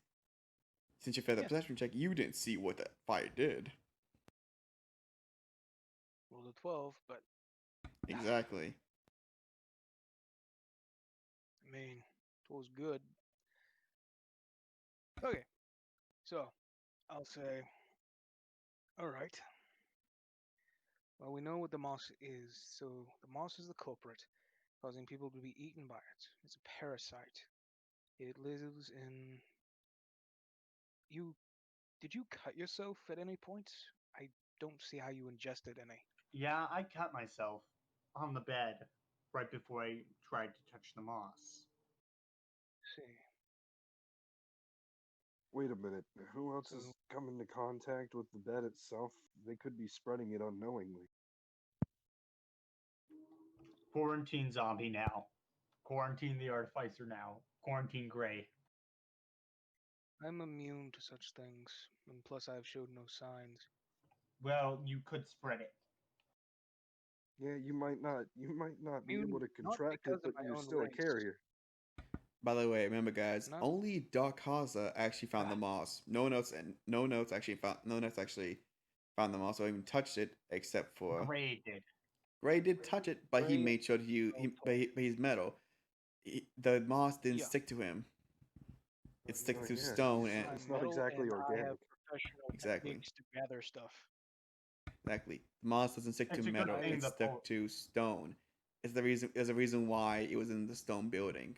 Since you failed the Yes. perception check, you didn't see what that fire did. Rolled a 12, but Exactly. I mean, it was good. Okay, so I'll say, all right. Well, we know what the moss is. So the moss is the culprit, causing people to be eaten by it. It's a parasite. It lives in. You did you cut yourself at any point? I don't see how you ingested any. Yeah, I cut myself on the bed right before I tried to touch the moss. See, Wait a minute. Who else So- has come into contact with the bed itself? They could be spreading it unknowingly. Quarantine zombie now. Quarantine the artificer now. Quarantine Gray. I'm immune to such things, and plus I've showed no signs. Well, you could spread it. Yeah, you might not be able to Not contract it, because but of my you're own still a race. carrier. By the way, remember guys, Not- only Dark Haza actually found the moss. No one else actually found the moss or even touched it except for Gray did. Gray did touch it, but he Gray- made sure but he's metal. The moss didn't Yeah. stick to him. It sticks Oh, to yeah, stone it's- and it's not metal exactly and I have organic. professional Exactly. techniques to gather stuff. exactly. The moss doesn't stick It's to a good metal, thing it the stuck pol- to stone. There's a reason why it was in the stone building.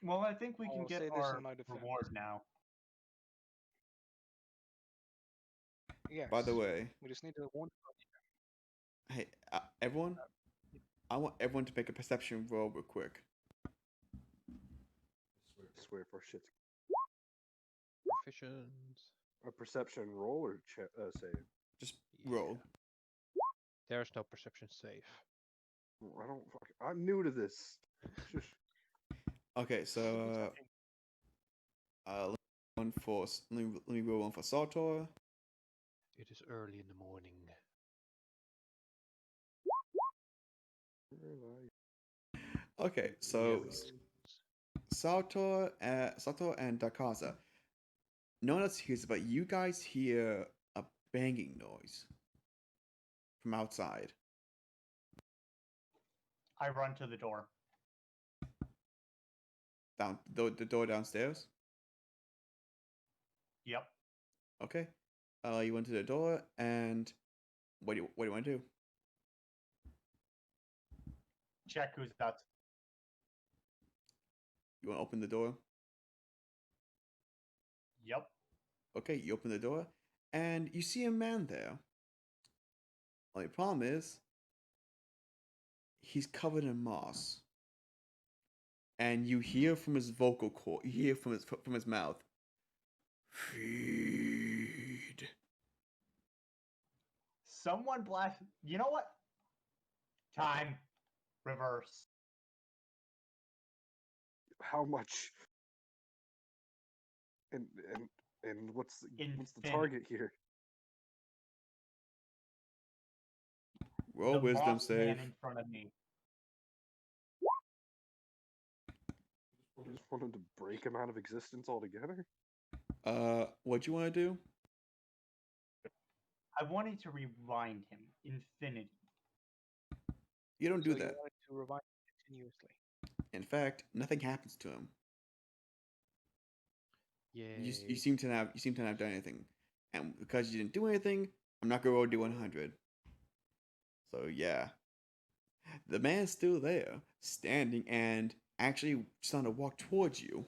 Well, I think we can I'll get say this our in my defense. reward now. Yes. By the way, we just need to warn. hey, everyone, I want everyone to make a perception roll real quick. I swear for shit. Proficient. A perception roll or save? Just roll. There's no perception save. I don't. I'm new to this. Shush. Okay, so let me roll one for Sartor. It is early in the morning. Okay, so Yes. Sartor and Dakaza. No one else hears it, but you guys hear a banging noise from outside. I run to the door. Down the door downstairs. Yep. Okay. You went to the door, and what do you want to do? Check who's out. You want to open the door? Yep. Okay, you open the door, and you see a man there. Only problem is, he's covered in moss, and you hear from his vocal cord, you hear from his mouth, feed. Someone blast. You know what? Time. Reverse. How much? And what's the Infinity. target here? Roll The wisdom boss save. man in front of me. You just wanted to break him out of existence altogether? What you want to do? I wanted to rewind him. Infinity. You don't do So you that. wanted to revive continuously. In fact, nothing happens to him. Yay. You seem to not have done anything, and because you didn't do anything, I'm not gonna roll D100. So yeah, the man's still there, standing and actually starting to walk towards you.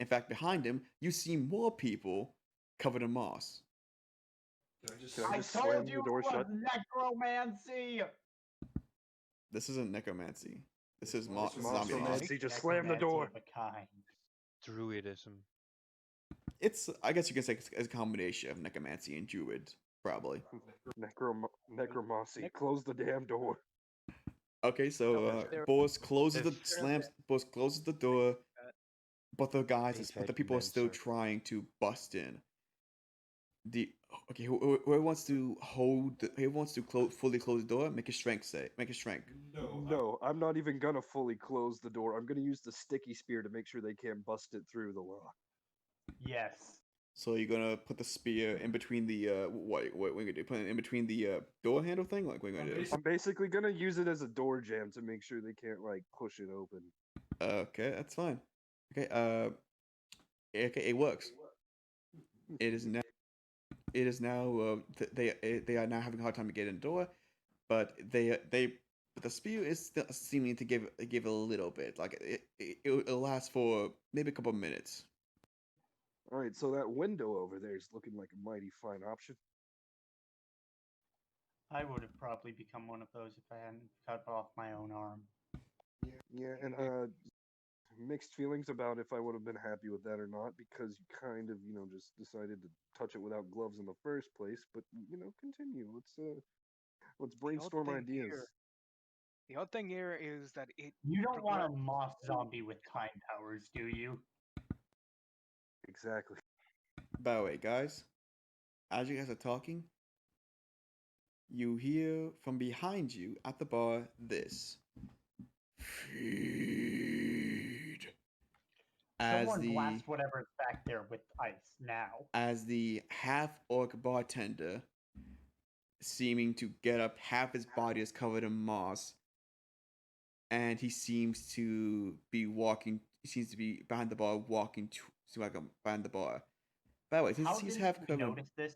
In fact, behind him, you see more people covered in moss. Can I just? Can I I just told slam you the door it was shut? necromancy. This isn't necromancy. This is It's zombie moss. Monster-mancy. Just slam the door. Necromancy of a kind. Druidism. It's, I guess you can say it's a combination of necromancy and druid, probably. Necromancy. Close the damn door. Okay, so There- Boris closes the If- slams. Boris closes the door, but the These but the people are men, still sir. trying to bust in. Who wants to hold? Who wants to fully close the door? Make a strength save. Make a strength. No. No, I'm not even gonna fully close the door. I'm gonna use the sticky spear to make sure they can't bust it through the lock. Yes. So you're gonna put the spear in between the what we gonna do? Put it in between the door handle thing? Like what are gonna do? I'm basically gonna use it as a door jam to make sure they can't like push it open. Okay, that's fine. Okay, okay, it works. It is now. It is now. They are now having a hard time to get in the door, but but the spear is still seeming to give a little bit. Like it'll last for maybe a couple of minutes. All right, so that window over there is looking like a mighty fine option. I would have probably become one of those if I hadn't cut off my own arm. Yeah, and mixed feelings about if I would have been happy with that or not, because you kind of, just decided to touch it without gloves in the first place. But continue. Let's brainstorm thing ideas. here- The odd thing here is that it. You don't want a progress- moss zombie with kind powers, do you? Exactly. By the way, guys, as you guys are talking, you hear from behind you at the bar this. Feed. Someone blast whatever's back there with ice now. As the half orc bartender, seeming to get up, half his body is covered in moss, and he seems to be walking. He seems to be behind the bar, walking to like behind the bar. By the way, since How he's didn't half we covered, notice this?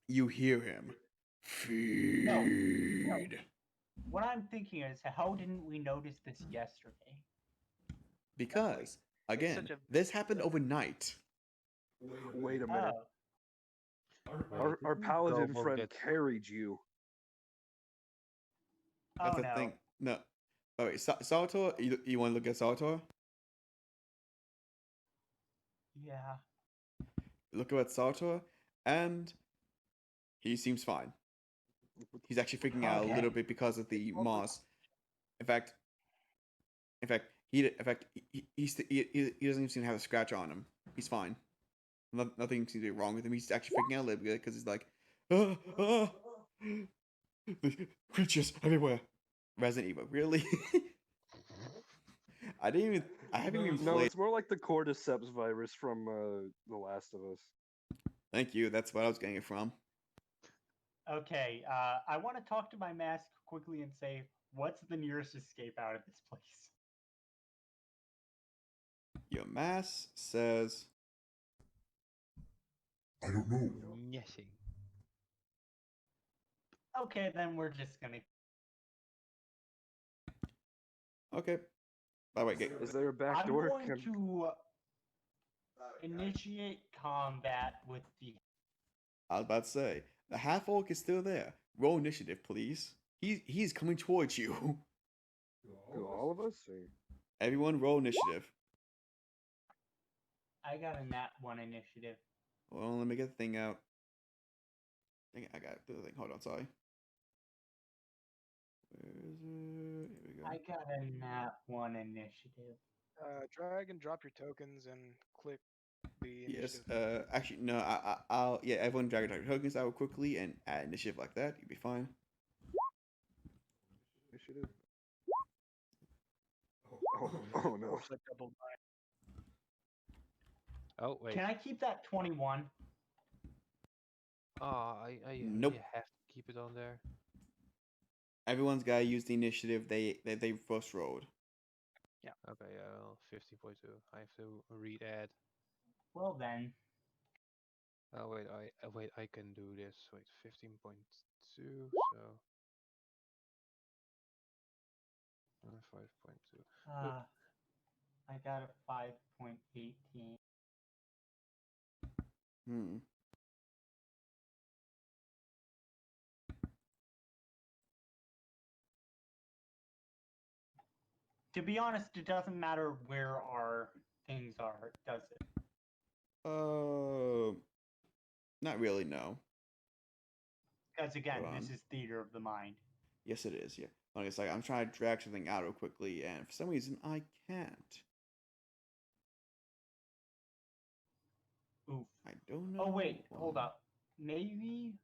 you hear him. Feed. No. What I'm thinking is, how didn't we notice this yesterday? Because again, such a- this happened overnight. Wait a minute. Oh, Our paladin Go friend get- carried you. That's oh the no. thing. No. Oh wait, Salvatore, you want to look at Salvatore? Yeah. Look at Salvatore, and he seems fine. He's actually freaking out a Okay. little bit because of the moss. In fact, he doesn't even seem to have a scratch on him. He's fine. Nothing seems to be wrong with him. He's actually freaking out a little bit because he's like, the creatures everywhere. Resident Evil, really? I haven't even No, played. it's more like the cordyceps virus from The Last of Us. Thank you. That's what I was getting it from. Okay. I want to talk to my mask quickly and say, what's the nearest escape out of this place? Your mass says I don't know. Nothing. Okay, then we're just gonna. okay. By the way, Is there a back I'm door? going to initiate combat with the. I was about to say the half orc is still there. Roll initiative, please. He's coming towards you. Do all of us? Or... Everyone, roll initiative. I got a nat 1 initiative. Well, let me get the thing out. I got the thing. Hold on, sorry. Where is it? Here we go. I got a nat 1 initiative. Drag and drop your tokens and click the Yes. initiative. Actually, no. I'll. Yeah. Everyone, drag your tokens out quickly and add initiative like that. You'll be fine. Initiative? Oh no. It's like double nine. Oh wait. Can I keep that 21? I Nope. you have to keep it on there. Everyone's got to use the initiative they first rolled. Okay, 15.2. I have to re-add. Well then. Oh wait, I can do this. Wait, 15.2. So 5.2. I got a 5.18. Hmm. To be honest, it doesn't matter where our things are, does it? Not really. No. Because again, Hold this on. is theater of the mind. Yes, it is. Yeah. Like it's like I'm trying to drag something out real quickly, and for some reason I can't. Oof. I don't know. Oh wait, hold why. up. Maybe.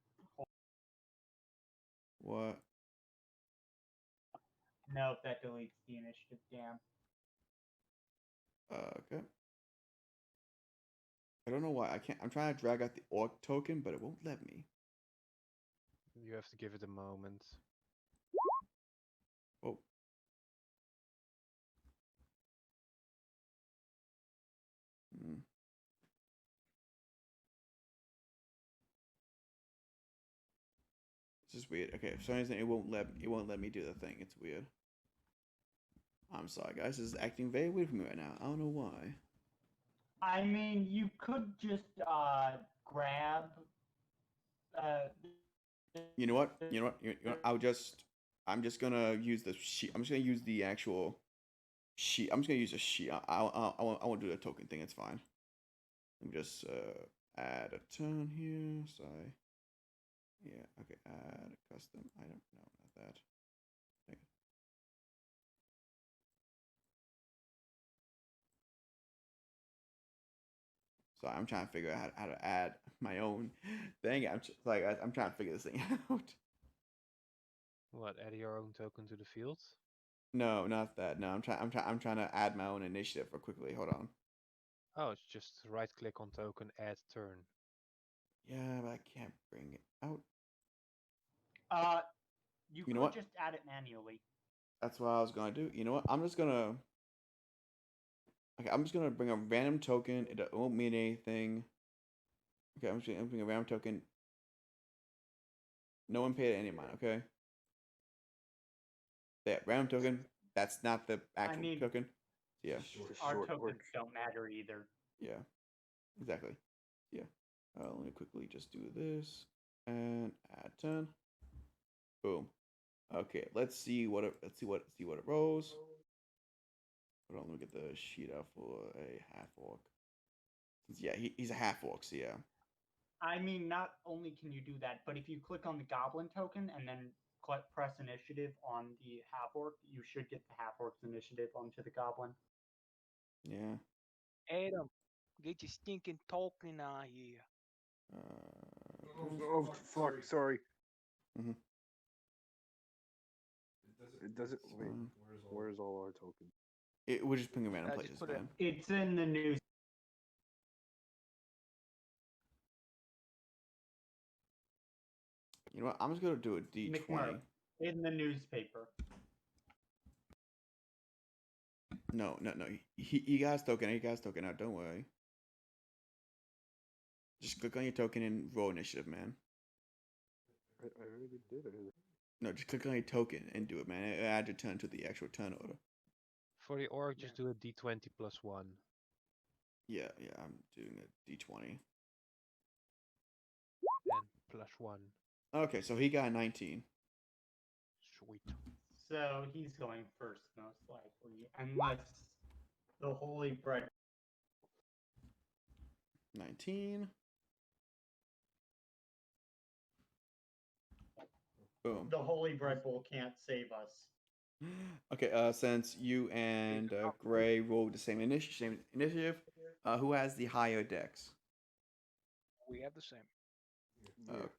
What? No, that deletes the initiative. Damn. Okay. I don't know why I can't. I'm trying to drag out the orc token, but it won't let me. You have to give it a moment. Oh. Hmm. This is weird. Okay, for some reason it won't let me do the thing. It's weird. I'm sorry, guys. This is acting very weird for me right now. I don't know why. I mean, you could just grab. You know what? You know what? You know what? I'm just gonna use the sheet. I'm just gonna use the actual sheet. I'm just gonna use a sheet. I won't do the token thing. It's fine. Let me just add a turn here. Sorry. Yeah. Okay. Add a custom item. No, not that. Okay. So I'm trying to figure out how to add my own thing. I'm trying to figure this thing out. What? Add your own token to the field? No, not that. No, I'm trying to add my own initiative for quickly. Hold on. Oh, it's just right click on token, add turn. Yeah, but I can't bring it out. You You know could what? just add it manually. That's what I was gonna do. You know what? I'm just gonna. Okay, I'm just gonna bring a random token. It won't mean anything. Okay, I'm just gonna bring a random token. No one paid any mind. Okay. That random token. That's not the actual mean- token. Yeah. Just Our short tokens orc. don't matter either. Yeah. Exactly. Yeah. Let me quickly just do this and add 10. Boom. Okay, let's see what it rolls. Hold on, let me get the sheet out for a half orc. Yeah, he's a half orc, so yeah. I mean, not only can you do that, but if you click on the goblin token and then press initiative on the half orc, you should get the half orc's initiative onto the goblin. Yeah. Adam, get your stinking token out here. Oh fuck! Sorry. Mhm. It doesn't. Wait. fine. Where's all our tokens? We're just putting random Just places, put it- man. It's in the news. You know what? I'm just gonna do a D20. McMurray, in the newspaper. No. He got his token. He got his token out. Don't worry. Just click on your token and roll initiative, man. I already did it. No, just click on your token and do it, man. Add your turn to the actual turn order. For the orc, just do a d20 plus 1. Yeah, I'm doing a D20. And plus 1. Okay, so he got a 19. Sweet. So he's going first, most likely, unless the Holy Bread. 19. Boom. The Holy Bread Bowl can't save us. Okay, since you and Gray rolled the same initiative, who has the higher dex? We have the same.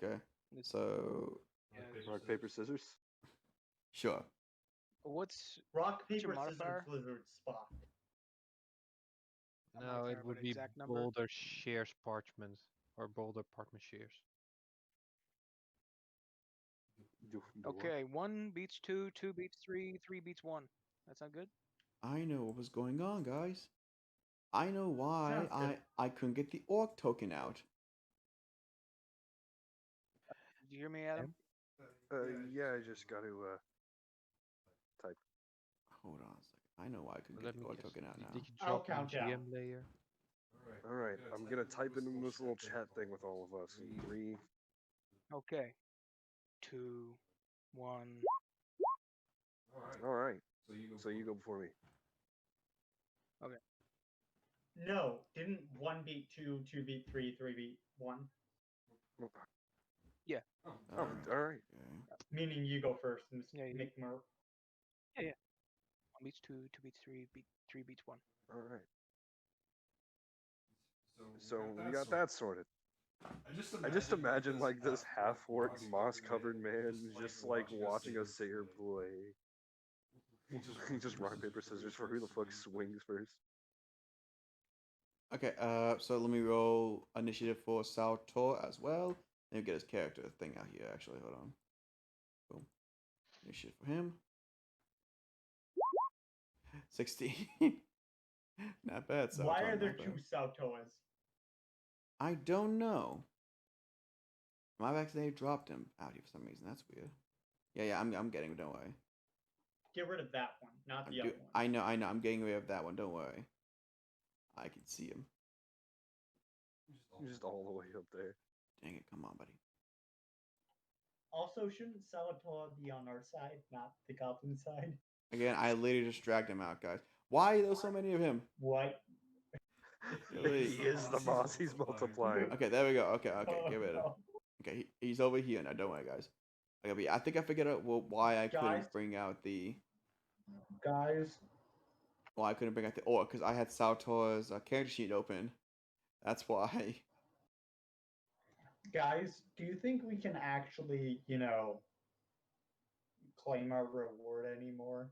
Okay, so Rock paper scissors. sure. What's Rock, What's your paper, scissors, modifier? lizard, spot. I'm No, not it sure would about be exact number. boulder shears parchment. Or boulder parchment shears. Do what? Okay, 1 beats 2, 2 beats 3, 3 beats 1. That sound good? I know what was going on, guys. I know why Sounds good. I couldn't get the orc token out. Did you hear me, Adam? Yeah, I just got to type. Hold on a second. I know why I couldn't Let get me the orc guess. token out now. Did you I'll drop in count down. GM layer? All right, I'm gonna type in this little chat thing with all of us. 3. Okay. 2, 1. All right. So you You go before me. No, didn't 1 beat 2, 2 beat 3, 3 beat 1? Oh, Oh, all right. Okay. Meaning you go first, Yeah, you- McMurph. 1 beats 2, 2 beats 3, 3 beats 1. All right. so we got that sorted. I just imagine like this half orc moss covered covered man just like watching a satyr play. He just rock paper scissors for who the fuck swings first. Okay, so let me roll initiative for Saltor as well. Let me get his character thing out here, actually. Hold on. Boom. Initiative for him. 16. Not bad, Saltor. Why are there not bad. 2 Sautoas? I don't know. My accidentally dropped him out here for some reason. That's weird. Yeah, I'm getting it. Don't worry. Get rid of that one, not the Do- other one. I know. I'm getting rid of that one. Don't worry. I can see him. Just all the way up there. Dang it! Come on, buddy. Also, shouldn't Salvatore be on our side, not the goblin side? Again, I literally just dragged him out, guys. Why are there so many of him? What? Really? He is the moss. He's multiplying. Okay, there we go. Okay, Oh, get rid of him. no. Okay, he's over here now. Don't worry, guys. Okay, but yeah, I think I figured out why I Guys? couldn't bring out the Guys, orc because I had Saltor's character sheet open. That's why. guys, do you think we can actually, claim our reward anymore?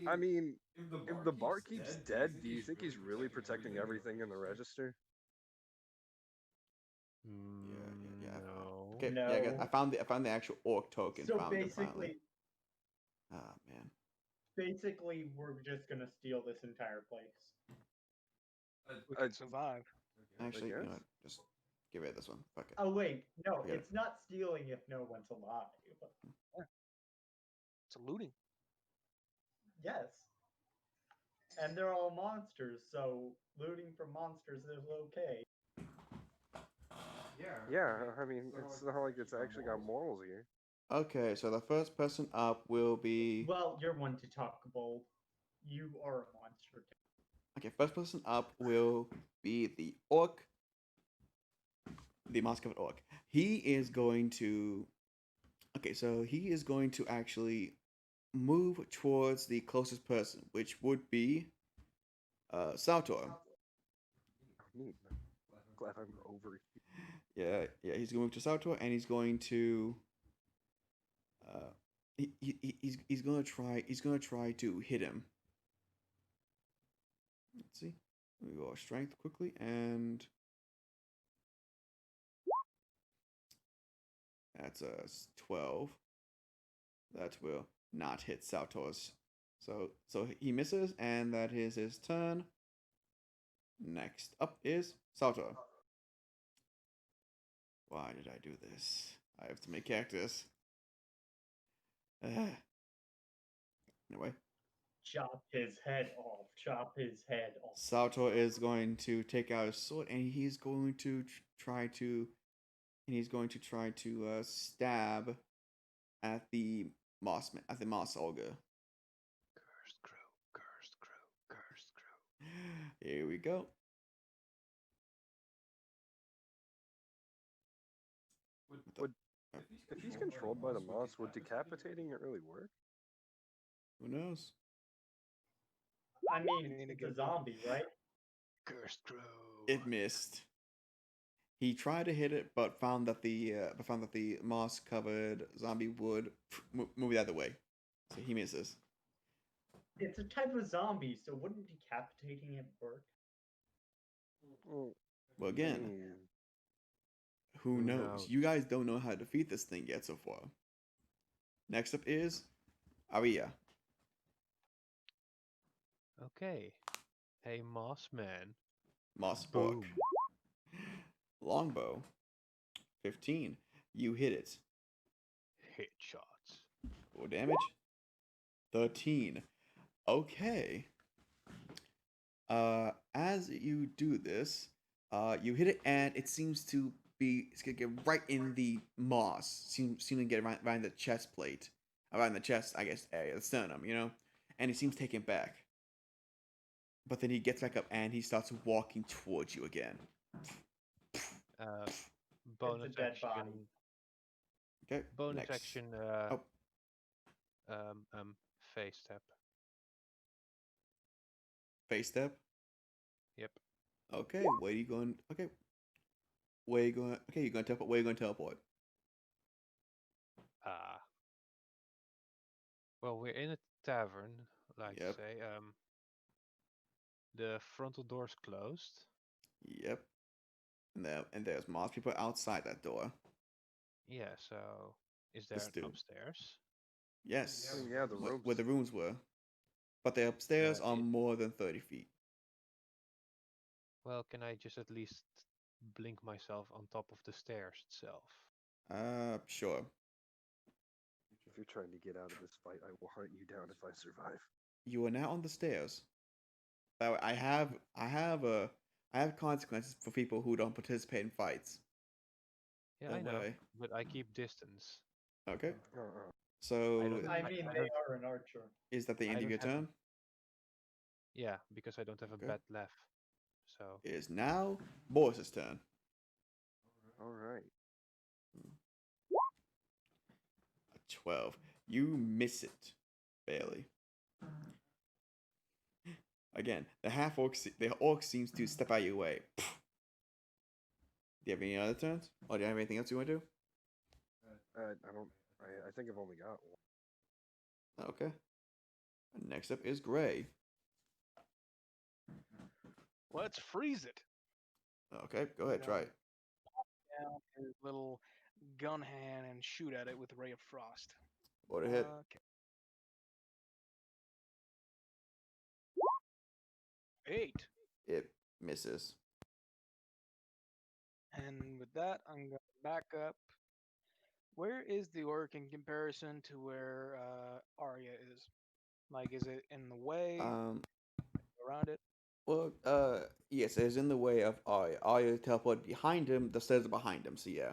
I mean, if the barkeep's dead, do you think he's really protecting everything in the register? Yeah. No. Okay, yeah, guys, No. I found the actual orc token. So found it finally. basically, Oh man. we're just gonna steal this entire place. We can survive. Actually, you know guess. what? Just get rid of this one. Fuck it. Oh wait, no, Forget it. it's not stealing if no one's alive. It's a looting. Yes. And they're all monsters, so looting from monsters is okay. Yeah, I mean, it's not like it's actually got morals here. Okay, so the first person up will be. Well, you're one to talk bold. You are a monster. Okay, first person up will be the orc. The moss-covered orc. He is going to. Okay, so he is going to actually move towards the closest person, which would be Saltor. Neat. Glad I'm over here. Yeah, he's going to move to Saltor, and he's going to. He's gonna try to hit him. Let's see. Let me go our strength quickly, and that's a 12. That will not hit Saltor's. So he misses, and that is his turn. Next up is Saltor. Why did I do this? I have to make characters. Anyway, Chop his head off. Chop his head off. Saltor is going to take out his sword, and he's going to try to stab at the moss ogre. Cursed crow, cursed crow, cursed crow. Here we go. If he's controlled by the moss, would decapitating it really work? Who knows? I mean, You need to it's get a it. zombie, right? Cursed crow. It missed. He tried to hit it, but found that the moss-covered zombie would move the other way, so he misses. It's a type of zombie, so wouldn't decapitating it work? Well, again, who Who knows? knows? You guys don't know how to defeat this thing yet so far. Next up is Aria. Okay. Hey, Moss Man. Moss Orc. Boom. Longbow. 15. You hit it. Hit shots. 4 damage. 13. Okay. As you do this, you hit it and it seems to be it's gonna get right in the moss. Seem to get around the chest plate, around the chest, I guess, area, the sternum, and he seems taken back. But then he gets back up and he starts walking towards you again. Uh, bonus It's a dead action. body. Okay. Bonus next. action. Oh. Face step. Face step. Yep. Okay. Where are you going? Okay. Where are you going? Okay, you're going to teleport. Where are you going to teleport? Ah. Well, we're in a tavern, like Yep. to say. The frontal door's closed. Yep. And there's moss people outside that door. Yeah, so is there Let's an do. upstairs? Yes. Yeah, the Where rooms. the rooms were. But the upstairs are it- more than 30 feet. Well, can I just at least blink myself on top of the stairs itself? Sure. If you're trying to get out of this fight, I will hunt you down if I survive. You are now on the stairs. But I have consequences for people who don't participate in fights. Yeah, Don't I know, worry. but I keep distance. Okay. Uh-uh. So I don't. I I, mean, I they don't. are an archer. is that the I end of don't your have a- turn? Yeah, because I don't have a Okay. bat left. So It is now Boris's turn. All right. A 12. You miss it. Barely. Again, the orc seems to step out of your way. Do you have any other turns? Or do you have anything else you want to do? I don't. I think I've only got one. Okay. Next up is Gray. Let's freeze it. Okay, go ahead, try it. Down his little gun hand and shoot at it with Ray of Frost. What a hit. Okay. 8. It misses. And with that, I'm going to back up. Where is the orc in comparison to where Arya is? Like, is it in the way, around it? Well, yes, it's in the way of Arya. Arya teleported behind him, the stairs are behind him, so yeah.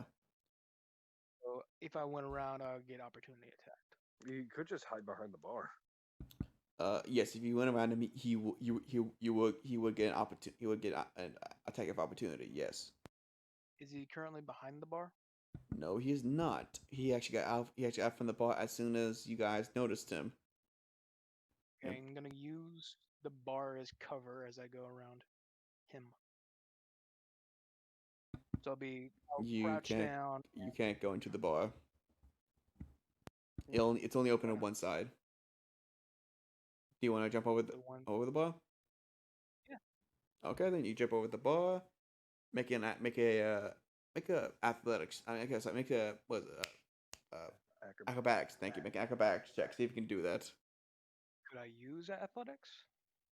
So if I went around, I'll get opportunity attack. You could just hide behind the bar. Yes, if you went around him, he would get an opportunity. He would get an attack of opportunity. Yes. Is he currently behind the bar? No, he is not. He actually got out. He actually got out from the bar as soon as you guys noticed him. Okay, Yep. I'm gonna use the bar as cover as I go around him. So I'll You crouch can't. down. You can't go into the bar. It's only open on one side. Do you want to jump over The one. over the bar? Yeah. Okay, then you jump over the bar. Make a athletics. I guess make a what is it? Acrobatics. Thank you. Make an acrobatics check. See if you can do that. Could I use athletics?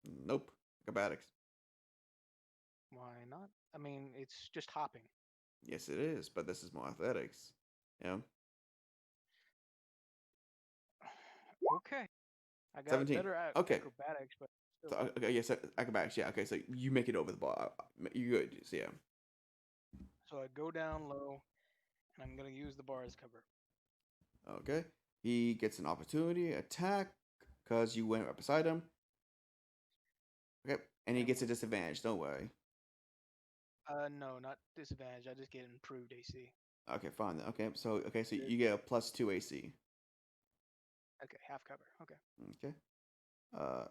Nope. Acrobatics. Why not? I mean, it's just hopping. Yes, it is, but this is more athletics. Yeah. Okay. I got 17. better at Okay. acrobatics, but So, still. okay, yes, acrobatics. Yeah. Okay, so you make it over the bar. You good? So yeah. So I go down low, and I'm gonna use the bar as cover. Okay. He gets an opportunity attack because you went right beside him. Okay, and he gets a disadvantage. Don't worry. No, not disadvantage. I just get improved AC. Okay, fine. Then. So you get a +2 AC. Okay, half cover. Okay. Okay.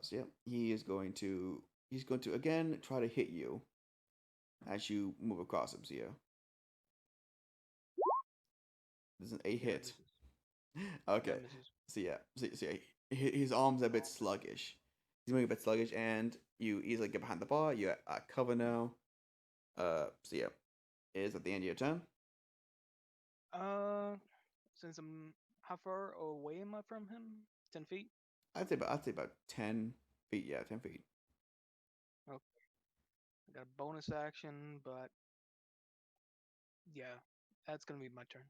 So yeah, he's going to again try to hit you as you move across him. So yeah, there's an 8 Yeah, hit. misses. Okay. Yeah, misses. So yeah, so yeah, his arms are a bit sluggish. He's moving a bit sluggish, and you easily get behind the bar. You cover now. So yeah, is at the end of your turn. Since how far away am I from him? 10 feet. I'd say about 10 feet. Yeah, 10 feet. Okay. I got a bonus action, but yeah, that's gonna be my turn.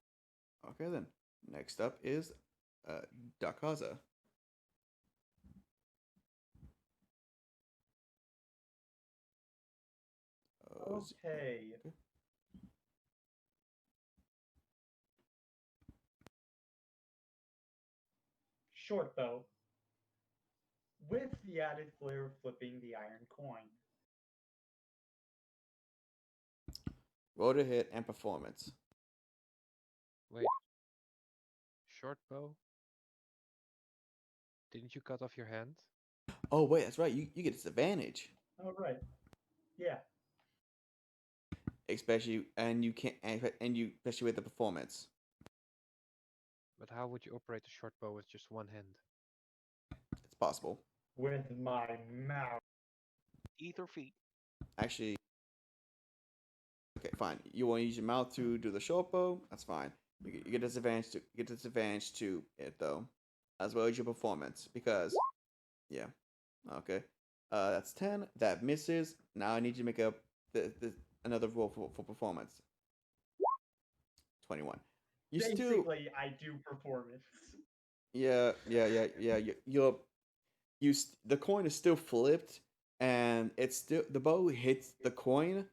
Okay then. Next up is Dakaza. Okay. Okay. Short bow. With the added flair of flipping the iron coin. Roll to hit and performance. Wait. Short bow? Didn't you cut off your hand? Oh wait, that's right. You get disadvantage, Oh, right. Yeah. especially and you can't and you especially with the performance. But how would you operate a short bow with just one hand? It's possible. With my mouth. Teeth or feet? Actually, okay, fine. You want to use your mouth to do the short bow? That's fine. You get disadvantage to it though, as well as your performance because, yeah, okay. That's 10. That misses. Now I need you to make another roll for performance. 21. You still, Basically, I do performance. yeah. The coin is still flipped, and it's still the bow hits the coin,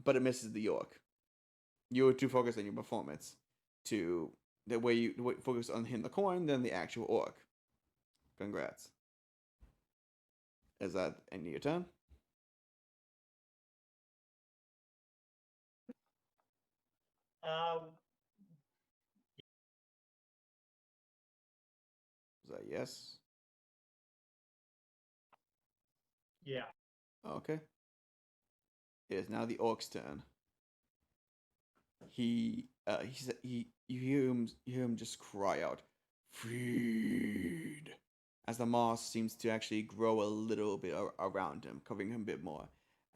but it misses the York. You were too focused on your performance to the way you focus on hitting the coin than the actual orc. Congrats. Is that end of your turn? Uh, Is that yes? yeah. Okay. It is now the orc's turn. He you hear him just cry out, "Freed!" as the moss seems to actually grow a little bit around him, covering him a bit more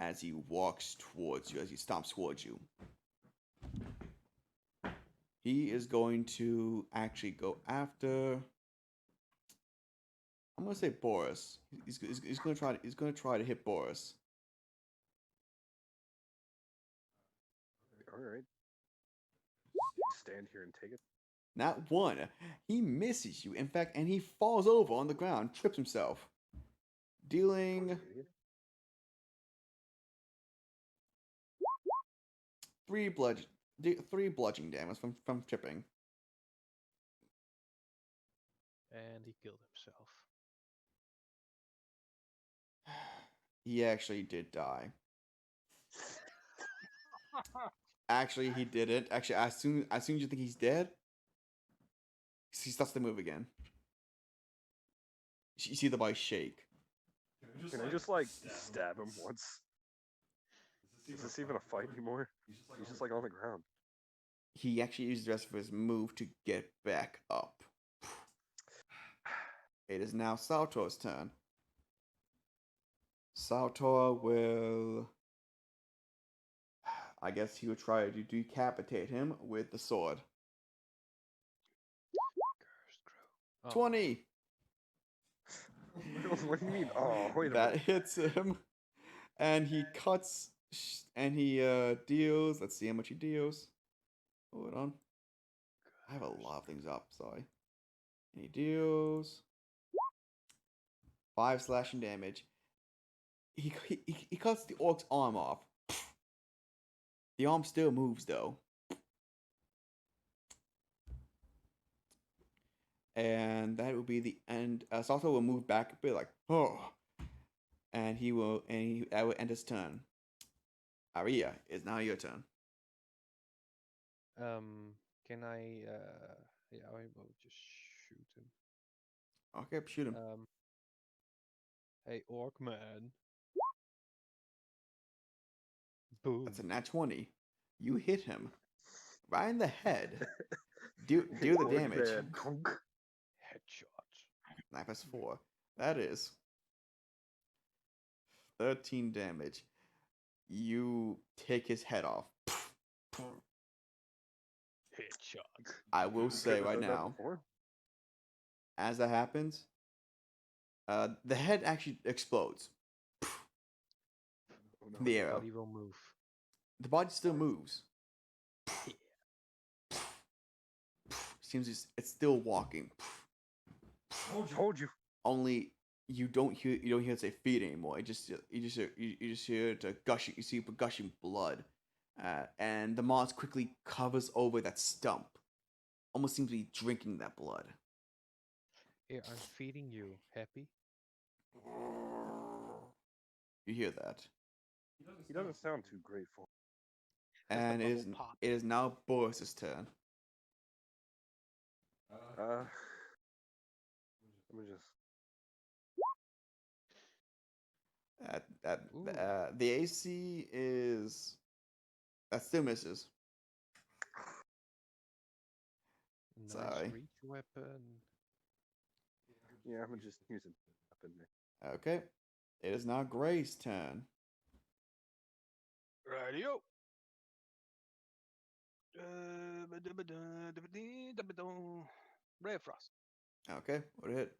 as he walks towards you, as he stomps towards you. He is going to actually go after. I'm gonna say Boris. He's gonna try to hit Boris. All right. Stand here and take it. Not one. He misses you. In fact, and he falls over on the ground, trips himself, dealing Fucking idiot. 3 bludgeoning damage from tripping. And he killed himself. He actually did die. Actually, he didn't. Actually, as soon as you think he's dead, he starts to move again. You see the boy shake. Can I just like stab him once? Is this even a fight anymore? He's just like on the ground. He actually uses the rest of his move to get back up. It is now Saltor's turn. Saltor will. I guess he would try to decapitate him with the sword. Cursed crow. Oh. 20! What do you mean? Oh, wait a That minute. hits him. And he cuts. And he deals. Let's see how much he deals. Hold on. I have a lot of things up, sorry. And he deals 5 slashing damage. He cuts the orc's arm off. The arm still moves though. And that will be the end. Sato will move back a bit like, oh. And that will end his turn. Aria, it's now your turn. Can I yeah, I will just shoot him. Okay, shoot him. Hey, orc man. Boom. That's a nat 20. You hit him. Right in the head. Do the Orc damage. man. Conk. Headshot. 9 plus 4. That is 13 damage. You take his head off. Headshot. I will say Couldn't have right done that now, before. as that happens, the head actually explodes. Oh, no. The arrow. Body will move. The body still moves. Seems it's still walking. Told you. Only you don't hear it say feed anymore. You just hear it gushing. You see gushing blood, and the moss quickly covers over that stump. Almost seems to be drinking that blood. Here, I'm feeding you. Happy? You hear that, He doesn't sound too grateful. That's the and bubble pop. it is now Boris's turn. Let me just. Ooh. The AC is that still misses. Nice Sorry. reach weapon. Yeah, I'm gonna just use it up in there. Okay, it is now Gray's turn. Radio. Ray of Frost. Okay, what a hit.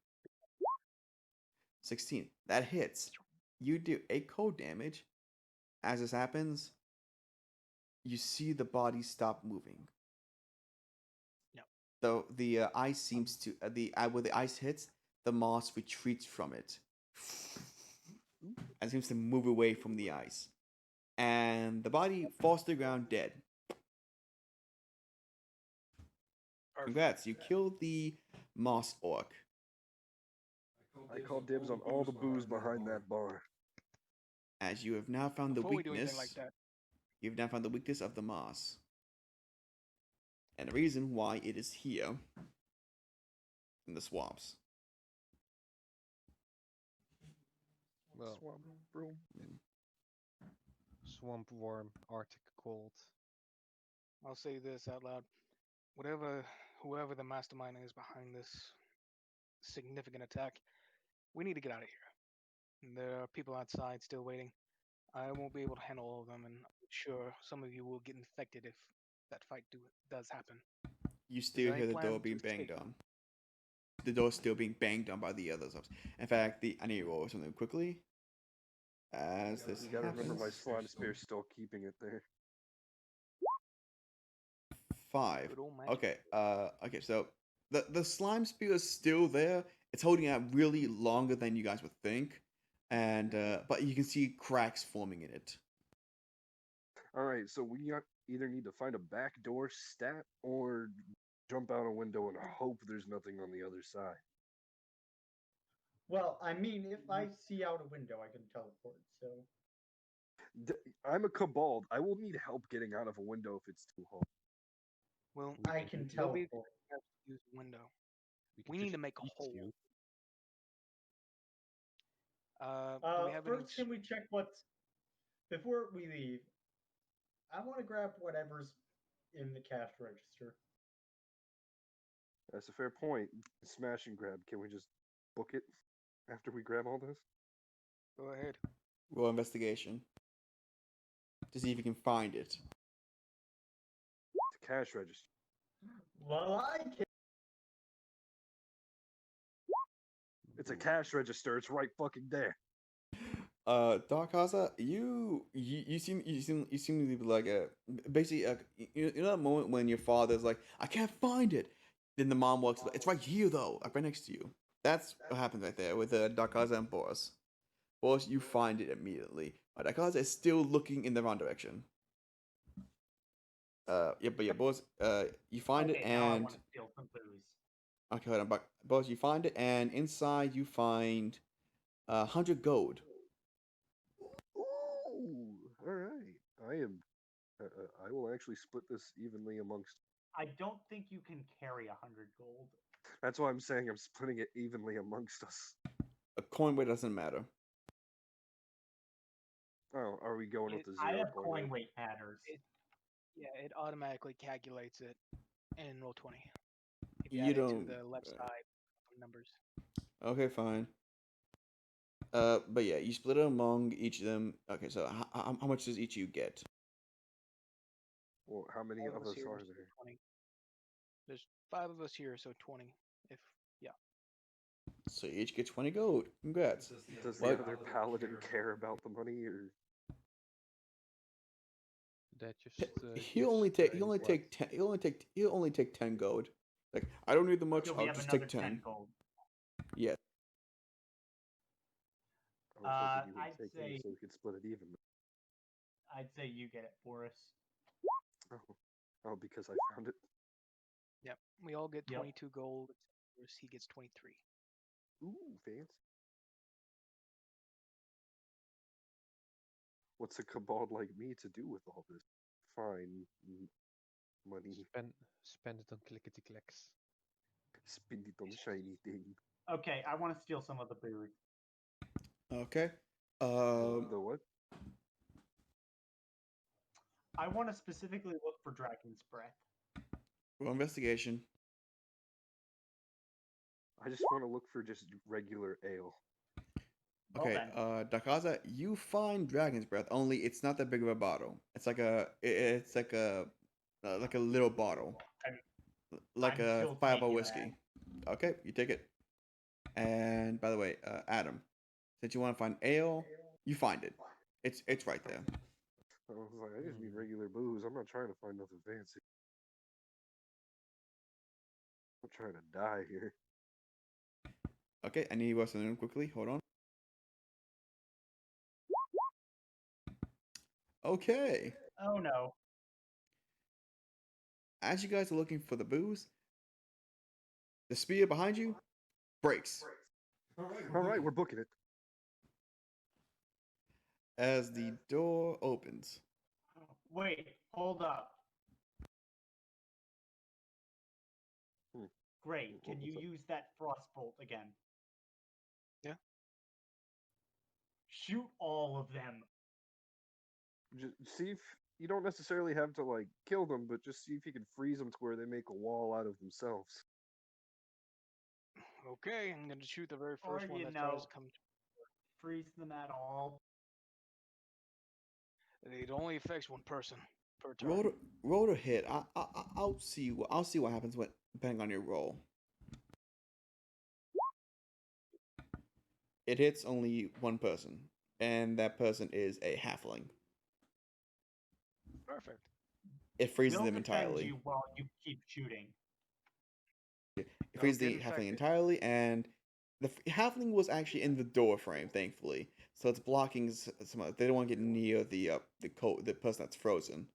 16. That hits. You do 8 cold damage. As this happens, you see the body stop moving. No. Though the ice seems to where the ice hits, the moss retreats from it and seems to move away from the ice. And the body falls to the ground dead. Congrats, you killed the moss orc. I call dibs on all the booze behind that bar. As you have now found the Before we do anything weakness, like that, you've now found the weakness of the moss. And the reason why it is here in the swamps. Well, Swamp broom. swamp worm, Arctic cold. I'll say this out loud. Whoever the mastermind is behind this significant attack, we need to get out of here. There are people outside still waiting. I won't be able to handle all of them, and I'm sure some of you will get infected if that fight does happen. You still there hear any the door plans to being banged escape? on. The door's still being banged on by the others. In fact, I need to roll something quickly. As this You gotta remember my happens. slime spear's still keeping it there. 5. Good old magic. Okay. Okay. So the slime spear is still there. It's holding out really longer than you guys would think, and but you can see cracks forming in it. All right, so we either need to find a back door stat or jump out a window and hope there's nothing on the other side. Well, I mean, if I see out a window, I can teleport. So I'm a kobold. I will need help getting out of a window if it's too hard. Well, I can we'll be teleport. able to use the window. can We need just to make a eat hole. you. Do we have any? First, can we check what's before we leave? I want to grab whatever's in the cash register. That's a fair point. Smash and grab. Can we just book it after we grab all this? Go ahead. Roll investigation to see if you can find it. The cash register. Well, I can. It's a cash register. It's right fucking there. Dark Haza, you seem to be like basically you know that moment when your father's like, I can't find it. Then the mom walks up, it's right here though, like right next to you. That's what happens right there with Dark Haza and Boris. Boris, you find it immediately. Dark Haza is still looking in the wrong direction. Boris, you find it Now I and want to steal some booze. okay, hold on, but Boris, you find it and inside you find 100 gold. Ooh, all right. I am. I will actually split this evenly amongst. I don't think you can carry 100 gold. That's why I'm saying I'm splitting it evenly amongst us. A coin weight doesn't matter. Oh, are we going with the I 0 have coin coin weight? weight matters. Yeah, it automatically calculates it in roll 20. If You add it don't- to the left side numbers. Okay, fine. But yeah, you split it among each of them. Okay, so how much does each of you get? Well, how many Five of us here, are so there? 20. There's 5 of us here, so 20. So you each get 20 gold. Congrats. Does What? the other paladin care about the money, or That just He'll only take 10. He'll only take 10 gold. Like, I don't need the much. So we I'll have just another take 10. 10 gold. Yeah. I was hoping you would I'd take say him so we could split it even. I'd say you get it, Boris. Oh, because I found it. Yep. We all get Yep. 22 gold. Whereas he gets 23. Ooh, fancy. What's a kobold like me to do with all this fine money? Spend it on clickety clicks. Spend it on shiny thing. Okay, I want to steal some of the berries. Okay. The what? I want to specifically look for dragon's breath. Roll investigation. I just want to look for just regular ale. Well Okay, then. Dakaza, you find dragon's breath. Only it's not that big of a bottle. It's like it's like a little bottle, like I'm a still fireball taking whiskey. Okay, you take it. And by the way, Adam, since you want to find ale, you find it. It's right there. I was like, I just need regular booze. I'm not trying to find nothing fancy. I'm trying to die here. Okay, I need you to room quickly. Hold on. Okay. Oh no. As you guys are looking for the booze, the spear behind you breaks All right, we're booking it. as the door opens. Wait, hold up. Great. What Can was you that? use that frostbolt again? Yeah. Shoot all of them. Just see if you don't necessarily have to like kill them, but just see if you can freeze them to where they make a wall out of themselves. Okay, I'm gonna shoot the very Or, first one you that know, tries to come. freeze them at all. It only affects one person per turn. Roll to hit. I'll see what happens when depending on your roll. It hits only one person, and that person is a halfling. Perfect. It freezes We'll them defend entirely. you while you keep shooting. It freezes Don't the get halfling infected. entirely, and the halfling was actually in the door frame, thankfully. So it's blocking some. They don't want to get near the person that's frozen.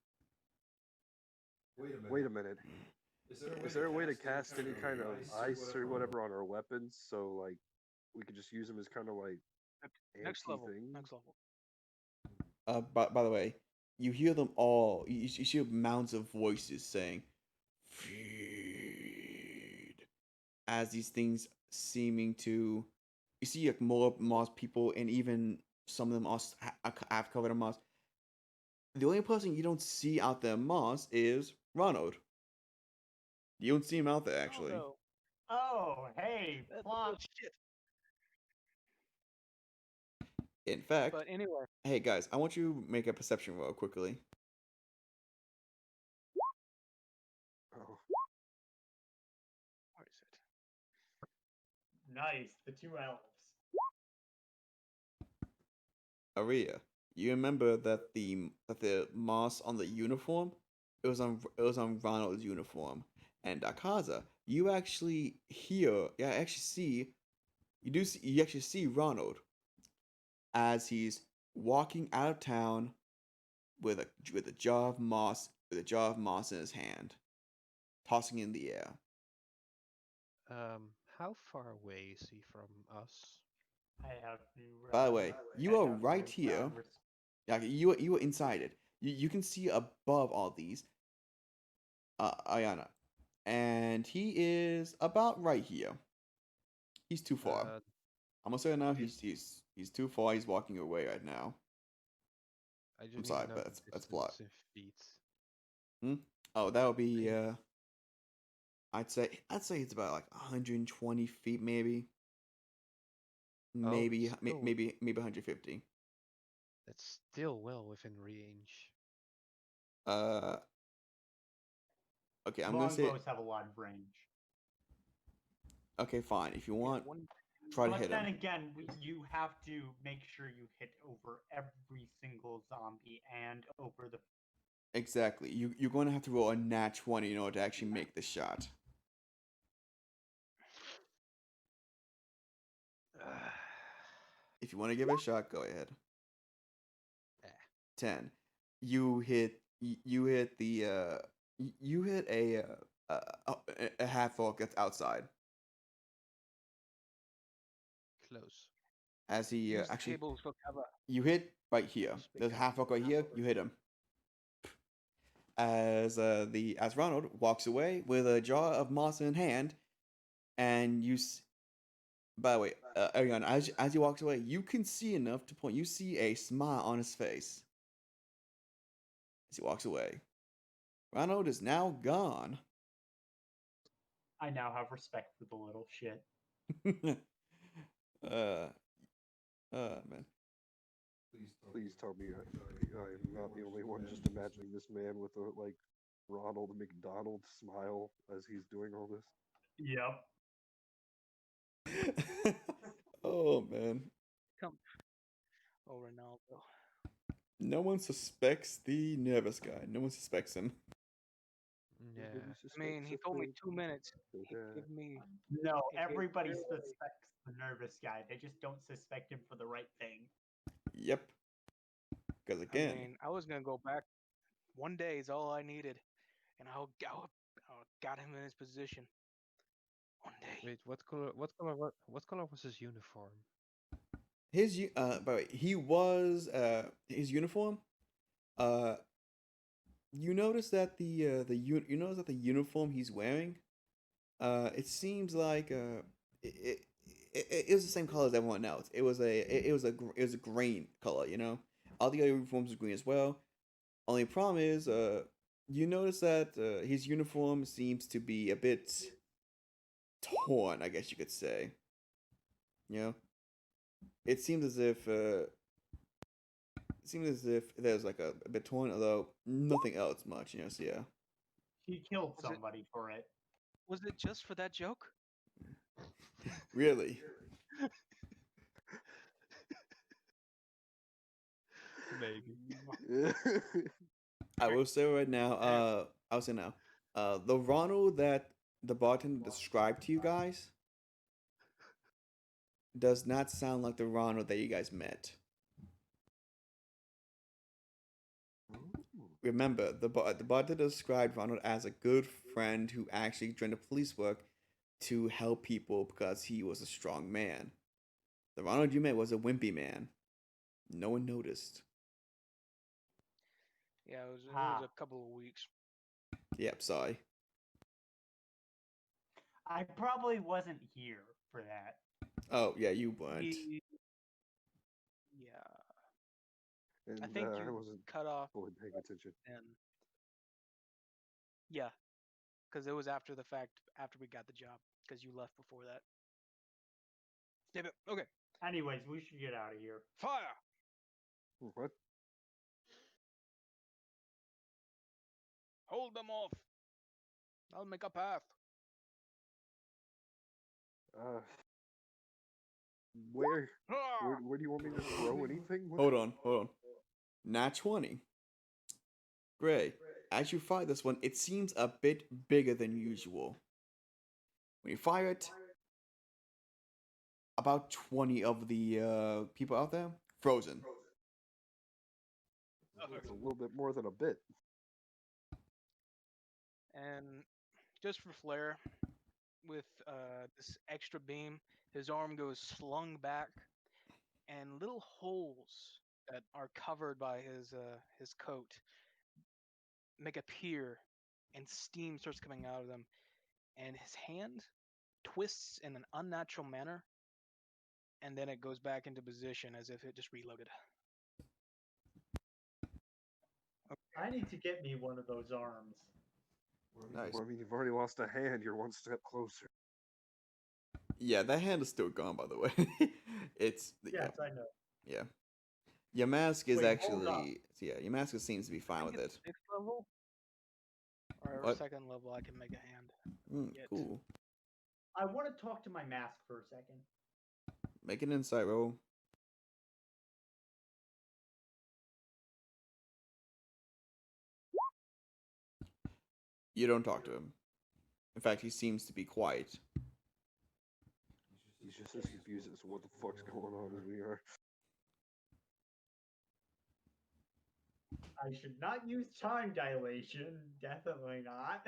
Wait a minute. Is there a way to cast any kind of ice or whatever on our weapons so like we could just use them as kind of like Next level. anti-thing? Next level. By the way, you hear them all. You hear mounds of voices saying, "Feed," as these things seeming to. You see like more moss people, and even some of them have covered in moss. The only person you don't see out there in moss is Ronald. You don't see him out there actually. Oh, no. Oh, hey, That's plot. shit. In fact, But anyway, hey guys, I want you to make a perception roll quickly. Oh, where is it? Nice, the two elves. Aria, you remember that the moss on the uniform, it was on Ronald's uniform, and Akaza, you actually you actually see Ronald as he's walking out of town with a jar of moss in his hand, tossing it in the air. How far away is he from us? I have to. By the way, you I are have to right here. res- Yeah, you were inside it. You can see above all these, Ayana, and he is about right here. He's too far. I'm gonna say it now. He's too far. He's walking away right now. I do I'm need sorry, to know but the that's plot. distance in feet. Oh, that would be I'd say it's about like 120 feet, maybe. Maybe still- maybe 150. That's still well within range. Okay, I'm gonna say. Longbows have a lot of range. Okay, fine. If you want, One, try to But hit then him. again, you have to make sure you hit over every single zombie and over the. Exactly. You're going to have to roll a nat 20 in order to actually make the shot. If you want to give it a shot, go ahead. Eh. 10. You hit. You hit the. You hit a half orc that's outside. Close. As he Use the actually, tables for cover. you hit right here. Speak There's a up. half orc right here. You hit him. As Ronald walks away with a jar of moss in hand, and by the way, Ariana, as he walks away, you can see enough to point. You see a smile on his face as he walks away. Ronald is now gone. I now have respect for the little shit. uh, man. Please tell me I'm not the only one just imagining this man with a like Ronald McDonald smile as he's doing all this. Yep. Oh man. Come. Oh, Ronaldo. No one suspects the nervous guy. No one suspects him. Yeah. I mean, he told me 2 minutes. He gave me. No, It gave everybody really- suspects the nervous guy. They just don't suspect him for the right thing. Yep. Because I again, mean, I was gonna go back. One day is all I needed, and I got him in his position. One day. Wait, what color? What color was his uniform? by the way, he was his uniform. You notice that you notice that the uniform he's wearing, it seems like it was the same color as everyone else. It was a green color. You know, all the other uniforms are green as well. Only problem is, you notice that his uniform seems to be a bit torn. I guess you could say. You know, it seems as if there's like a bit torn, although nothing else much. You know, so yeah. He killed Was it- somebody for it. Was it just for that joke? Really. Maybe. I will say right now, I'll say now, the Ronald that the bartender described to you guys does not sound like the Ronald that you guys met. Remember, the bartender described Ronald as a good friend who actually joined the police work to help people because he was a strong man. The Ronald you met was a wimpy man. No one noticed. Yeah, it was Ah. a couple of weeks. Yep, sorry. I probably wasn't here for that. Oh, yeah, you weren't. Yeah, And I think I you wasn't cut off fully paying attention. then. Yeah, because it was after the fact, after we got the job, because you left before that. Damn it. Okay, Anyways, we should get out of here. fire! What? Hold them off. I'll make a path. Uh, where Ah! do you want me to throw anything? What? Hold on. Nat 20. Gray, as you fire this one, it seems a bit bigger than usual. When you fire it, about 20 of the people out there frozen. It's a little bit more than a bit. And just for flair, with this extra beam, his arm goes slung back, and little holes that are covered by his coat make appear, and steam starts coming out of them, and his hand twists in an unnatural manner, and then it goes back into position as if it just reloaded. I need to get me one of those arms. Nice. Well, I mean, you've already lost a hand. You're one step closer. Yeah, that hand is still gone, by the way. It's Yes, I know. yeah. Your mask is Wait, hold up. actually your mask seems to be fine with it. 6th level or What? 2nd level, I can make a hand. Yet. Cool. I want to talk to my mask for a second. Make an insight roll. You don't talk to him. In fact, he seems to be quiet. He's just as confused as to what the fuck's going on as we are. I should not use time dilation. Definitely not.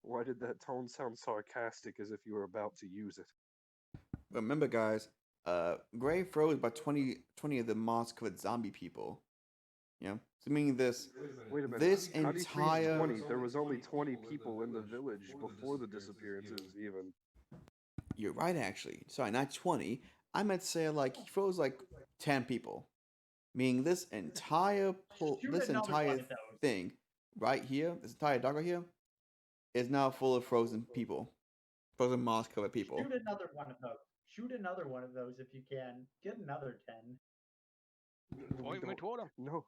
Why did that tone sound sarcastic as if you were about to use it? Remember, guys, Gray froze about 20 of the moss-covered zombie people. Yeah, so meaning this. Wait a minute. This How do you freeze entire 20? There was only 20 people in the village before the disappearances, even. You're right, actually. Sorry, not 20. I meant to say like he froze like 10 people, meaning this entire Shoot this another entire one of those. thing right here, this entire dock right here, is now full of frozen people, frozen moss-covered people. Shoot another one of those. Shoot another one of those if you can. Get another 10. Point me toward him. No,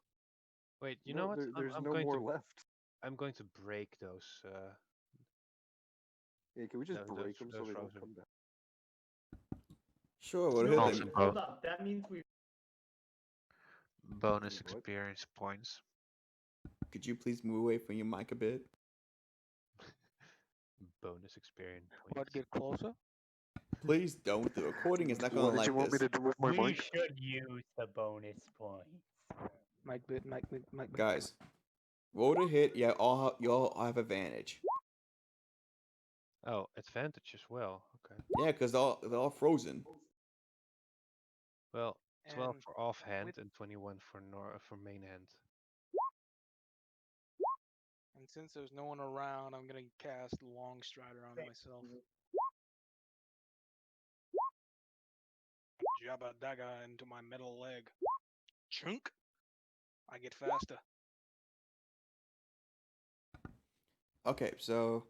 Wait, you no, know what? there's I'm no going more to left. I'm going to break those. Hey, can we just No, break them so those they don't frozen. come back? Sure, what No, are Also, they? hold up. That means we. bonus Wait, what? experience points. Could you please move away from your mic a bit? Bonus experience But points. get closer. Please don't. The recording is not What going to did you like want me this. to do with my We mic? should use the bonus points. Mic bit. Guys, roll to hit. Yeah, you all have advantage. Oh, advantage as well. Okay. Yeah, because they're all frozen. Well, 12 And for offhand with- and 21 for main hand. And since there's no one around, I'm gonna cast Long Strider on myself. Jabba Dagga into my middle leg. Chunk. I get faster. Okay, so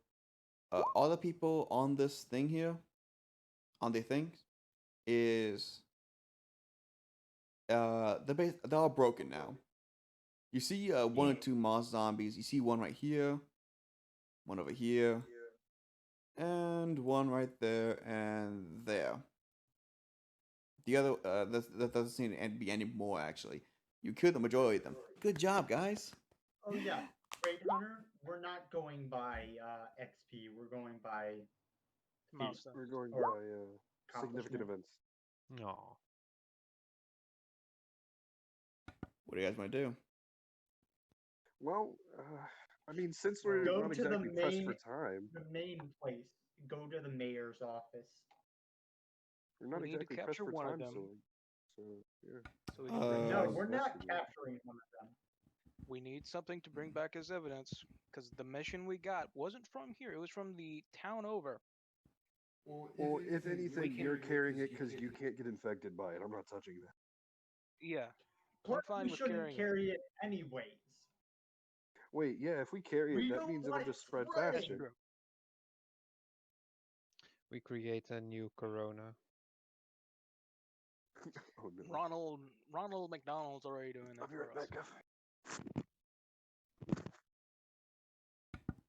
all the people on this thing here, on the things, is they're all broken now. You see one or two moss zombies. You see one right here, one over here, and one right there and there. The other that doesn't seem to be any more actually. You killed the majority of them. Good job, guys. Oh yeah, Great Hunter. We're not going by XP. We're going by Milestone. We're going by Or significant accomplishment. events. No. What do you guys want to do? Well, I mean, since we're Go not to the exactly pressed for main- time, The main place. Go to the mayor's office. we're not We need to exactly pressed capture for one of time, them. so yeah. So we can bring No, back. we're not investigate. capturing one of them. We need something to bring back as evidence, because the mission we got wasn't from here. It was from the town over. Well, if anything, you're carrying it because you can't get infected by it. I'm not touching that. Yeah. I'm Plus, fine we with shouldn't carrying it. carry it anyways. Wait, yeah, if we carry it, We that don't means it'll want just it spread spreading. faster. True. We create a new corona. Oh no. Ronald McDonald's already doing that I'll be for right us. back, Guff.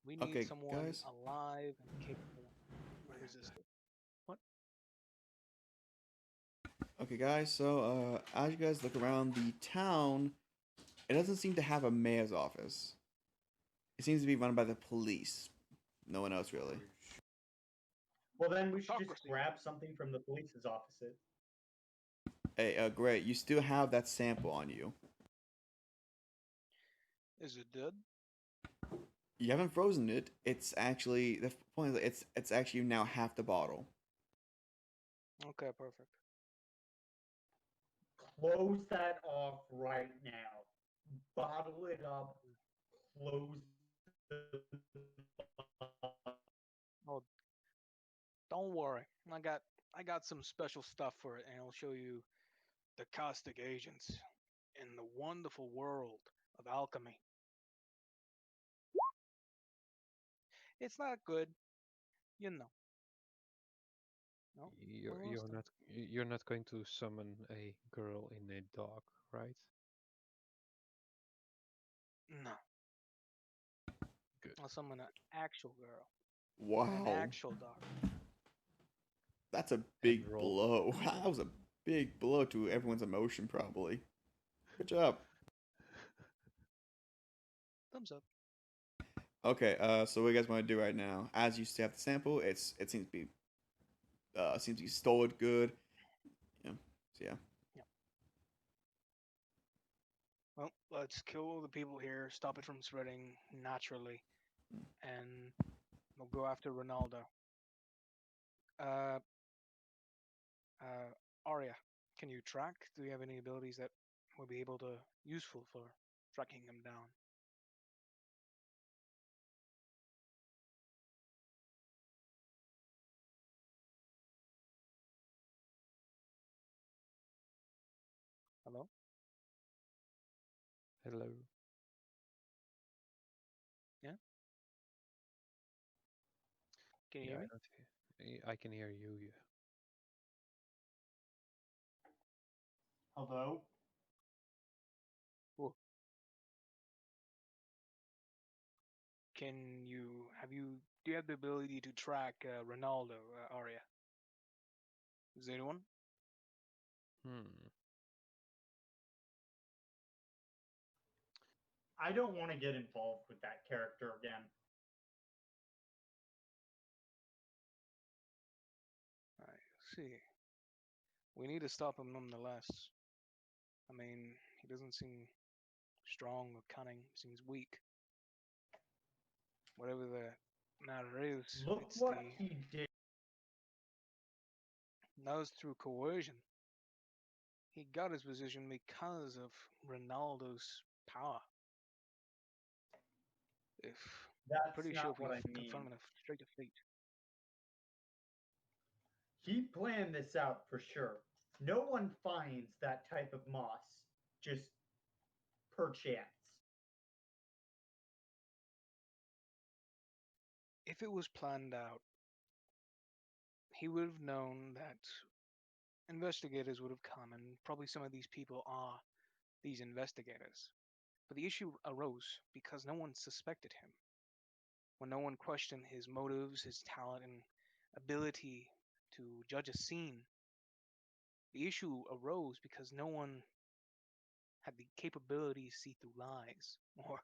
We need Okay, someone guys. alive and capable of resisting. What? Okay, guys. So as you guys look around the town, it doesn't seem to have a mayor's office. It seems to be run by the police. No one else really. Well, then we should just Autocracy. grab something from the police's offices. Hey, great. You still have that sample on you. Is it dead? You haven't frozen it. It's actually the point is it's actually now half the bottle. Okay, perfect. Close that off right now. Bottle it up. Close the. Oh, don't worry. I got some special stuff for it, and I'll show you the caustic agents in the wonderful world of alchemy. It's not good, you know. No, You're not going to summon a girl in a dog, right? no. Good. I'll summon an actual girl, Wow, an actual dog. that's a big roll. blow. That was a big blow to everyone's emotion, probably. Good job. Thumbs up. Okay, so what you guys want to do right now? As you still have the sample, it seems to be seems he stored good. Yeah. So yeah. Well, let's kill the people here, stop it from spreading naturally, and we'll go after Ronaldo. Uh, Arya, can you track? Do you have any abilities that will be able to useful for tracking him down? Hello? Hello. Yeah? Can you Yeah, hear I me? don't hear. I can hear you. Yeah. Hello? Cool. Can you do you have the ability to track Ronaldo, Arya? Is anyone? Hmm. I don't want to get involved with that character again. I see. We need to stop him nonetheless. I mean, he doesn't seem strong or cunning. Seems weak. Whatever the matter is, Look it's what the he did. that was through coercion. He got his position because of Ronaldo's power. If That's pretty sure not if we what I confront mean. him straight to fate. He planned this out for sure. No one finds that type of moss just perchance. If it was planned out, he would have known that investigators would have come, and probably some of these people are these investigators. But the issue arose because no one suspected him. When no one questioned his motives, his talent, and ability to judge a scene, the issue arose because no one had the capability to see through lies, or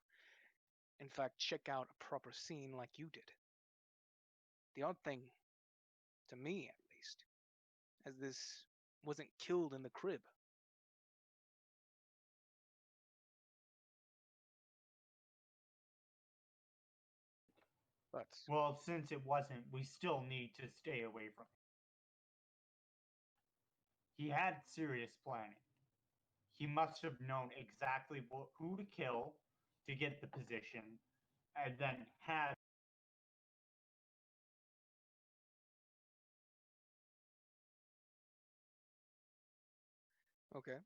in fact check out a proper scene like you did. The odd thing, to me at least, as this wasn't killed in the crib. But Well, since it wasn't, we still need to stay away from it. He had serious planning. He must have known exactly who to kill to get the position, and then had. okay.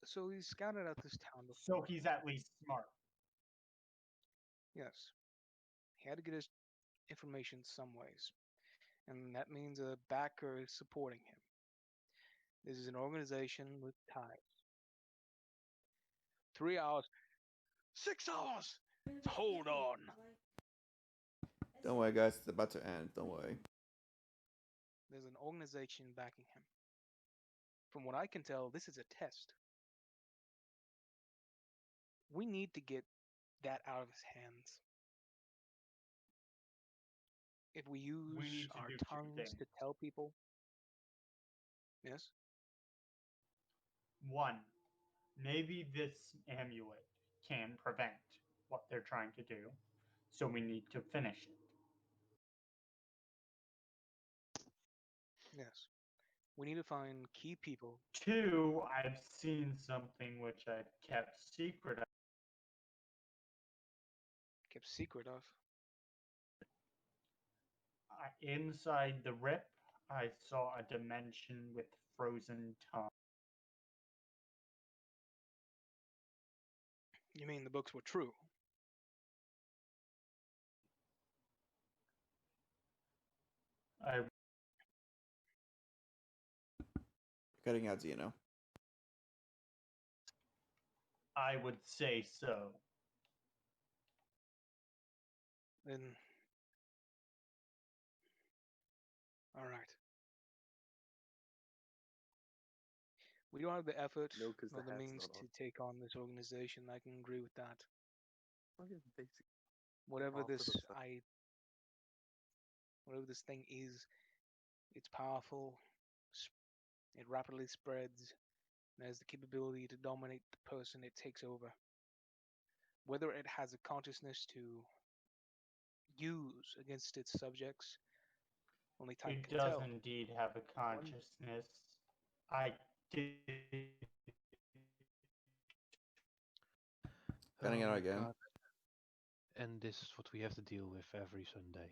So he scouted out this town So before. he's at least smart. Yes. He had to get his information some ways. And that means a backer is supporting him. This is an organization with ties. 3 hours. 6 hours! Hold on. Don't worry, guys. It's about to end. Don't worry. There's an organization backing him. From what I can tell, this is a test. We need to get that out of his hands. If we use need to our do two tongues to things. tell people. Yes? One, maybe this amulet can prevent what they're trying to do, so we need to finish it. Yes. We need to find key people. Two, I've seen something which I've kept secret. Kept secret of. Inside the rip, I saw a dimension with frozen tongue. You mean the books were true? I Cutting out Xeno. I would say so. Then. Alright. We don't have the effort No, 'cause nor the the hat's means not to on. take on this organization. I can agree with that. Fucking basic. Whatever Off to this the side. whatever this thing is, it's powerful. It rapidly spreads and has the capability to dominate the person it takes over. Whether it has a consciousness to use against its subjects, only time It can does tell. indeed have a consciousness. I did. Cutting it Oh out my again. God. And this is what we have to deal with every Sunday.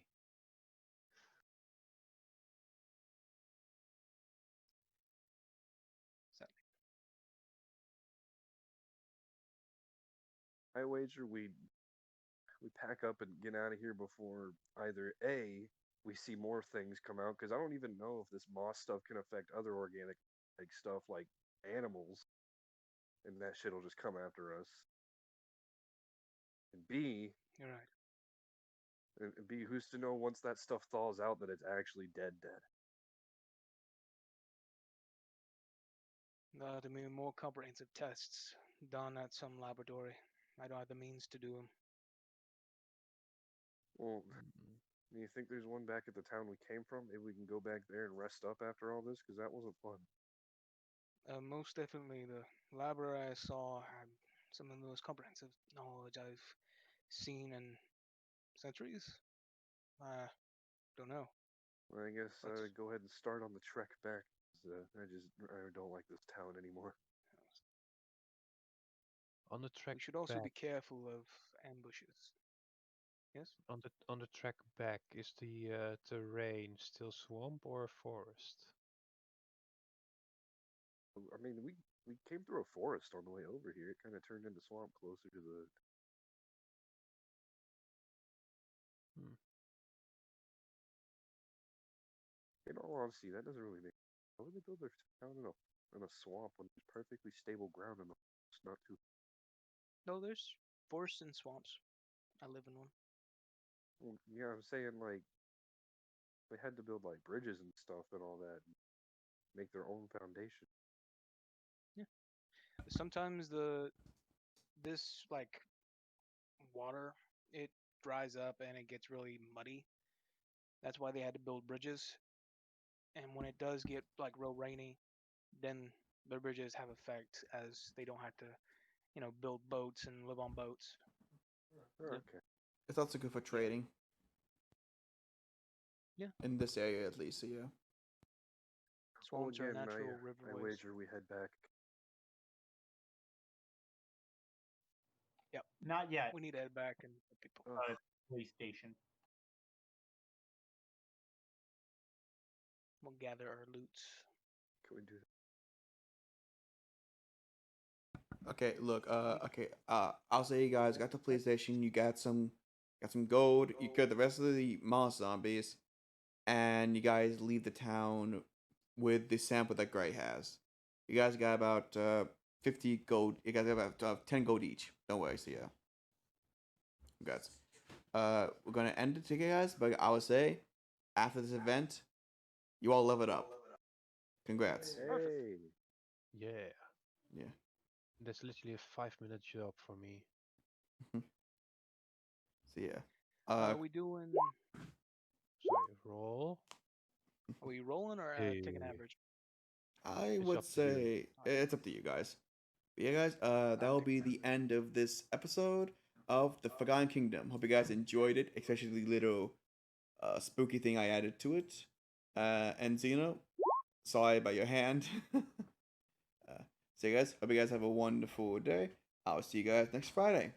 Sadly. I wager we pack up and get out of here before either A, we see more things come out, because I don't even know if this moss stuff can affect other organic like stuff like animals, and that shit'll just come after us. And B, You're right. and B, who's to know once that stuff thaws out that it's actually dead? There'll be more comprehensive tests done at some laboratory. I don't have the means to do them. Well, do you think there's one back at the town we came from? Maybe we can go back there and rest up after all this, because that wasn't fun. Most definitely, the library I saw had some of the most comprehensive knowledge I've seen in centuries. I don't know. Well, I guess Let's- go ahead and start on the trek back. 'Cause, I don't like this town anymore. On the track We should also back, be careful of ambushes. Yes? on the track back, is the terrain still swamp or forest? I mean, we came through a forest on the way over here. It kind of turned into swamp closer to the. Hmm. In all honesty, that doesn't really make. Why would they build their town in a swamp when there's perfectly stable ground in the forest? Not too. No, there's forests and swamps. I live in one. Well, yeah, I'm saying like they had to build like bridges and stuff and all that, and make their own foundation. Sometimes this like water, it dries up and it gets really muddy. That's why they had to build bridges. And when it does get like real rainy, then the bridges have effect as they don't have to, build boats and live on boats. Oh, Yeah. okay. It's also good for trading. Yeah. In this area, at least. So yeah. Swamps are again, natural I riverways. wager we head back. Yep. Not yet. We need to head back and let people. Police station. We'll gather our loots. Can we do that? Okay, look, okay, I'll say you guys got the PlayStation, you got some gold, you killed the rest of the moss zombies, and you guys leave the town with the sample that Gray has. You guys got about 50 gold. You guys got about 10 gold each. Don't worry, so yeah. Congrats. We're gonna end it today, guys, but I would say after this event, you all leveled up. Congrats. Hey. Yeah. Yeah. That's literally a 5-minute job for me. So yeah. Are we doing? Sorry, roll. Are we rolling or taking Hey. average? I It's would up to you. say it's up to you guys. But yeah, guys, that will be the end of this episode of the Forgotten Kingdom. Hope you guys enjoyed it, especially the little spooky thing I added to it. And Zeno, sorry about your hand. So, guys, hope you guys have a wonderful day. I'll see you guys next Friday.